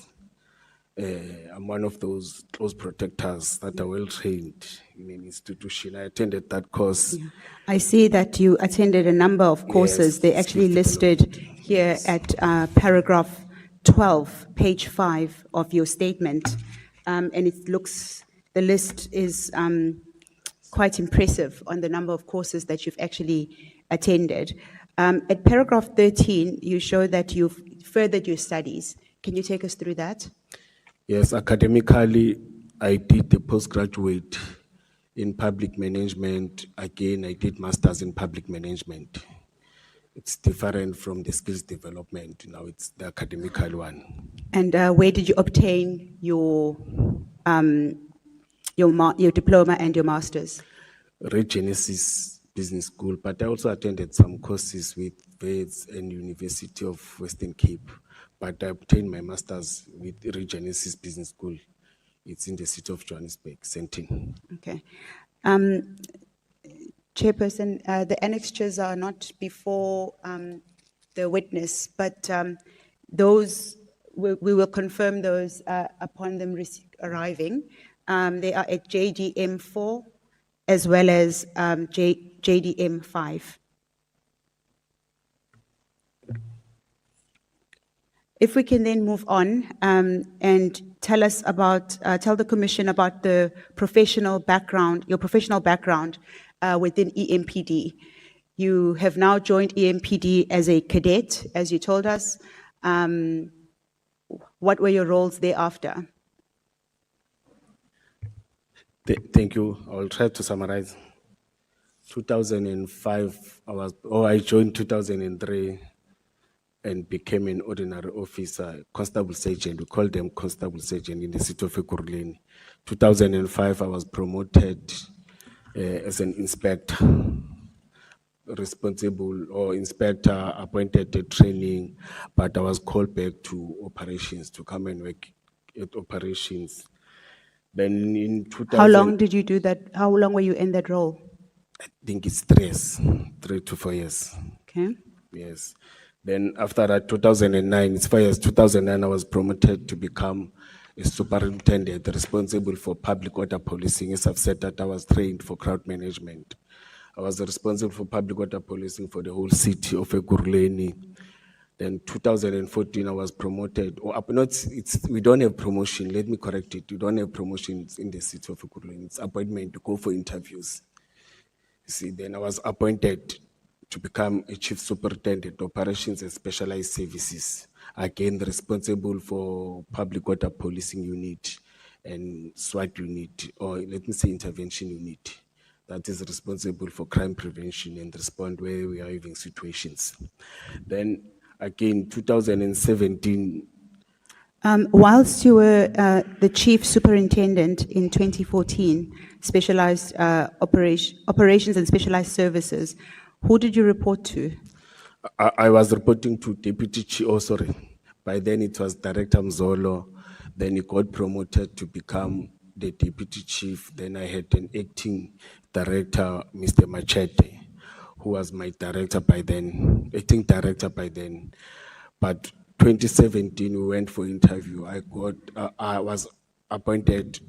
I'm one of those close protectors that are well trained in an institution. I attended that course. Yeah. I see that you attended a number of courses. They're actually listed here at paragraph 12, page 5 of your statement. And the list is quite impressive on the number of courses that you've actually attended. At paragraph 13, you show that you've furthered your studies. Can you take us through that? Yes, academically, I did the postgraduate in public management. Again, I did masters in public management. It's different from the skills development. Now it's the academical one. And where did you obtain your diploma and your masters? Regenesis Business School, but I also attended some courses with Wits and University of Western Cape. But I obtained my master's with Regenesis Business School. It's in the city of Johannesburg, Sentin. Okay. Chairperson, the annexures are not before the witness, but those, we will confirm those upon them arriving. They are at JDM 4, as well as JDM 5. If we can then move on and tell the Commission about the professional background, your professional background within EMPD. You have now joined EMPD as a cadet, as you told us. What were your roles thereafter? Thank you. I'll try to summarize. 2005, I joined 2003 and became an ordinary officer, constable sergeant. We call them constable sergeant in the city of Ekurhuleni. 2005, I was promoted as an inspector, inspector appointed to training, but I was called back to operations to come and work at operations. Then in 2000, How long did you do that? How long were you in that role? I think it's 3 years, 3 to 4 years. Okay. Yes. Then after that, 2009, it's 5 years, 2009, I was promoted to become a superintendent responsible for public order policing. As I've said that I was trained for crowd management. I was responsible for public order policing for the whole city of Ekurhuleni. Then 2014, I was promoted, we don't have promotion, let me correct it. We don't have promotions in the city of Ekurhuleni. It's appointment to go for interviews. You see, then I was appointed to become a chief superintendent, operations and specialized services. Again, responsible for public order policing unit and SWAT unit, or let me say intervention unit. That is responsible for crime prevention and respond where we are having situations. Then again, 2017. Whilst you were the chief superintendent in 2014, specialized operations and specialized services, who did you report to? I was reporting to Deputy Chief, by then it was Director Mzolo. Then he got promoted to become the Deputy Chief. Then I had an acting director, Mr. Machete, who was my director by then, acting director by then. But 2017, we went for interview. I was appointed,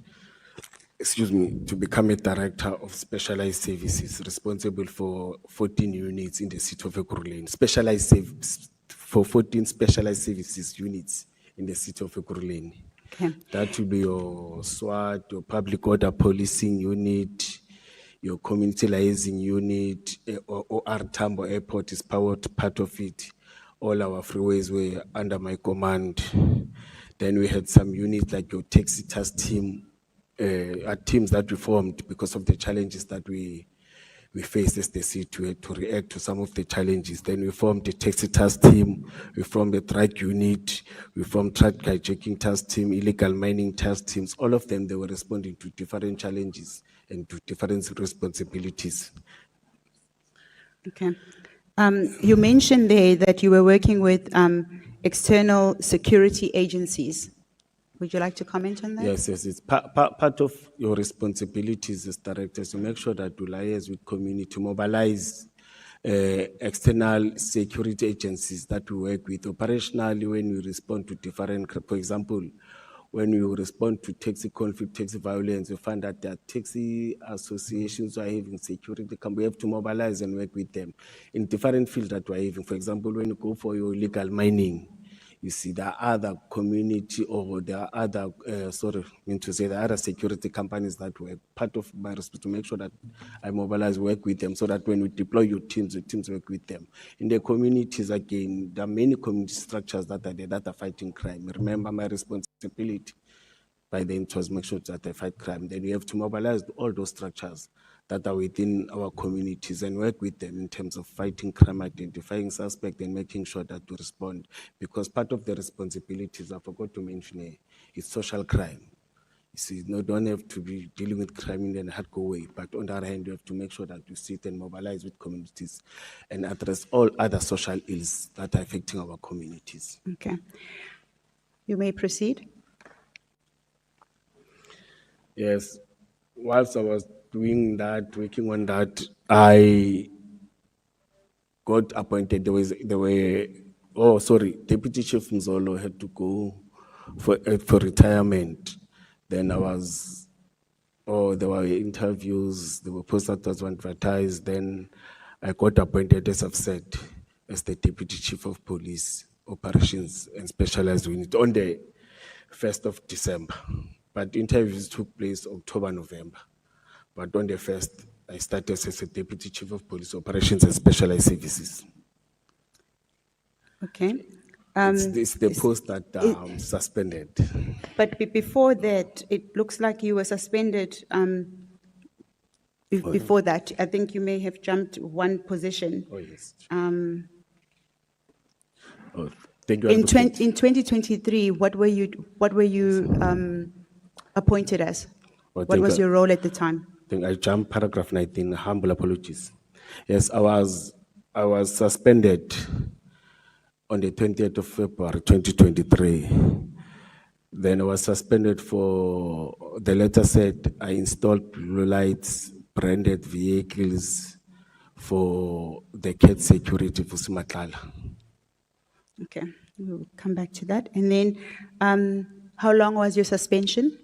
to become a director of specialized services, responsible for 14 units in the city of Ekurhuleni. For 14 specialized services units in the city of Ekurhuleni. Okay. That will be your SWAT, your public order policing unit, your community liaising unit, or Tambo Airport is part of it. All our freeways were under my command. Then we had some units like your taxi task team, teams that we formed because of the challenges that we faced as the city to react to some of the challenges. Then we formed the taxi task team, we formed the truck unit, we formed truck hijacking task team, illegal mining task teams. All of them, they were responding to different challenges and to different responsibilities. Okay. You mentioned there that you were working with external security agencies. Would you like to comment on that? Yes, it's part of your responsibilities as directors to make sure that you liaise with community, to mobilize external security agencies that we work with. Operationally, when we respond to different, for example, when we respond to taxi conflict, taxi violence, we find that there are taxi associations who are having security, we have to mobilize and work with them in different fields that we're having. For example, when you go for your illegal mining, you see, there are other community or there are other, there are other security companies that work. Part of my responsibility to make sure that I mobilize, work with them, so that when we deploy your teams, the teams work with them. In the communities, again, there are many community structures that are there that are fighting crime. Remember, my responsibility by then was make sure that they fight crime. Then we have to mobilize all those structures that are within our communities and work with them in terms of fighting crime, identifying suspects, and making sure that we respond. Because part of the responsibilities, I forgot to mention, is social crime. You see, you don't have to be dealing with crime in a hardcore way, but on the other hand, you have to make sure that you sit and mobilize with communities and address all other social ills that are affecting our communities. Okay. You may proceed. Yes. Whilst I was doing that, working on that, I got appointed. Deputy Chief Mzolo had to go for retirement. Then I was or there were interviews, there were posters that was advertised. Then I got appointed, as I've said, as the Deputy Chief of Police Operations and Specialized Unit on the 1st of December. But interviews took place October, November. But on the 1st, I started as a Deputy Chief of Police Operations and Specialized Services. Okay. It's the post that suspended. But before that, it looks like you were suspended. Before that, I think you may have jumped one position. Oh, yes. Thank you. In 2023, what were you appointed as? What was your role at the time? I think I jumped paragraph 19. Humble apologies. Yes, I was suspended on the 20th of February 2023. Then I was suspended for, the letter said I installed blue lights, branded vehicles for the CAT security for Simatlala. Okay, we'll come back to that. And then, how long was your suspension?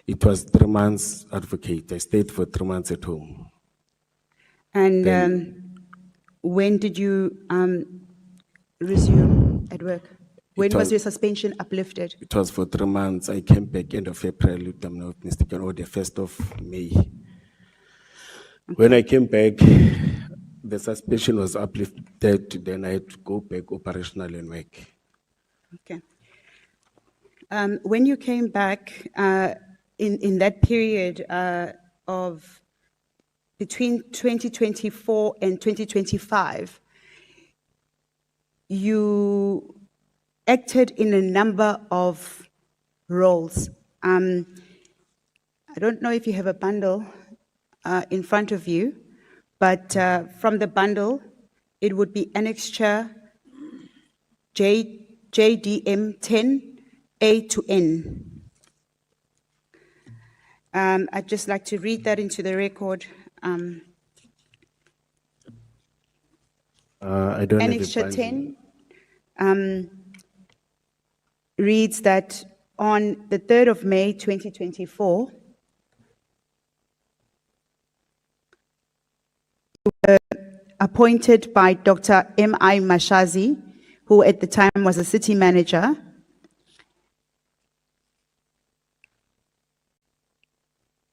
It was 3 months, advocate. I stayed for 3 months at home. And when did you resume at work? When was your suspension uplifted? It was for 3 months. I came back end of April, if I'm not mistaken, or the 1st of May. Okay. When I came back, the suspension was uplifted, then I had to go back operational and work. Okay. When you came back, in that period of between 2024 and 2025, you acted in a number of roles. I don't know if you have a bundle in front of you, but from the bundle, it would be Annexure JDM 10 A to N. I'd just like to read that into the record. I don't Annexure have 10 reads that on the 3rd of May 2024, you were appointed by Dr. M.I. Mashazi, who at the time was a city manager,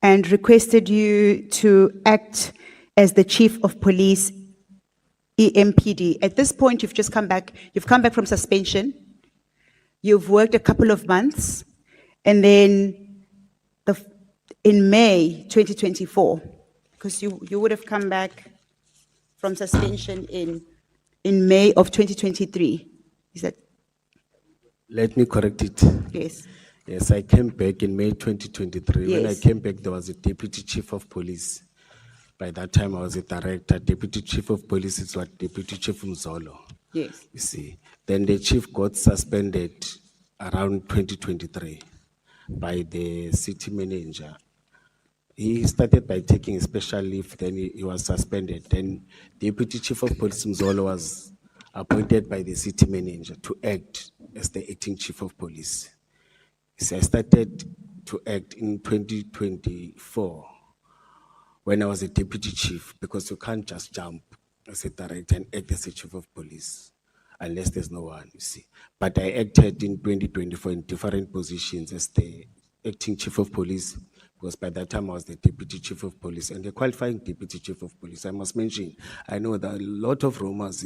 and requested you to act as the Chief of Police, EMPD. At this point, you've come back from suspension. You've worked a couple of months, and then in May 2024, because you would have come back from suspension in May of 2023. Is that? Let me correct it. Yes. Yes, I came back in May 2023. Yes. When I came back, there was a Deputy Chief of Police. By that time, I was a director. Deputy Chief of Police is what Deputy Chief Mzolo. Yes. You see. Then the chief got suspended around 2023 by the city manager. He started by taking a special leave, then he was suspended. Then Deputy Chief of Police Mzolo was appointed by the city manager to act as the acting Chief of Police. So I started to act in 2024 when I was a deputy chief, because you can't just jump as a director and act as a chief of police unless there's no one, you see. But I acted in 2024 in different positions as the acting chief of police, because by that time I was the deputy chief of police and the qualifying deputy chief of police. I must mention, I know that a lot of rumors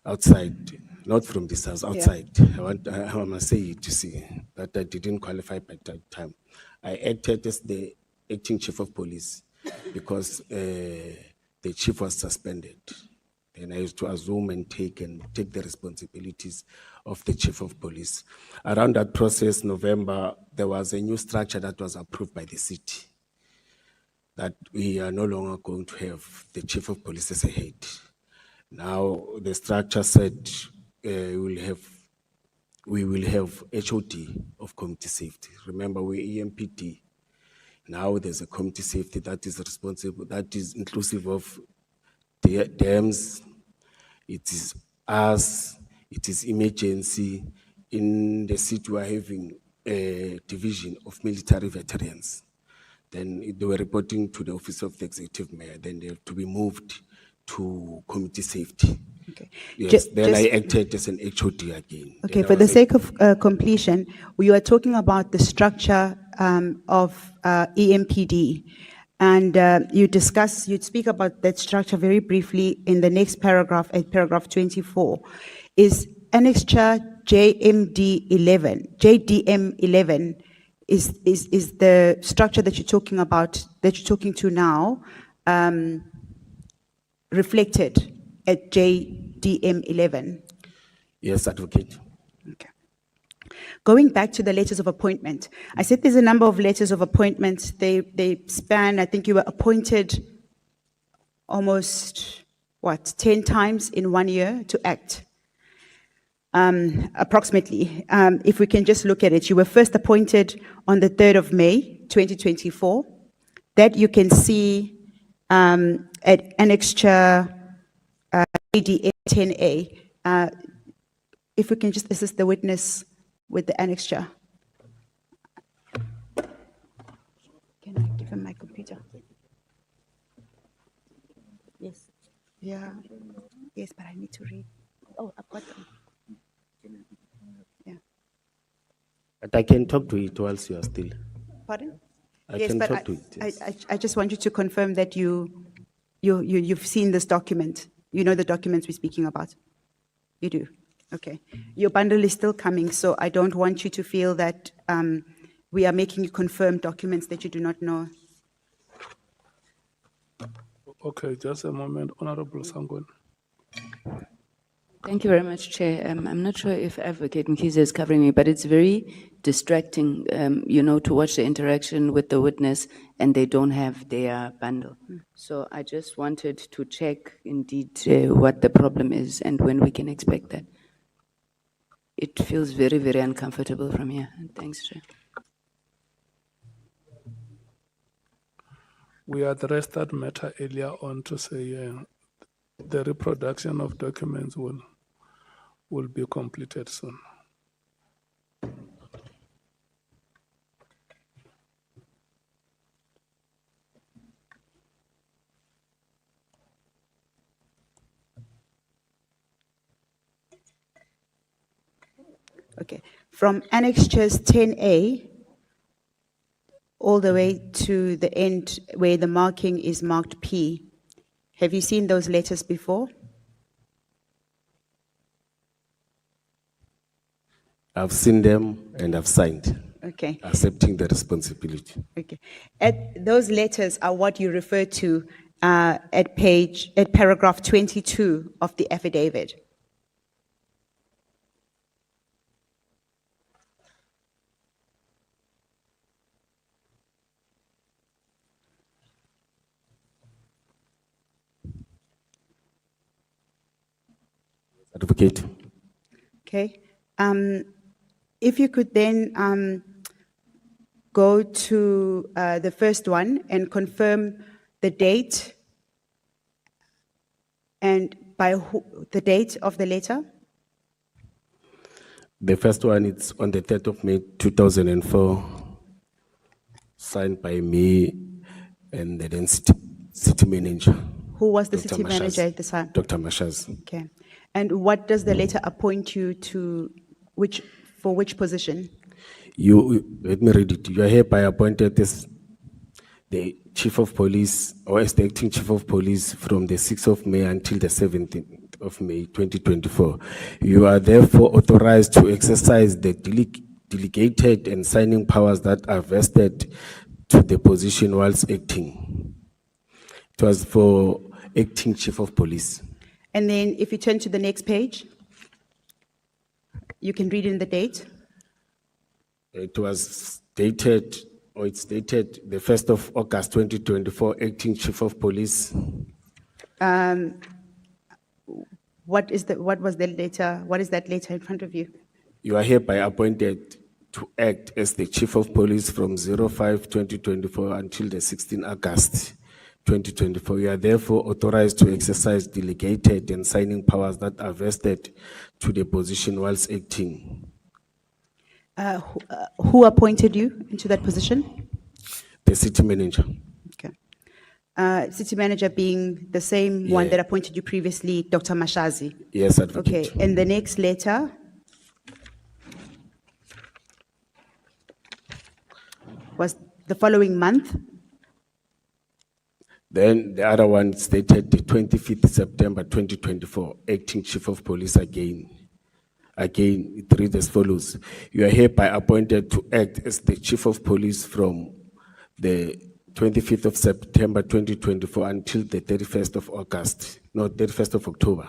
outside, not from this house, outside. Yeah. I must say it, you see, that I didn't qualify by that time. I acted as the acting chief of police because the chief was suspended. Then I used to assume and take the responsibilities of the chief of police. Around that process, November, there was a new structure that was approved by the city, that we are no longer going to have the chief of police as a head. Now the structure said we will have HOD of community safety. Remember, we're EMPD. Now there's a community safety that is responsible, that is inclusive of dams, it is us, it is emergency. In the city, we're having a division of military veterans. Then they were reporting to the Office of the Executive Mayor. Then they have to be moved to Community Safety. Okay. Yes, then I just- acted as an HOD again. Okay, Then I for the was sake of completion, we are talking about the structure of EMPD. And you'd speak about that structure very briefly in the next paragraph, at paragraph 24. Is annexure JDM11 is the structure that you're talking about, that you're talking to now, reflected at JDM11? Yes, Advocate. Going back to the letters of appointment, I said there's a number of letters of appointment. They span, I think you were appointed almost, 10 times in 1 year to act, approximately. If we can just look at it, you were first appointed on the 3rd of May, 2024. That you can see at annexure ADA 10A. If we can just assist the witness with the annexure. Can I give him my computer? Yes. Yeah. Yes, but I need to read. Oh, I've got them. Yeah. But I can talk to it whilst you are still. Pardon? I Yes, can but talk to it. Yes. I just want you to confirm that you've seen this document. You know the documents we're speaking about. You do. Okay. Your bundle is still coming, so I don't want you to feel that we are making you confirm documents that you do not know. Okay, just a moment, Honorable Sangwen. Thank you very much, Chair. I'm not sure if Advocate Mkhize is covering me, but it's very distracting, to watch the interaction with the witness and they don't have their bundle. So I just wanted to check indeed what the problem is and when we can expect that. It feels very, very uncomfortable from here. Thanks, Chair. We addressed that matter earlier on to say the reproduction of documents will be completed soon. Okay. From annexures 10A all the way to the end where the marking is marked P. Have you seen those letters before? I've seen them and I've signed. Okay. Accepting the responsibility. Okay. Those letters are what you refer to at paragraph 22 of the affidavit. Advocate. Okay. If you could then go to the first one and confirm the date and by the date of the letter. The first one is on the 3rd of May 2004, signed by me and the then city manager. Who was the Dr. city manager at the time? Dr. Mashaz. Okay. And what does the letter appoint you to, for which position? Let me read it. You are hereby appointed as the Chief of Police or as the Acting Chief of Police from the 6th of May until the 17th of May 2024. You are therefore authorized to exercise the delegated and signing powers that are vested to the position whilst acting. It was for Acting Chief of Police. And then if you turn to the next page, you can read in the date. It was dated, or it's dated the 1st of August 2024, Acting Chief of Police. What is that letter in front of you? You are hereby appointed to act as the Chief of Police from 05/2024 until the 16th August 2024. You are therefore authorized to exercise delegated and signing powers that are vested to the position whilst acting. Who appointed you into that position? The city manager. City manager being the same one that appointed you previously, Dr. Mashazi. Yes, Advocate. Okay, and the next letter was the following month. Then the other one stated the 25th September 2024, acting chief of police again. Again, it reads as follows. You are hereby appointed to act as the chief of police from the 25th of September 2024 until the 31st of August, no, 31st of October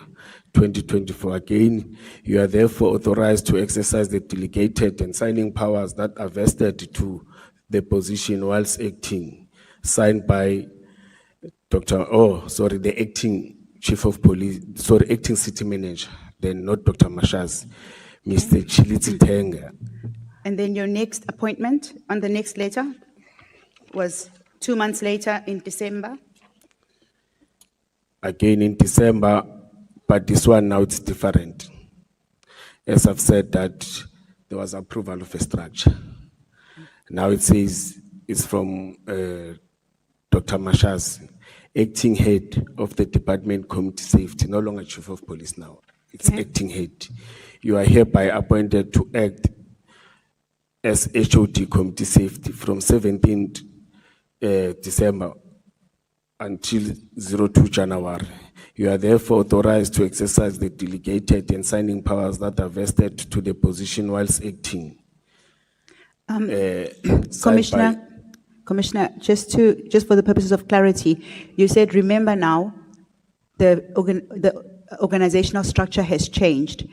2024. Again, you are therefore authorized to exercise the delegated and signing powers that are vested to the position whilst acting, signed by the acting chief of police, acting city manager, then not Dr. Mashaz, Mr. Chiliti Tenga. And then your next appointment on the next letter was 2 months later in December. Again in December, but this one now it's different. As I've said that there was approval of a structure. Now it says it's from Dr. Mashaz, acting head of the Department Community Safety, no longer chief of police now. It's acting head. You are hereby appointed to act as HOD Community Safety from 17th December until 02 January. You are therefore authorized to exercise the delegated and signing powers that are vested to the position whilst acting. Commissioner, just for the purposes of clarity, you said, remember now, the organizational structure has changed.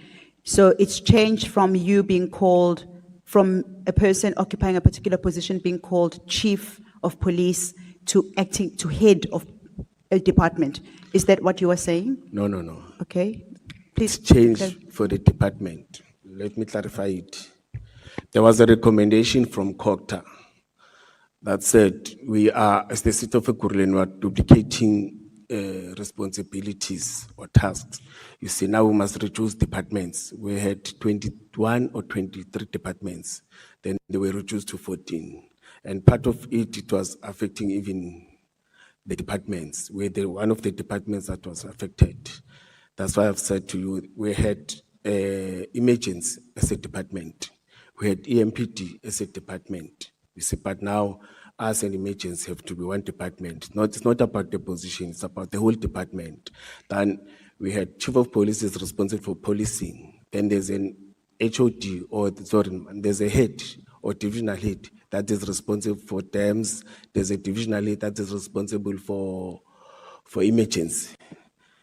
So it's changed from you being called, from a person occupying a particular position being called chief of police to acting, to head of a department. Is that what you were saying? No, no, no. Okay. Please. It's changed for the department. Let me clarify it. There was a recommendation from COCTA that said we are, as the city of Ekurhuleni, we are duplicating responsibilities or tasks. You see, now we must reduce departments. We had 21 or 23 departments. Then they were reduced to 14. And part of it was affecting even the departments. We're one of the departments that was affected. That's why I've said to you, we had emergency as a department. We had EMPD as a department. You see, but now us and emergency have to be one department. It's not about the position, it's about the whole department. Then we had chief of police is responsible for policing. Then there's an HOD, there's a head or divisional head that is responsible for dams. There's a divisional head that is responsible for emergency.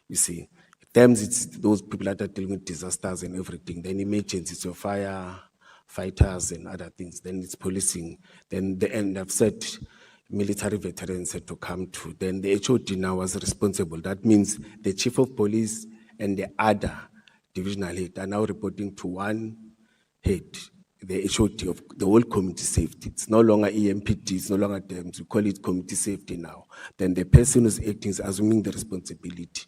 You see, dams, it's those people that are dealing with disasters and everything. Then emergency, it's your fire fighters and other things. Then it's policing. Then the end, I've said military veterans had to come to. Then the HOD now was responsible. That means the chief of police and the other divisional head are now reporting to one head, the HOD of the whole community safety. It's no longer EMPD, it's no longer DEMS. We call it community safety now. Then the person who's acting is assuming the responsibility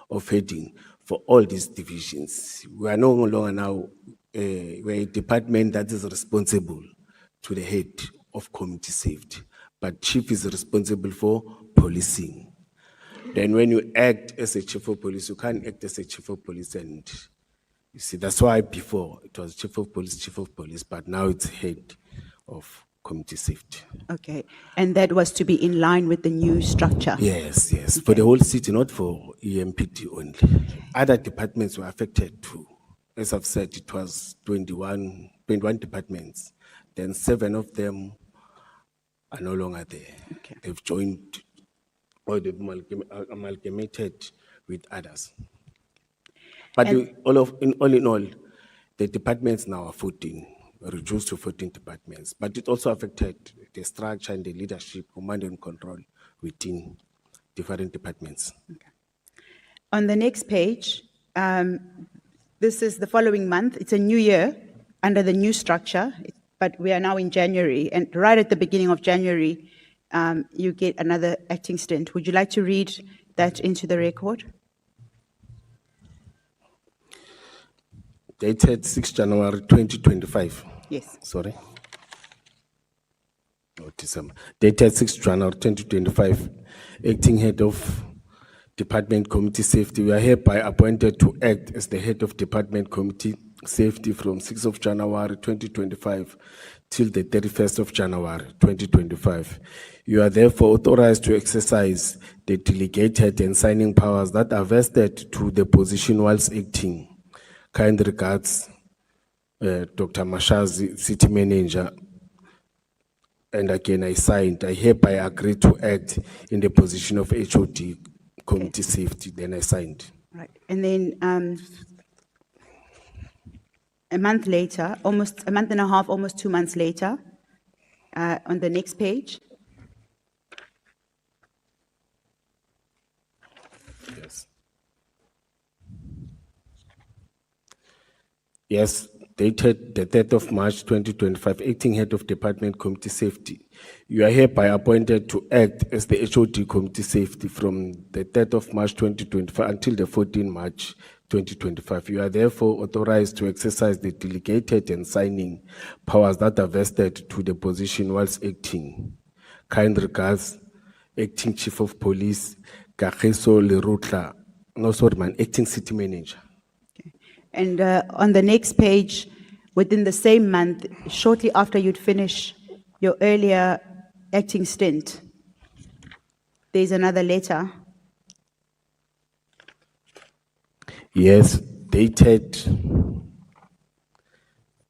of heading for all these divisions. We are no longer now we're a department that is responsible to the head of community safety, but chief is responsible for policing. Then when you act as a chief of police, you can't act as a chief of police, and you see, that's why before it was chief of police, but now it's head of community safety. Okay, and that was to be in line with the new structure? Yes, yes, for the whole city, not for EMPD only. Other departments were affected too. As I've said, it was 21 departments. Then 7 of them are no longer there. Okay. They've joined or they've amalgamated with others. But all in all, the departments now are 14, reduced to 14 departments. But it also affected the structure and the leadership, command and control within different departments. Okay. On the next page, this is the following month. It's a new year under the new structure, but we are now in January. And right at the beginning of January, you get another acting stint. Would you like to read that into the record? Dated 6 January 2025. Yes. Sorry. December. Dated 6 January 2025, acting head of Department Community Safety. We are hereby appointed to act as the head of Department Community Safety from 6th of January 2025 till the 31st of January 2025. You are therefore authorized to exercise the delegated and signing powers that are vested to the position whilst acting. Kind regards, Dr. Mashazi, City Manager. And again, I hereby agree to act in the position of HOD, Community Safety. Then I signed. Right. And then a month later, almost a month and a half, almost 2 months later, on the next page. Yes. Yes. Dated the 3rd of March 2025, acting head of Department Community Safety. You are hereby appointed to act as the HOD Community Safety from the 3rd of March 2025 until the 14th March 2025. You are therefore authorized to exercise the delegated and signing powers that are vested to the position whilst acting. Kind regards, Acting Chief of Police, Kagiso Lerutla, Acting City Manager. And on the next page, within the same month, shortly after you'd finish your earlier acting stint, there's another letter. Yes, dated.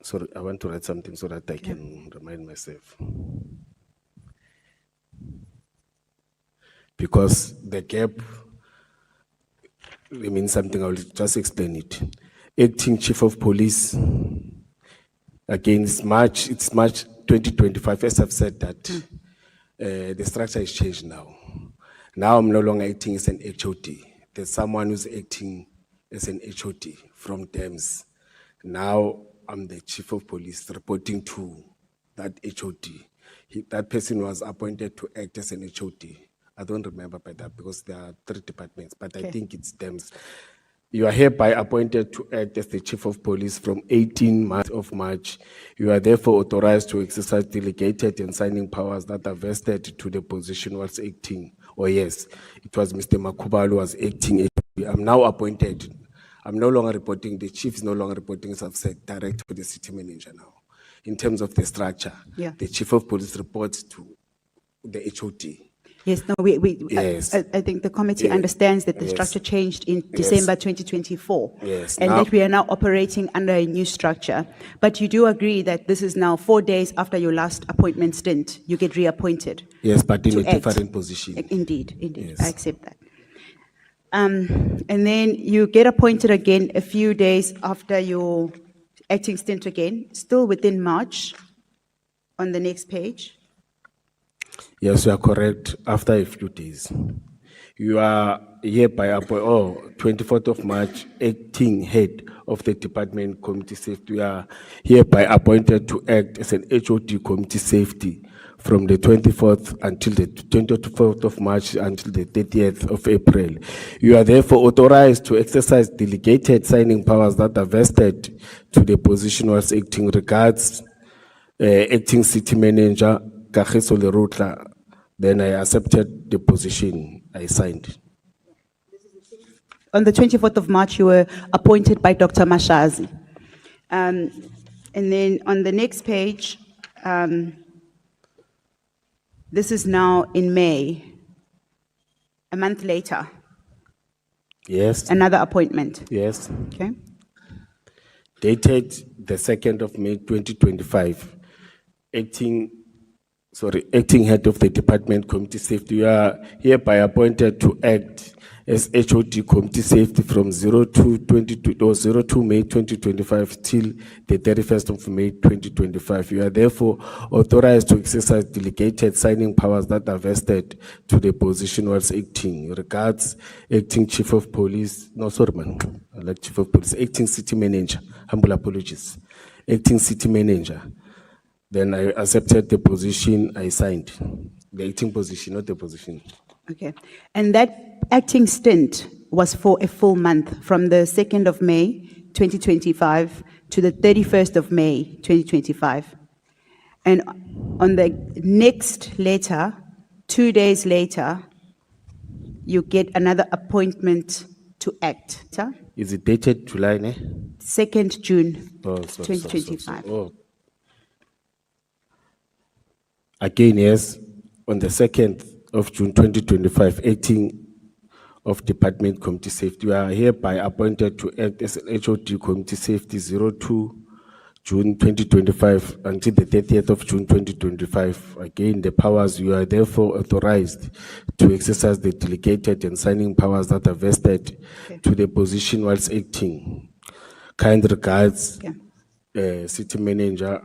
Sorry, I want to write something so that I can remind myself. Because the gap, it means something, I'll just explain it. Acting Chief of Police, again, it's March 2025, as I've said that the structure is changed now. Now I'm no longer acting as an HOD. There's someone who's acting as an HOD from DEMS. Now I'm the Chief of Police reporting to that HOD. That person was appointed to act as an HOD. I don't remember by that because there are 3 departments, but I think it's DEMS. You are hereby appointed to act as the Chief of Police from 18th of March. You are therefore authorized to exercise delegated and signing powers that are vested to the position whilst acting. Oh yes, it was Mr. Makubalo who was acting. I'm now appointed. I'm no longer reporting, the chief is no longer reporting, as I've said, direct to the city manager now. In terms of the structure, the Chief of Police reports to the HOD. Yes, no, Yes. I think the committee understands that the structure changed in December 2024. Yes. And that we are now operating under a new structure. But you do agree that this is now 4 days after your last appointment stint, you get reappointed? Yes, but in a act. different position. Indeed, indeed, Yes. I accept that. And then you get appointed again a few days after your acting stint again, still within March, on the next page. Yes, you are correct. After a few days, you are hereby appointed, 24th of March, acting head of the Department Community Safety. You are hereby appointed to act as an HOD Community Safety from the 24th until the 24th of March until the 30th of April. You are therefore authorized to exercise delegated signing powers that are vested to the position whilst acting. Regards, acting city manager, Kagiso Lerutla. Then I accepted the position, I signed. On the 24th of March, you were appointed by Dr. Mashazi. And then on the next page, this is now in May, a month later. Yes. Another appointment. Yes. Okay. Dated the 2nd of May 2025, acting head of the Department Community Safety. You are hereby appointed to act as HOD Community Safety from 02 May 2025 till the 31st of May 2025. You are therefore authorized to exercise delegated signing powers that are vested to the position whilst acting. Regards, acting Chief of Police, Chief of Police, acting City Manager, humble apologies, acting City Manager. Then I accepted the position, I signed. The acting position, not the position. Okay. And that acting stint was for a full month, from the 2nd of May 2025 to the 31st of May 2025. And on the next letter, 2 days later, you get another appointment to act. Is it dated July, ne? 2nd June, Oh, 2025. Oh. Again, yes, on the 2nd of June 2025, acting of Department Community Safety, you are hereby appointed to act as an HOD Community Safety 02 June 2025 until the 30th of June 2025. Again, the powers, you are therefore authorized to exercise the delegated and signing powers that are vested to the position whilst acting. Kind regards, City Manager,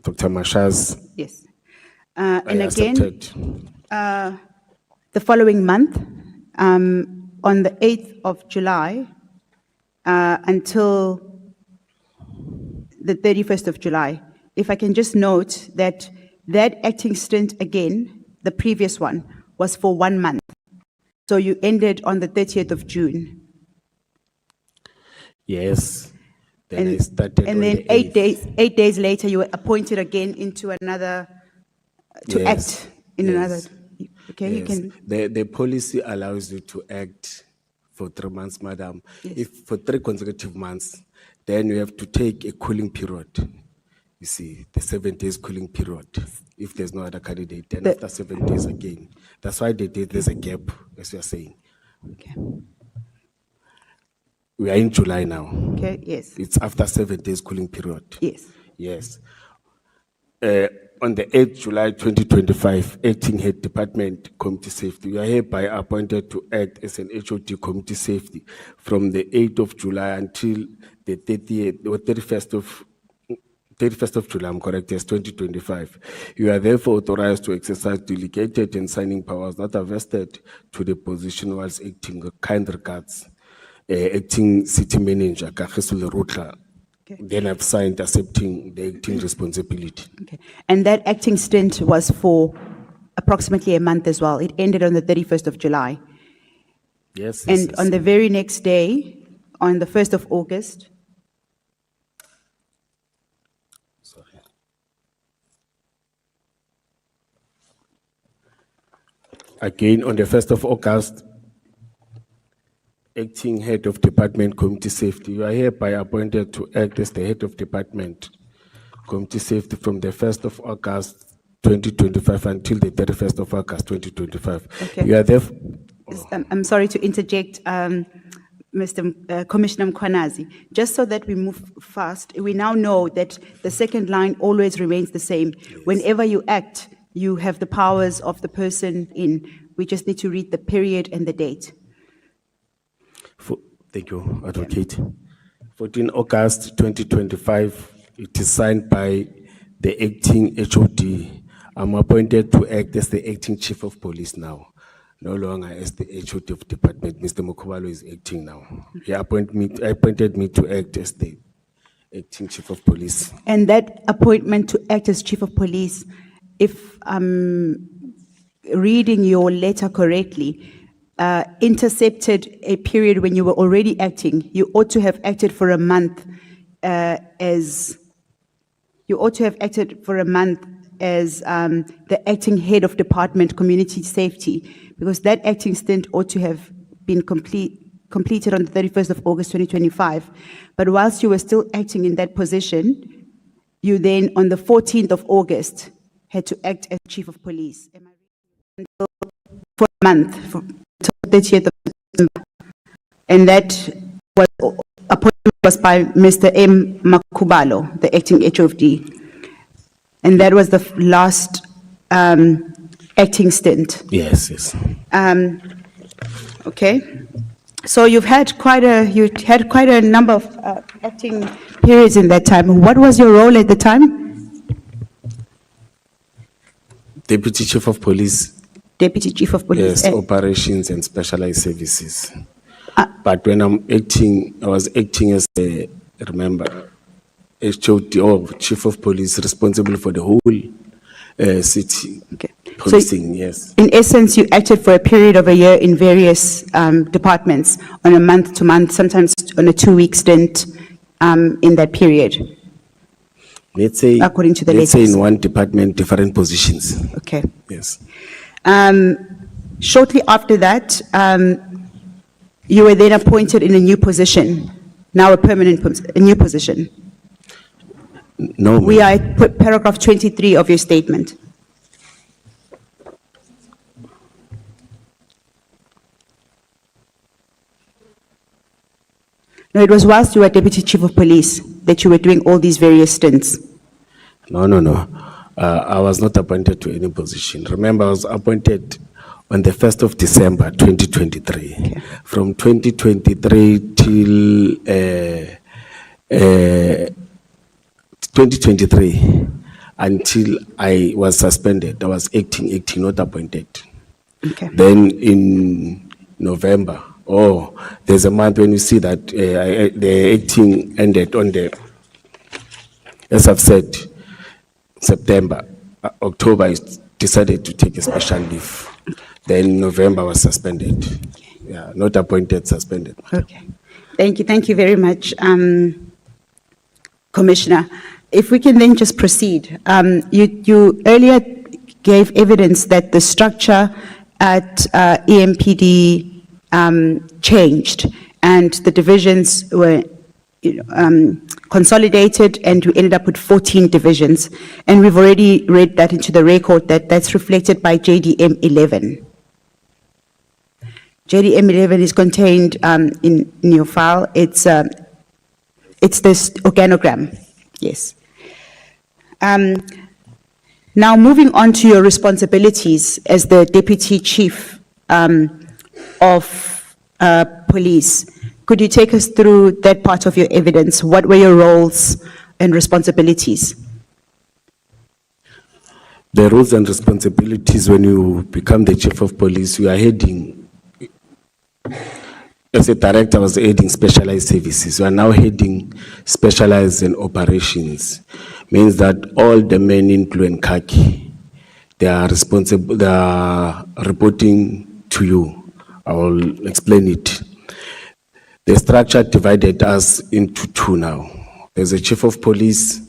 Dr. Mashaz. Yes. And again, accepted. The following month, on the 8th of July until the 31st of July, if I can just note that that acting stint again, the previous one, was for 1 month. So you ended on the 30th of June. Yes. Then I And, started and on then the 8 days later, you were appointed again into another, to Yes, act in yes, another. Okay, you yes. can. The policy allows you to act for 3 months, madam. Yes. If for 3 consecutive months, then you have to take a cooling period. You see, the 7 days cooling period. If there's no other candidate, then after 7 days again. That's why there's a gap, as you're saying. Okay. We are in July now. Okay, yes. It's after 7 days cooling period. Yes. Yes. On the 8th July 2025, Acting Head Department Community Safety, we are hereby appointed to act as an HOD Community Safety from the 8th of July until the 30th or 31st of July, I'm correct, yes, 2025. You are therefore authorized to exercise delegated and signing powers that are vested to the position whilst acting. Kind regards, Acting City Manager, Kagiso Rutla. Then I've signed accepting the acting responsibility. Okay. And that acting stint was for approximately a month as well. It ended on the 31st of July. Yes. And yes, on the very next day, on the 1st of August, again, on the 1st of August, Acting Head of Department Community Safety, you are hereby appointed to act as the Head of Department Community Safety from the 1st of August 2025 until the 31st of August 2025. Okay. You are therefore... I'm sorry to interject, Mr. Commissioner Mkhwanazi, just so that we move fast. We now know that the second line always remains the same. Whenever you act, you have the powers of the person in. We just need to read the period and the date. Thank you, Advocate. 14 August 2025, it is signed by the acting HOD. I'm appointed to act as the acting Chief of Police now, no longer as the HOD of Department. Mr. Mokobalo is acting now. He appointed me to act as the acting Chief of Police. And that appointment to act as Chief of Police, if I'm reading your letter correctly, intercepted a period when you were already acting. You ought to have acted for a month as the acting head of Department Community Safety, because that acting stint ought to have been completed on the 31st of August 2025. But whilst you were still acting in that position, you then on the 14th of August had to act as Chief of Police. Am I right? For a month, until 30th of December. And that appointment was by Mr. M. Makubalo, the acting HOD. And that was the last acting stint. Yes, yes. Okay. So you've had quite a number of acting periods in that time. What was your role at the time? Deputy Chief of Police. Deputy Chief of Police. Yes, operations and specialized services. But when I'm acting, I was acting as a, remember, HOD or Chief of Police responsible for the whole city. Okay. Policing, yes. In essence, you acted for a period of a year in various departments on a month-to-month, sometimes on a 2-week stint in that period. Let's say, according to the let's say letters? in one department, different positions. Okay. Yes. Shortly after that, you were then appointed in a new position, now a a new position. No. We are at paragraph 23 of your statement. No, it was whilst you were Deputy Chief of Police that you were doing all these various stints. No. I was not appointed to any position. Remember, I was appointed on the 1st of December, 2023. Okay. From 2023 till 2023 until I was suspended. I was acting, not appointed. Okay. Then in November, there's a month when you see that the acting ended on the, as I've said, September. October, I decided to take a special leave. Then November was suspended. Yeah, not appointed, suspended. Okay. Thank you very much, Commissioner. If we can then just proceed. You earlier gave evidence that the structure at EMPD changed and the divisions were consolidated and you ended up with 14 divisions. And we've already read that into the record that's reflected by JDM 11. JDM 11 is contained in your file. It's this organogram. Yes. Now moving on to your responsibilities as the Deputy Chief of Police. Could you take us through that part of your evidence? What were your roles and responsibilities? The roles and responsibilities when you become the Chief of Police, you are heading, as a director, I was heading specialized services. You are now heading specialized in operations. Means that all the men in blue and khaki, they are responsible, they are reporting to you. I will explain it. The structure divided us into two now. There's a Chief of Police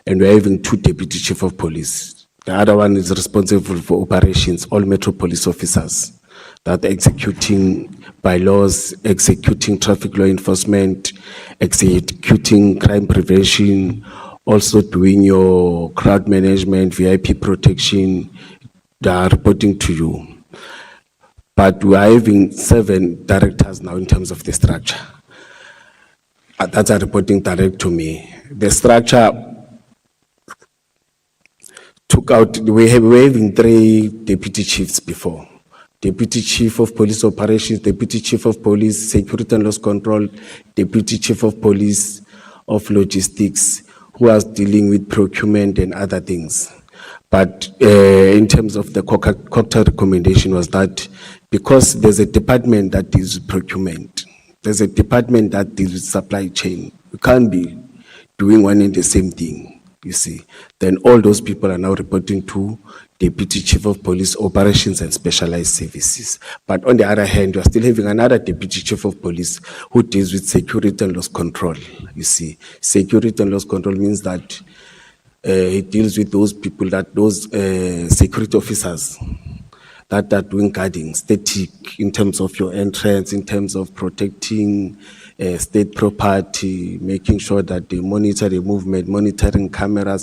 and we're having two Deputy Chief of Police. The other one is responsible for operations, all Metro Police officers that are executing bylaws, executing traffic law enforcement, executing crime prevention, also doing your crowd management, VIP protection. They are reporting to you. But we are having 7 directors now in terms of the structure. That's a reporting direct to me. The structure took out, we were having 3 deputy chiefs before. Deputy Chief of Police Operations, Deputy Chief of Police Security and Loss Control, Deputy Chief of Police of Logistics, who was dealing with procurement and other things. But in terms of the cocktail recommendation was that because there's a department that deals with procurement, there's a department that deals with supply chain. You can't be doing one and the same thing, you see. Then all those people are now reporting to Deputy Chief of Police Operations and Specialized Services. But on the other hand, you are still having another Deputy Chief of Police who deals with security and loss control, you see. Security and loss control means that he deals with those people, those security officers that are doing guarding, static in terms of your entrance, in terms of protecting state property, making sure that they monitor the movement, monitoring cameras,